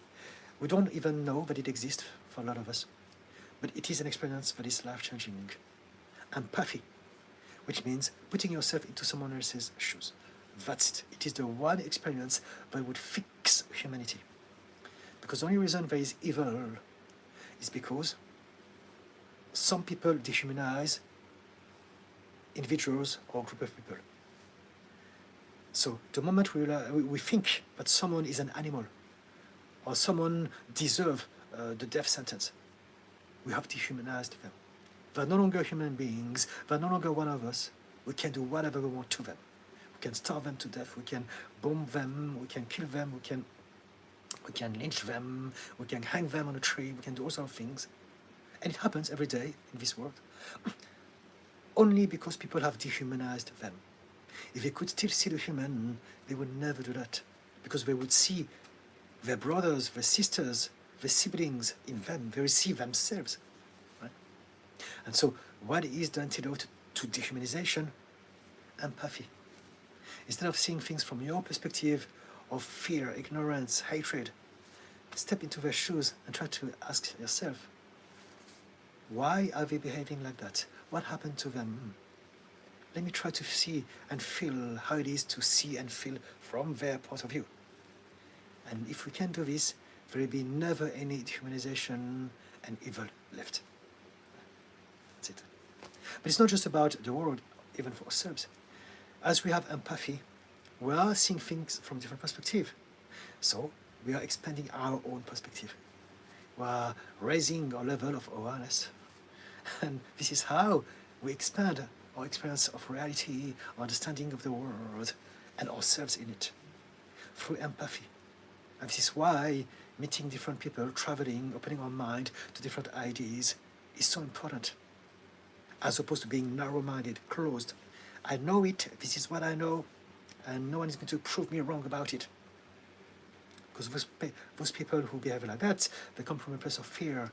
We don't even know that it exists for a lot of us, but it is an experience that is life-changing. Empathy, which means putting yourself into someone else's shoes. That's it. It is the one experience that would fix humanity. Because the only reason there is evil is because some people dehumanize individuals or group of people. So the moment we think that someone is an animal or someone deserves the death sentence, we have dehumanized them. They're no longer human beings. They're no longer one of us. We can do whatever we want to them. We can starve them to death, we can bomb them, we can kill them, we can lynch them, we can hang them on a tree, we can do all sorts of things. And it happens every day in this world, only because people have dehumanized them. If they could still see the human, they would never do that, because they would see their brothers, their sisters, their siblings in them. They receive themselves. Right? And so what is the antidote to dehumanization? Empathy. Instead of seeing things from your perspective of fear, ignorance, hatred, step into their shoes and try to ask yourself, why are they behaving like that? What happened to them? Let me try to see and feel how it is to see and feel from their point of view. And if we can do this, there will be never any dehumanization and evil left. That's it. But it's not just about the world, even for ourselves. As we have empathy, we are seeing things from different perspectives. So we are expanding our own perspective. We are raising our level of awareness. And this is how we expand our experience of reality, our understanding of the world, and ourselves in it, through empathy. And this is why meeting different people, traveling, opening our mind to different ideas is so important, as opposed to being narrow-minded, closed. I know it, this is what I know, and no one is going to prove me wrong about it. Because those people who behave like that, they come from a place of fear,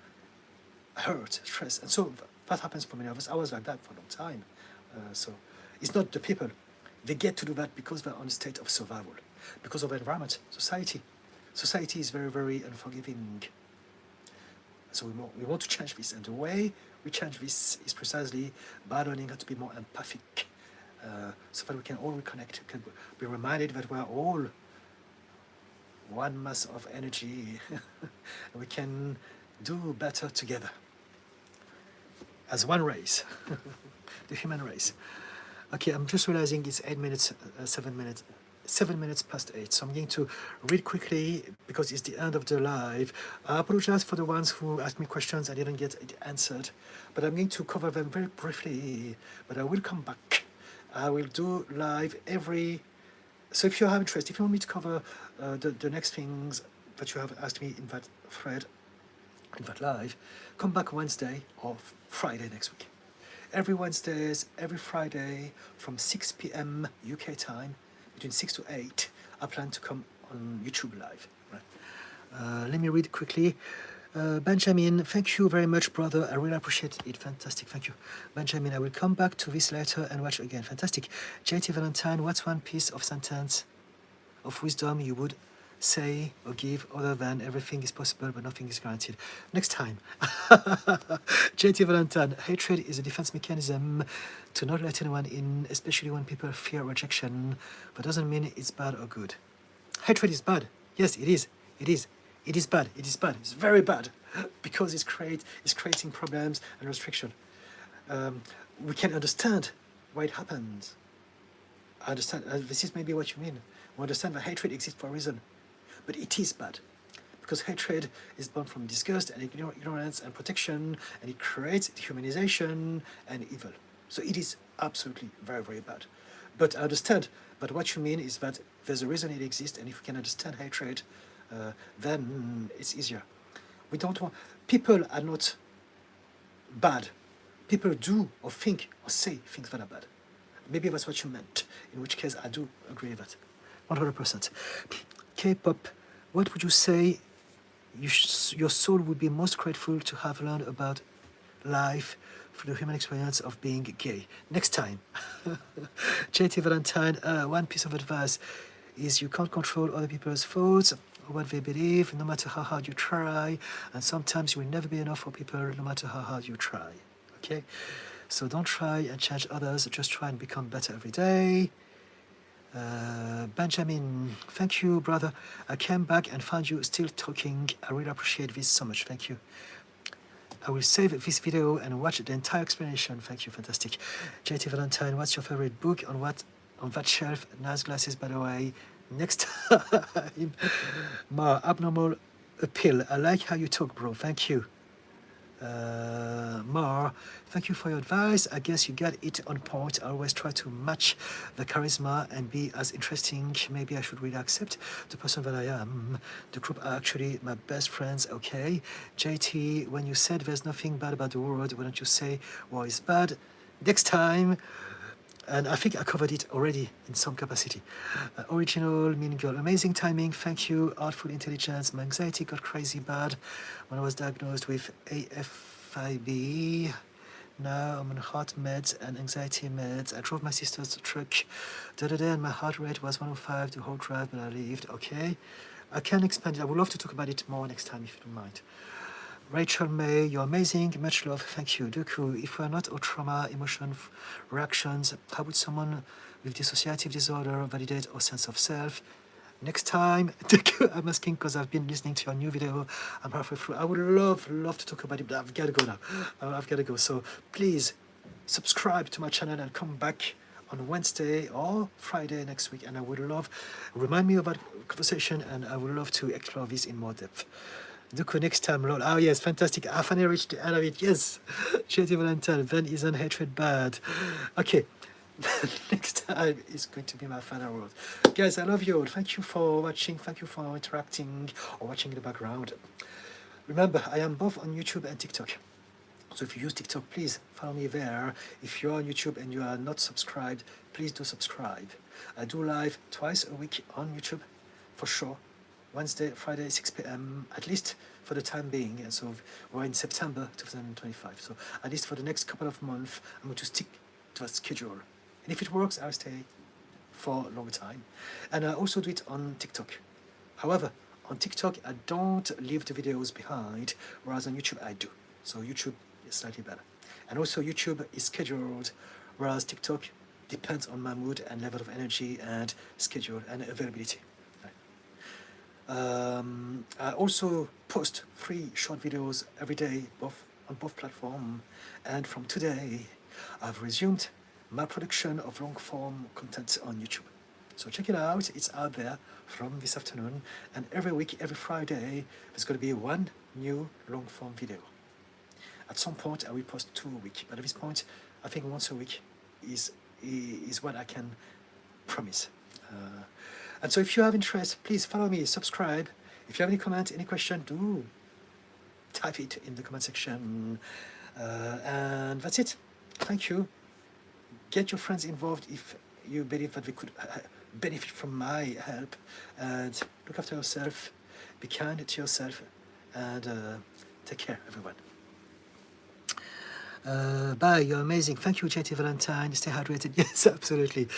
hurt, stress. And so that happens for many of us. I was like that for a long time. So it's not the people. They get to do that because they're on a state of survival, because of the environment, society. Society is very, very unforgiving. So we want to change this. And the way we change this is precisely by learning how to be more empathic, so that we can all reconnect, can be reminded that we are all one mass of energy. We can do better together as one race, the human race. Okay, I'm just realizing it's 7 minutes past 8. So I'm going to read quickly because it's the end of the live. I apologize for the ones who asked me questions I didn't get it answered, but I'm going to cover them very briefly, but I will come back. I will do live every... So if you have interest, if you want me to cover the next things that you have asked me in that thread, in that live, come back Wednesday or Friday next week. Every Wednesdays, every Friday from 6 p.m. UK time, between 6 to 8, I plan to come on YouTube live. Right. Let me read quickly. Benjamin, thank you very much, brother. I really appreciate it. Fantastic. Thank you. Benjamin, I will come back to this later and watch again. Fantastic. JT Valentine, what's one piece of sentence of wisdom you would say or give other than everything is possible but nothing is guaranteed? Next time. JT Valentine, hatred is a defense mechanism to not let anyone in, especially when people fear rejection, but doesn't mean it's bad or good. Hatred is bad. Yes, it is. It is. It is bad. It is bad. It's very bad because it's creating problems and restriction. We can understand why it happens. I understand. This is maybe what you mean. We understand that hatred exists for a reason, but it is bad because hatred is born from disgust and ignorance and protection, and it creates dehumanization and evil. So it is absolutely very, very bad. But I understand. But what you mean is that there's a reason it exists, and if we can understand hatred, then it's easier. We don't want... People are not bad. People do or think or say things that are bad. Maybe that's what you meant, in which case I do agree with that. 100%. K-pop, what would you say your soul would be most grateful to have learned about life through the human experience of being gay? Next time. JT Valentine, one piece of advice is you can't control other people's thoughts, what they believe, no matter how hard you try, and sometimes you will never be enough for people, no matter how hard you try. Okay? So don't try and change others, just try and become better every day. Benjamin, thank you, brother. I came back and found you still talking. I really appreciate this so much. Thank you. I will save this video and watch the entire explanation. Thank you. Fantastic. JT Valentine, what's your favorite book? On that shelf? Nice glasses, by the way. Next time. Ma, abnormal appeal. I like how you talk, bro. Thank you. Mar, thank you for your advice. I guess you got it on point. I always try to match the charisma and be as interesting. Maybe I should really accept the person that I am. The group are actually my best friends. Okay. JT, when you said there's nothing bad about the world, why don't you say war is bad? Next time. And I think I covered it already in some capacity. Original, mean girl, amazing timing, thank you. Artful intelligence, my anxiety got crazy bad when I was diagnosed with AFIB. Now I'm on heart meds and anxiety meds. I drove my sister's truck the other day and my heart rate was 105 the whole drive, but I lived. Okay, I can expand it. I would love to talk about it more next time if you don't mind. Rachel May, you're amazing, much love, thank you. Duku, if we're not all trauma, emotion, reactions, how would someone with dissociative disorder validate our sense of self? Next time, Duku, I'm asking because I've been listening to your new video. I'm halfway through. I would love to talk about it, but I've got to go now. I've got to go. So please subscribe to my channel and come back on Wednesday or Friday next week. And I would love, remind me about conversation, and I would love to explore this in more depth. Duku, next time, Lord. Oh, yes, fantastic. I finally reached the end of it. Yes. Shady Valentine. Then isn't hatred bad? Okay. Next time is going to be my final word. Guys, I love you all. Thank you for watching. Thank you for interacting or watching in the background. Remember, I am both on YouTube and TikTok. So if you use TikTok, please follow me there. If you're on YouTube and you are not subscribed, please do subscribe. I do live twice a week on YouTube, for sure. Wednesday, Friday, 6 p.m., at least for the time being. And so we're in September 2025. So at least for the next couple of months, I'm going to stick to that schedule. And if it works, I'll stay for a longer time. And I also do it on TikTok. However, on TikTok, I don't leave the videos behind, whereas on YouTube, I do. So YouTube is slightly better. And also YouTube is scheduled, whereas TikTok depends on my mood and level of energy and schedule and availability. I also post 3 short videos every day, on both platforms. And from today, I've resumed my production of long-form content on YouTube. So check it out. It's out there from this afternoon. And every week, every Friday, there's going to be 1 new long-form video. At some point, I will post 2 a week. But at this point, I think once a week is what I can promise. And so if you have interest, please follow me, subscribe. If you have any comment, any question, do type it in the comment section. And that's it. Thank you. Get your friends involved if you believe that they could benefit from my help. And look after yourself, be kind to yourself, and take care, everyone. Bye, you're amazing. Thank you, JT Valentine. Stay hydrated. Yes, absolutely.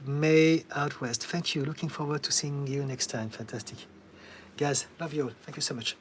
May out west. Thank you. Looking forward to seeing you next time. Fantastic. Guys, love you all. Thank you so much.